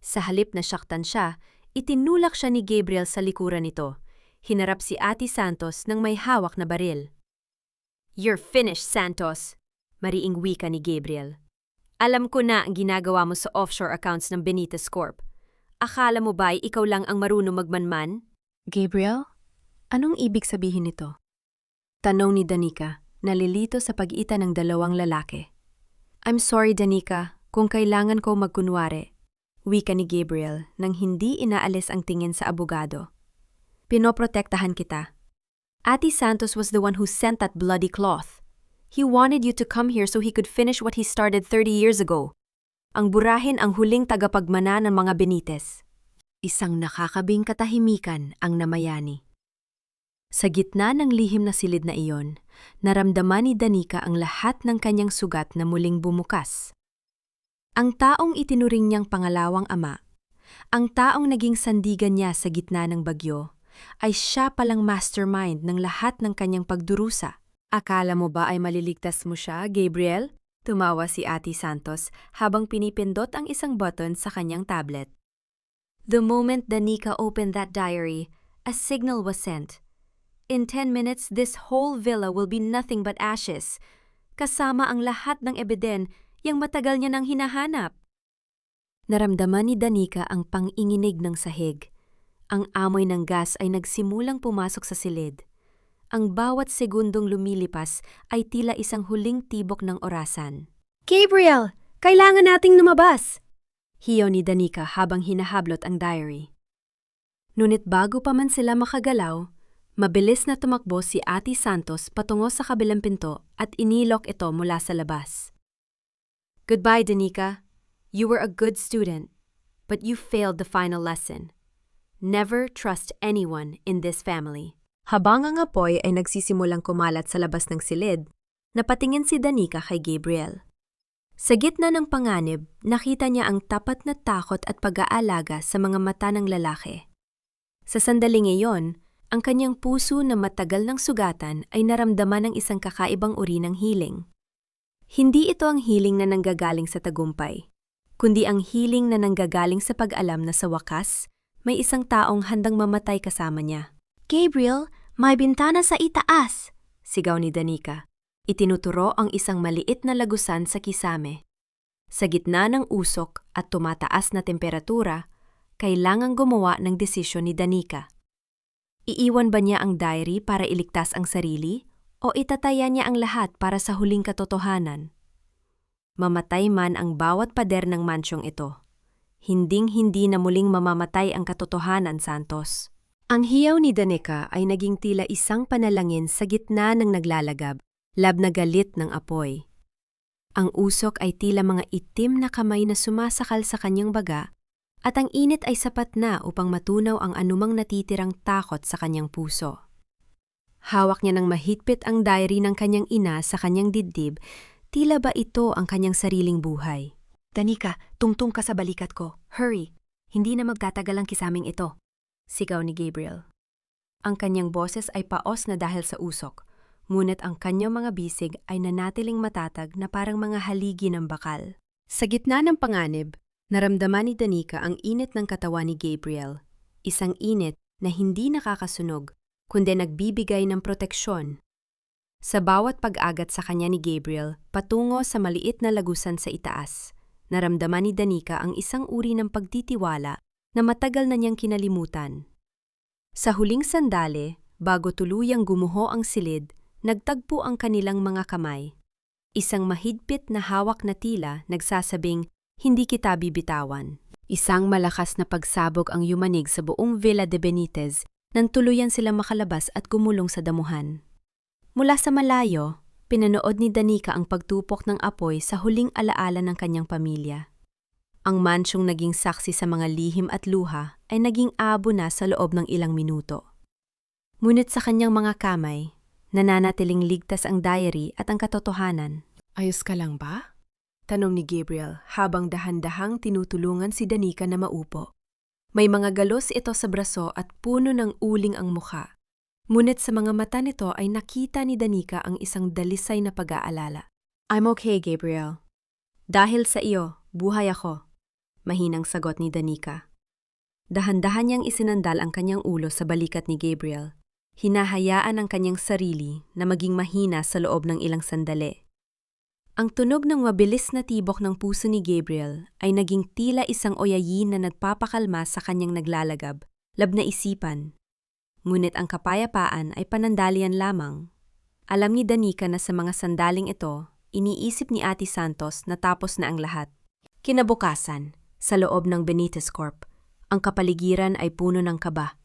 Sa halip na saktan siya, itinulak siya ni Gabriel sa likuran nito. Hinarap si Ate Santos ng may hawak na baril. You're finished, Santos! Mariing wika ni Gabriel. Alam ko na ang ginagawa mo sa offshore accounts ng Benitez Corp. Akala mo ba'y ikaw lang ang marunong magmanman? Gabriel, anong ibig sabihin nito? Tanong ni Danica, nalilito sa pag-iita ng 2 lalaki. I'm sorry, Danica, kung kailangan ko magkunwari. Wika ni Gabriel nang hindi inaalis ang tingin sa abogado. Pinoprotektahan kita. Ate Santos was the one who sent that bloody cloth. He wanted you to come here so he could finish what he started 30 years ago. Ang burahin ang huling tagapagmana ng mga Benitez. Isang nakakabing katahimikan ang namayani. Sa gitna ng lihim na silid na iyon, naramdaman ni Danica ang lahat ng kanyang sugat na muling bumukas. Ang taong itinuring niyang pangalawang ama, ang taong naging sandigan niya sa gitna ng bagyo, ay siya palang mastermind ng lahat ng kanyang pagdurusa. Akala mo ba ay maliligtas mo siya, Gabriel? Tumawa si Ate Santos habang pinipindot ang isang button sa kanyang tablet. The moment Danica opened that diary, a signal was sent. In 10 minutes, this whole villa will be nothing but ashes, kasama ang lahat ng ebiden yang matagal niya nang hinahanap. Naramdaman ni Danica ang panginginig ng sahig. Ang amoy ng gas ay nagsimulang pumasok sa silid. Ang bawat segundong lumilipas ay tila isang huling tibok ng orasan. Gabriel! Kailangan nating lumabas! Hiyaw ni Danica habang hinahablot ang diary. Ngunit bago pa man sila makagalaw, mabilis na tumakbo si Ate Santos patungo sa kabilang pinto at inilok ito mula sa labas. Goodbye, Danica. You were a good student, but you failed the final lesson. Never trust anyone in this family. Habang ang apoy ay nagsisimulang kumalat sa labas ng silid, napatingin si Danica kay Gabriel. Sa gitna ng panganib, nakita niya ang tapat na takot at pag-aalaga sa mga mata ng lalaki. Sa sandaling iyon, Ang kanyang puso na matagal ng sugatan ay naramdaman ng isang kakaibang uri ng healing. Hindi ito ang healing na nanggagaling sa tagumpay, kundi ang healing na nanggagaling sa pag-alam na sa wakas, may isang taong handang mamatay kasama niya. Gabriel, may bintana sa itaas! Sigaw ni Danica. Itinuturo ang isang maliit na lagusan sa kisame. Sa gitna ng usok at tumataas na temperatura, kailangang gumawa ng desisyon ni Danica. Iiwan ba niya ang diary para iligtas ang sarili o itataya niya ang lahat para sa huling katotohanan? Mamatay man ang bawat pader ng mansyong ito. Hinding-hindi na muling mamamatay ang katotohanan, Santos. Ang hiyaw ni Danica ay naging tila isang panalangin sa gitna ng naglalagab, lab na galit ng apoy. Ang usok ay tila mga itim na kamay na sumasakal sa kanyang baga, at ang init ay sapat na upang matunaw ang anumang natitirang takot sa kanyang puso. Hawak niya ng mahigpit ang diary ng kanyang ina sa kanyang dibdib, tila ba ito ang kanyang sariling buhay. Danica, tungtong ka sa balikat ko. Hurry! Hindi na magtatagal ang kisaming ito. Sigaw ni Gabriel. Ang kanyang boses ay paos na dahil sa usok, ngunit ang kanyang mga bisig ay nanatiling matatag na parang mga haligi ng bakal. Sa gitna ng panganib, naramdaman ni Danica ang init ng katawan ni Gabriel, isang init na hindi nakakasunog, kundi nagbibigay ng proteksyon. Sa bawat pag-agat sa kanya ni Gabriel patungo sa maliit na lagusan sa itaas, naramdaman ni Danica ang isang uri ng pagtitiwala na matagal na niyang kinalimutan. Sa huling sandali, bago tuluyang gumuho ang silid, nagtagpo ang kanilang mga kamay. Isang mahigpit na hawak na tila nagsasabing, "Hindi kita bibitawan." Isang malakas na pagsabog ang yumanig sa buong Villa de Benitez nang tuluyan silang makalabas at gumulong sa damuhan. Mula sa malayo, pinanood ni Danica ang pagtupok ng apoy sa huling alaala ng kanyang pamilya. Ang mansyong naging saksi sa mga lihim at luha ay naging abo na sa loob ng ilang minuto. Ngunit sa kanyang mga kamay, nananatiling ligtas ang diary at ang katotohanan. Ayos ka lang ba? Tanong ni Gabriel habang dahan-dahang tinutulungan si Danica na maupo. May mga galos ito sa braso at puno ng uling ang mukha. Ngunit sa mga mata nito ay nakita ni Danica ang isang dalisay na pag-aalala. "I'm okay, Gabriel. Dahil sa iyo, buhay ako." Mahinang sagot ni Danica. Dahan-dahan niyang isinandal ang kanyang ulo sa balikat ni Gabriel. Hinahayaan ang kanyang sarili na maging mahina sa loob ng ilang sandali. Ang tunog ng mabilis na tibok ng puso ni Gabriel ay naging tila isang oyayin na nagpapakalma sa kanyang naglalagab, lab na isipan. Ngunit ang kapayapaan ay panandalian lamang. Alam ni Danica na sa mga sandaling ito, iniisip ni Ate Santos na tapos na ang lahat. Kinabukasan, sa loob ng Benitez Corp, ang kapaligiran ay puno ng kaba.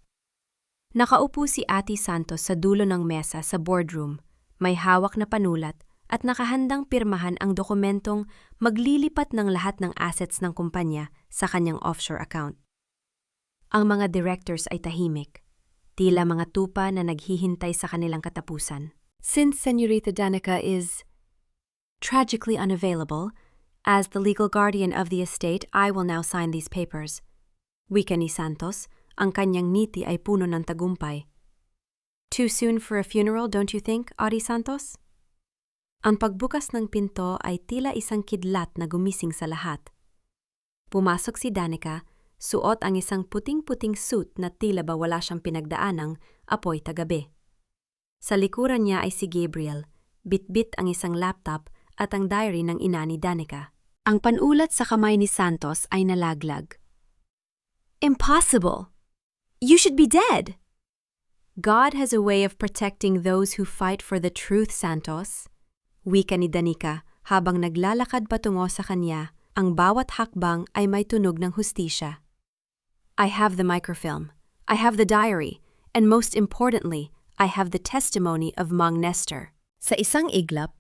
Nakaupo si Ate Santos sa dulo ng mesa sa boardroom, may hawak na panulat at nakahandang pirmahan ang dokumentong maglilipat ng lahat ng assets ng kumpanya sa kanyang offshore account. Ang mga directors ay tahimik, tila mga tupa na naghihintay sa kanilang katapusan. Since Señorita Danica is tragically unavailable, as the legal guardian of the estate, I will now sign these papers. Wika ni Santos, ang kanyang ngiti ay puno ng tagumpay. Too soon for a funeral, don't you think, Ate Santos? Ang pagbukas ng pinto ay tila isang kidlat na gumising sa lahat. Pumasok si Danica, suot ang isang puting-puting suit na tila ba wala siyang pinagdaanang apoy tagabi. Sa likuran niya ay si Gabriel, bitbit ang isang laptop at ang diary ng ina ni Danica. Ang panulat sa kamay ni Santos ay nalaglag. "Impossible! You should be dead!" "God has a way of protecting those who fight for the truth, Santos." Wika ni Danica habang naglalakad patungo sa kanya, ang bawat hakbang ay may tunog ng hustisya. "I have the microfilm, I have the diary, and most importantly, I have the testimony of Mang Nestor." Sa isang iglap,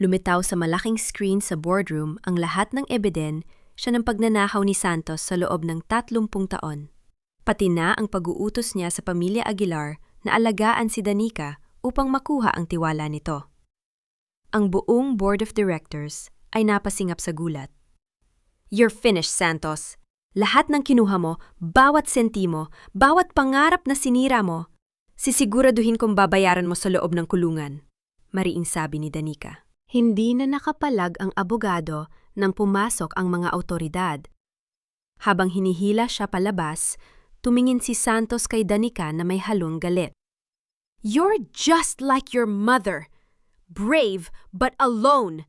lumitaw sa malaking screen sa boardroom ang lahat ng ebidensya ng pagnanakaw ni Santos sa loob ng 30 taon. Pati na ang pag-uutos niya sa pamilya Aguilar na alagaan si Danica upang makuha ang tiwala nito. Ang buong board of directors ay napasingap sa gulat. "You're finished, Santos. Lahat ng kinuha mo, bawat sentimo, bawat pangarap na sinira mo, Sisiguraduhin kong babayaran mo sa loob ng kulungan, mariing sabi ni Danica. Hindi na nakapalag ang abogado nang pumasok ang mga awtoridad. Habang hinihila siya palabas, tumingin si Santos kay Danica na may halong galit. You're just like your mother. Brave but alone.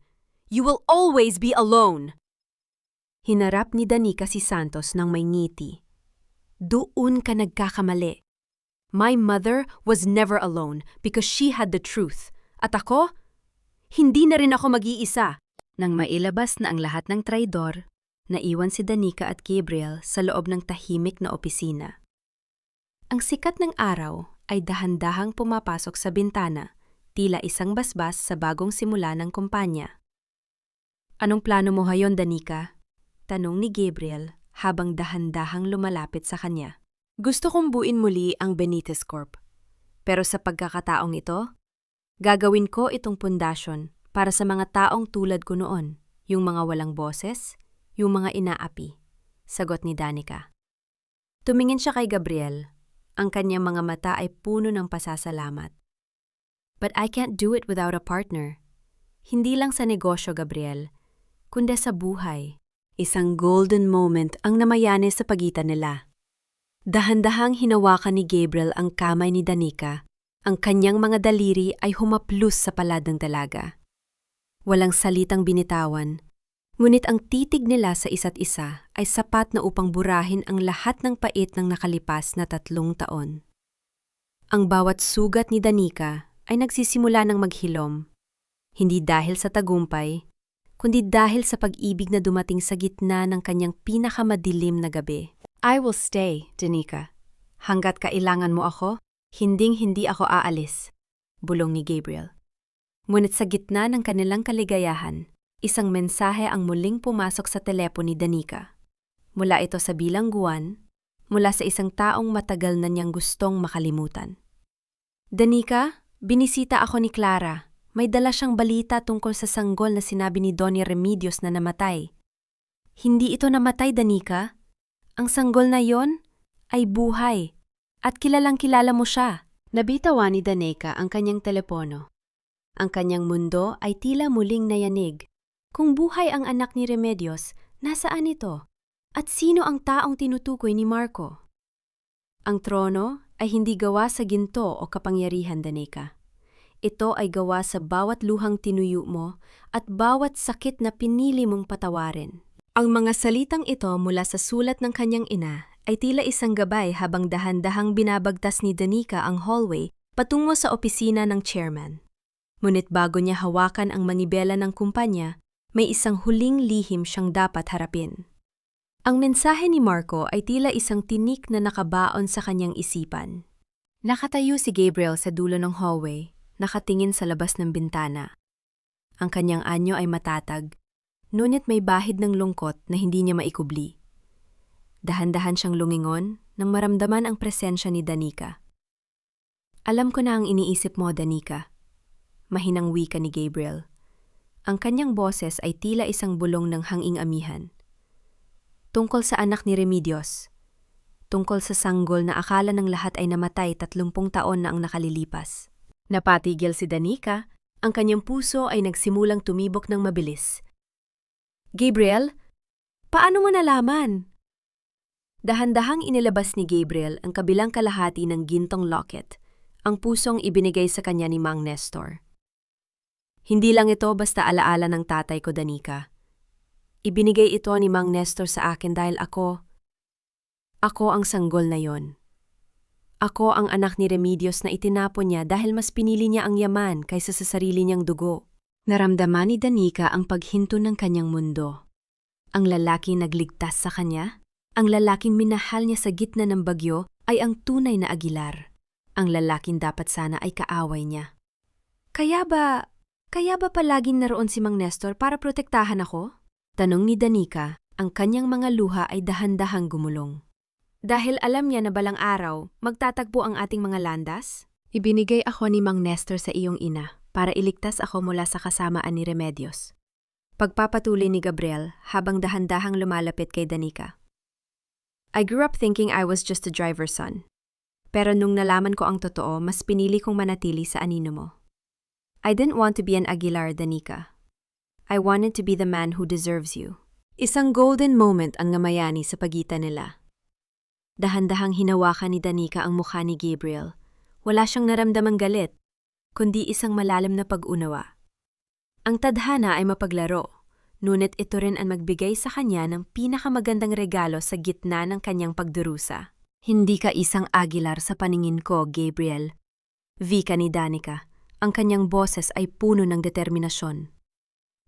You will always be alone. Hinarap ni Danica si Santos nang may ngiti. Doon ka nagkakamali. My mother was never alone because she had the truth. At ako, hindi na rin ako mag-iisa. Nang mailabas na ang lahat ng traidor, naiwan si Danica at Gabriel sa loob ng tahimik na opisina. Ang sikat ng araw ay dahan-dahang pumapasok sa bintana, tila isang basbas sa bagong simula ng kumpanya. Anong plano mo ngayon, Danica? Tanong ni Gabriel habang dahan-dahang lumalapit sa kanya. Gusto kong buuin muli ang Benitez Corp. Pero sa pagkakataong ito, gagawin ko itong pundasyon para sa mga taong tulad ko noon, yung mga walang boses, yung mga inaapi, sagot ni Danica. Tumingin siya kay Gabriel. Ang kanyang mga mata ay puno ng pasasalamat. But I can't do it without a partner. Hindi lang sa negosyo, Gabriel, kundi sa buhay. Isang golden moment ang namayani sa pagitan nila. Dahan-dahang hinawakan ni Gabriel ang kamay ni Danica. Ang kanyang mga daliri ay humaplos sa palad ng dalaga. Walang salitang binitawan, ngunit ang titig nila sa isa't isa ay sapat na upang burahin ang lahat ng pait ng nakalipas na 3 taon. Ang bawat sugat ni Danica ay nagsisimula ng maghilom, hindi dahil sa tagumpay, kundi dahil sa pag-ibig na dumating sa gitna ng kanyang pinakamadilim na gabi. I will stay, Danica. Hanggat kailangan mo ako, hinding-hindi ako aalis, bulong ni Gabriel. Ngunit sa gitna ng kanilang kaligayahan, isang mensahe ang muling pumasok sa telepono ni Danica. Mula ito sa bilangguan, mula sa isang taong matagal na niyang gustong makalimutan. Danica, binisita ako ni Clara. May dala siyang balita tungkol sa sanggol na sinabi ni Donnie Remedios na namatay. Hindi ito namatay, Danica. Ang sanggol na yon ay buhay. At kilalang kilala mo siya. Nabitawan ni Danica ang kanyang telepono. Ang kanyang mundo ay tila muling nayanig. Kung buhay ang anak ni Remedios, nasaan ito? At sino ang taong tinutukoy ni Marco? Ang trono ay hindi gawa sa ginto o kapangyarihan, Danica. Ito ay gawa sa bawat luhang tinuyo mo at bawat sakit na pinili mong patawarin. Ang mga salitang ito mula sa sulat ng kanyang ina ay tila isang gabay habang dahan-dahang binabagtas ni Danica ang hallway patungo sa opisina ng chairman. Ngunit bago niya hawakan ang manibela ng kumpanya, may isang huling lihim siyang dapat harapin. Ang mensahe ni Marco ay tila isang tinik na nakabaon sa kanyang isipan. Nakatayo si Gabriel sa dulo ng hallway, nakatingin sa labas ng bintana. Ang kanyang anyo ay matatag, ngunit may bahid ng lungkot na hindi niya maikubli. Dahan-dahan siyang lumingon nang maramdaman ang presensya ni Danica. Alam ko na ang iniisip mo, Danica. Mahinang wika ni Gabriel. Ang kanyang boses ay tila isang bulong ng hanging amihan. Tungkol sa anak ni Remedios. Tungkol sa sanggol na akala ng lahat ay namatay 30 taon na ang nakalilipas. Napatigil si Danica, ang kanyang puso ay nagsimulang tumibok ng mabilis. Gabriel, paano mo nalaman? Dahan-dahang inilabas ni Gabriel ang kabilang kalahati ng gintong locket, ang pusong ibinigay sa kanya ni Mang Nestor. Hindi lang ito basta alaala ng tatay ko, Danica. Ibinigay ito ni Mang Nestor sa akin dahil ako ang sanggol na yon. Ako ang anak ni Remedios na itinapon niya dahil mas pinili niya ang yaman kaysa sa sarili niyang dugo. Naramdaman ni Danica ang paghinto ng kanyang mundo. Ang lalaking nagligtas sa kanya, ang lalaking minahal niya sa gitna ng bagyo ay ang tunay na Aguilar. Ang lalaking dapat sana ay kaaway niya. Kaya ba palaging naroon si Mang Nestor para protektahan ako? Tanong ni Danica, ang kanyang mga luha ay dahan-dahang gumulong. Dahil alam niya na balang araw, magtatagpo ang ating mga landas? Ibinigay ako ni Mang Nestor sa iyong ina para iligtas ako mula sa kasamaan ni Remedios. Pagpapatuloy ni Gabriel habang dahan-dahang lumalapit kay Danica. I grew up thinking I was just a driver's son. Pero nung nalaman ko ang totoo, mas pinili kong manatili sa anino mo. I didn't want to be an Aguilar, Danica. I wanted to be the man who deserves you. Isang golden moment ang ngamayani sa pagitan nila. Dahan-dahang hinawakan ni Danica ang mukha ni Gabriel. Wala siyang naramdamang galit, kundi isang malalim na pag-unawa. Ang tadhana ay mapaglaro, ngunit ito rin ang magbigay sa kanya ng pinakamagandang regalo sa gitna ng kanyang pagdurusa. Hindi ka isang Aguilar sa paningin ko, Gabriel. Vika ni Danica, ang kanyang boses ay puno ng determinasyon.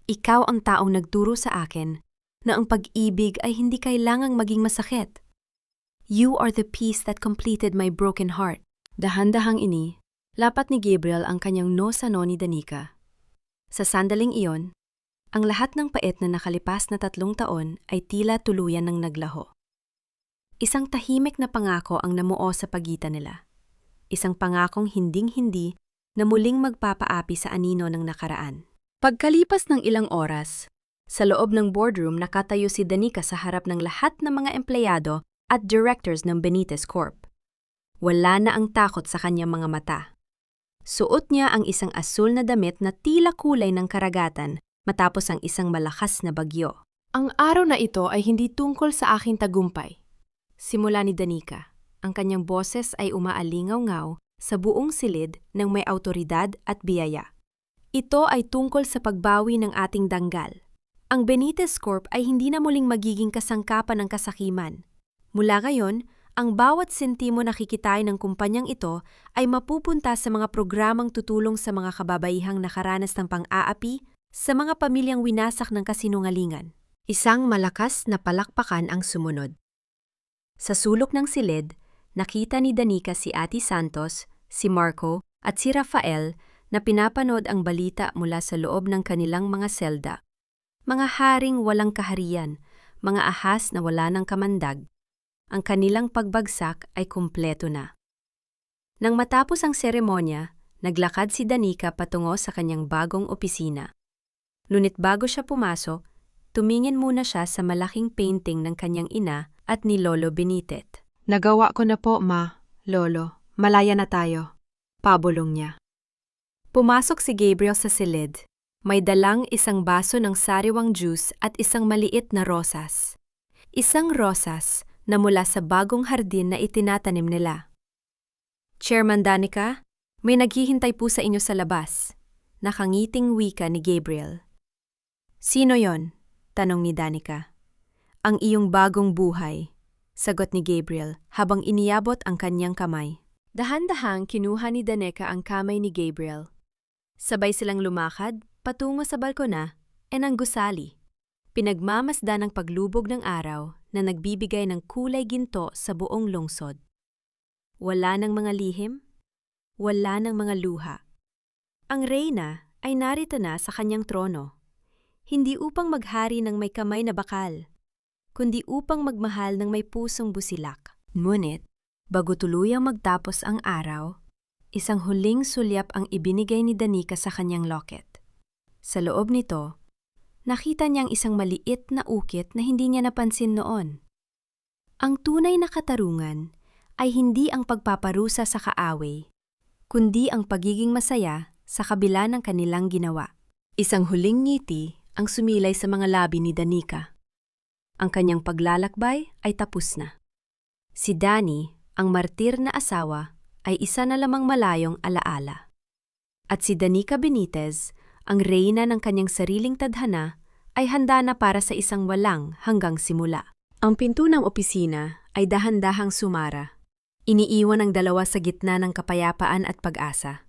Ikaw ang taong nagturo sa akin na ang pag-ibig ay hindi kailangang maging masakit. You are the piece that completed my broken heart. Dahan-dahang lapat ni Gabriel ang kanyang no sa no ni Danica. Sa sandaling iyon, ang lahat ng pait na nakalipas na 3 taon ay tila tuluyan ng naglaho. Isang tahimik na pangako ang namuo sa pagitan nila. Isang pangakong hinding-hindi na muling magpapaapi sa anino ng nakaraan. Pagkalipas ng ilang oras, sa loob ng boardroom nakatayo si Danica sa harap ng lahat ng mga empleyado at directors ng Benitez Corp. Wala na ang takot sa kanyang mga mata. Suot niya ang isang asul na damit na tila kulay ng karagatan matapos ang isang malakas na bagyo. Ang araw na ito ay hindi tungkol sa aking tagumpay. Simula ni Danica, ang kanyang boses ay umaalingaw-ngaw sa buong silid ng may awtoridad at biyaya. Ito ay tungkol sa pagbawi ng ating danggal. Ang Benitez Corp ay hindi na muling magiging kasangkapan ng kasakiman. Mula ngayon, ang bawat sentimo na kikitain ng kumpanyang ito ay mapupunta sa mga programang tutulong sa mga kababaihang nakaranas ng pang-aapi sa mga pamilyang winasak ng kasinungalingan. Isang malakas na palakpakan ang sumunod. Sa sulok ng silid, nakita ni Danica si Ate Santos, si Marco at si Rafael na pinapanood ang balita mula sa loob ng kanilang mga selda. Mga haring walang kaharian, mga ahas na wala ng kamandag. Ang kanilang pagbagsak ay kumpleto na. Nang matapos ang seremonya, naglakad si Danica patungo sa kanyang bagong opisina. Ngunit bago siya pumasok, tumingin muna siya sa malaking painting ng kanyang ina at ni Lolo Benitez. Nagawa ko na po, Ma. Lolo, malaya na tayo. Pabulong niya. Pumasok si Gabriel sa silid. May dalang isang baso ng sariwang juice at isang maliit na rosas. Isang rosas na mula sa bagong hardin na itinatanim nila. Chairman Danica, may naghihintay po sa inyo sa labas. Nakangiting wika ni Gabriel. Sino yon? Tanong ni Danica. Ang iyong bagong buhay, sagot ni Gabriel habang iniyabot ang kanyang kamay. Dahan-dahang kinuha ni Danica ang kamay ni Gabriel. Sabay silang lumakad patungo sa balkona e nang gusali. Pinagmamasdan ng paglubog ng araw na nagbibigay ng kulay ginto sa buong lungsod. Wala ng mga lihim, wala ng mga luha. Ang reyna ay narito na sa kanyang trono, hindi upang maghari ng may kamay na bakal, kundi upang magmahal ng may pusong busilak. Ngunit, bago tuluyang magtapos ang araw, isang huling sulyap ang ibinigay ni Danica sa kanyang locket. Sa loob nito, nakita niyang isang maliit na ukit na hindi niya napansin noon. Ang tunay na katarungan ay hindi ang pagpaparusa sa kaaway, kundi ang pagiging masaya sa kabila ng kanilang ginawa. Isang huling ngiti ang sumilay sa mga labi ni Danica. Ang kanyang paglalakbay ay tapos na. Si Danny, ang martir na asawa, ay isa na lamang malayong alaala. At si Danica Benitez, ang reyna ng kanyang sariling tadhana, ay handa na para sa isang walang hanggang simula. Ang pinto ng opisina ay dahan-dahang sumara. Iniiwan ang dalawa sa gitna ng kapayapaan at pag-asa.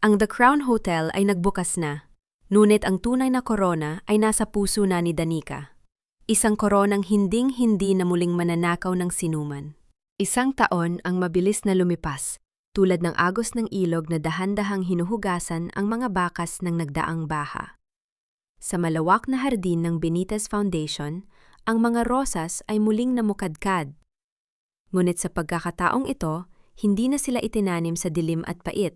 Ang The Crown Hotel ay nagbukas na, ngunit ang tunay na korona ay nasa puso na ni Danica. Isang koronang hinding-hindi na muling mananakaw ng sinuman. Isang taon ang mabilis na lumipas, tulad ng agos ng ilog na dahan-dahang hinuhugasan ang mga bakas ng nagdaang baha. Sa malawak na hardin ng Benitez Foundation, ang mga rosas ay muling namukadkad. Ngunit sa pagkakataong ito, hindi na sila itinanim sa dilim at pait.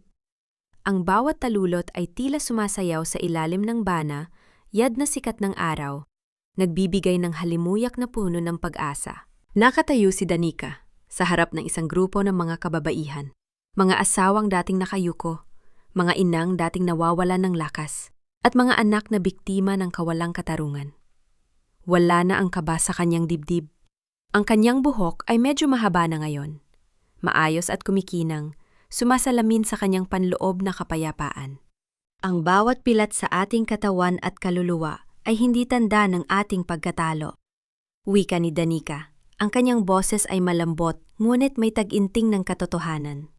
Ang bawat talulot ay tila sumasayaw sa ilalim ng bana, yad na sikat ng araw, nagbibigay ng halimuyak na puno ng pag-asa. Nakatayo si Danica, sa harap ng isang grupo ng mga kababaihan. Mga asawang dating nakayuko, mga inang dating nawawalan ng lakas, at mga anak na biktima ng kawalang katarungan. Wala na ang kaba sa kanyang dibdib. Ang kanyang buhok ay medyo mahaba na ngayon. Maayos at kumikinang, sumasalamin sa kanyang panloob na kapayapaan. Ang bawat pilat sa ating katawan at kaluluwa ay hindi tanda ng ating pagkatalo. Wika ni Danica, ang kanyang boses ay malambot ngunit may tag-inting ng katotohanan.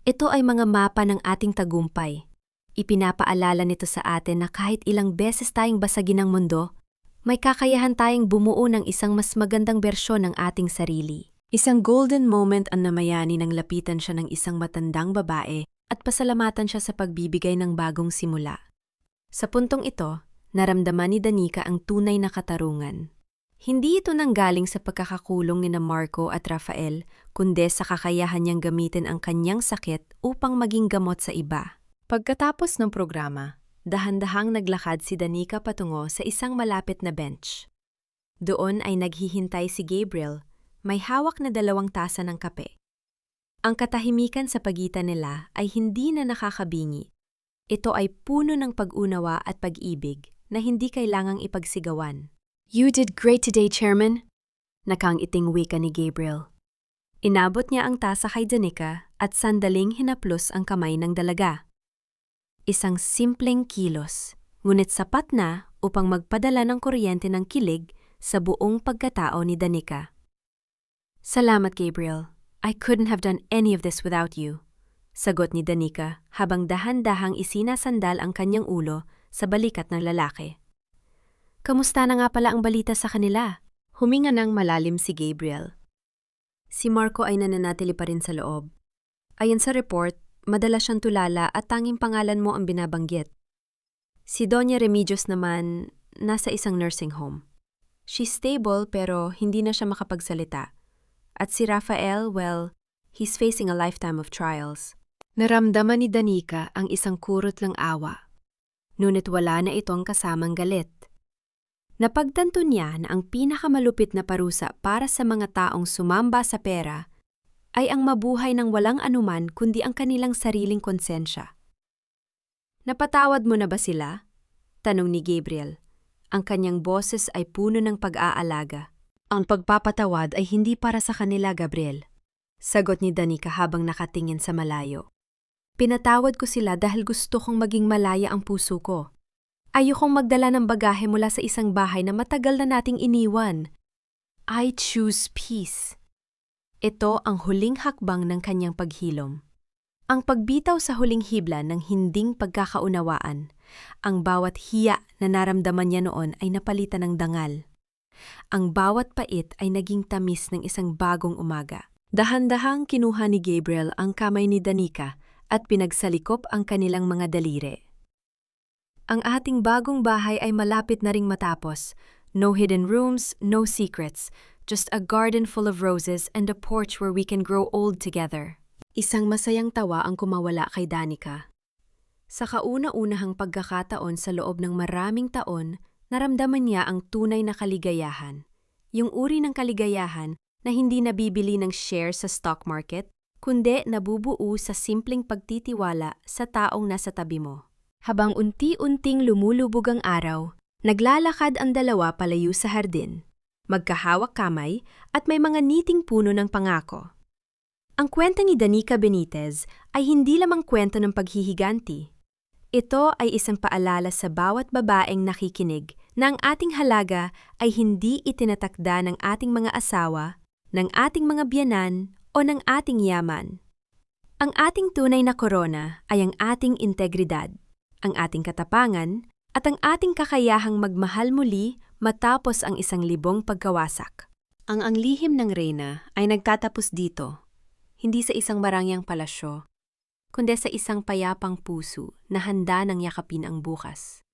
Ito ay mga mapa ng ating tagumpay. Ipinapaalala nito sa atin na kahit ilang beses tayong basagin ng mundo, may kakayahan tayong bumuo ng isang mas magandang bersyon ng ating sarili. Isang golden moment ang namayani nang lapitan siya ng isang matandang babae at pasalamatan siya sa pagbibigay ng bagong simula. Sa puntong ito, naramdaman ni Danica ang tunay na katarungan. Hindi ito nanggaling sa pagkakakulong ni Marco at Rafael, kundi sa kakayahan niyang gamitin ang kanyang sakit upang maging gamot sa iba. Pagkatapos ng programa, dahan-dahang naglakad si Danica patungo sa isang malapit na bench. Doon ay naghihintay si Gabriel, may hawak na 2 tasa ng kape. Ang katahimikan sa pagitan nila ay hindi na nakakabingi. Ito ay puno ng pag-unawa at pag-ibig na hindi kailangang ipagsigawan. You did great today, Chairman. Nakangiting wika ni Gabriel. Inabot niya ang tasa kay Danica at sandaling hinaplos ang kamay ng dalaga. Isang simpleng kilos, ngunit sapat na upang magpadala ng kuryente ng kilig sa buong pagkatao ni Danica. Salamat, Gabriel. I couldn't have done any of this without you. Sagot ni Danica habang dahan-dahang isinasandal ang kanyang ulo sa balikat ng lalaki. Kamusta na nga pala ang balita sa kanila? Huminga ng malalim si Gabriel. Si Marco ay nananatili pa rin sa loob. Ayon sa report, madalas siyang tulala at tanging pangalan mo ang binabanggit. Si Doña Remedios naman, nasa isang nursing home. She's stable pero hindi na siya makapagsalita. At si Rafael, well, he's facing a lifetime of trials. Naramdaman ni Danica ang isang kurot ng awa. Ngunit wala na itong kasamang galit. Napagtanto niya na ang pinakamalupit na parusa para sa mga taong sumamba sa pera ay ang mabuhay ng walang anuman kundi ang kanilang sariling konsensya. Napatawad mo na ba sila? Tanong ni Gabriel. Ang kanyang boses ay puno ng pag-aalaga. Ang pagpapatawad ay hindi para sa kanila, Gabriel. Sagot ni Danica habang nakatingin sa malayo. Pinatawad ko sila dahil gusto kong maging malaya ang puso ko. Ayokong magdala ng bagahe mula sa isang bahay na matagal na nating iniwan. I choose peace. Ito ang huling hakbang ng kanyang paghilom. Ang pagbitaw sa huling hibla ng hinding pagkakaunawaan. Ang bawat hiya na naramdaman niya noon ay napalitan ng dangal. Ang bawat pait ay naging tamis ng isang bagong umaga. Dahan-dahang kinuha ni Gabriel ang kamay ni Danica at pinagsalikop ang kanilang mga daliri. Ang ating bagong bahay ay malapit na ring matapos. No hidden rooms, no secrets. Just a garden full of roses and a porch where we can grow old together. Isang masayang tawa ang kumawala kay Danica. Sa kauna-unahang pagkakataon sa loob ng maraming taon, naramdaman niya ang tunay na kaligayahan. Yung uri ng kaligayahan na hindi nabibili ng share sa stock market, kundi nabubuo sa simpleng pagtitiwala sa taong nasa tabi mo. Habang unti-unting lumulubog ang araw, naglalakad ang dalawa palayo sa hardin. Magkahawak kamay at may mga niting puno ng pangako. Ang kwento ni Danica Benitez ay hindi lamang kwento ng paghihiganti. Ito ay isang paalala sa bawat babaeng nakikinig na ang ating halaga ay hindi itinatakda ng ating mga asawa, ng ating mga biyanan o ng ating yaman. Ang ating tunay na korona ay ang ating integridad, ang ating katapangan at ang ating kakayahang magmahal muli matapos ang 1,000 pagkawasak. Ang lihim ng reyna ay nagtatapos dito, hindi sa isang marangyang palasyo, kundi sa isang payapang puso na handa nang yakapin ang bukas.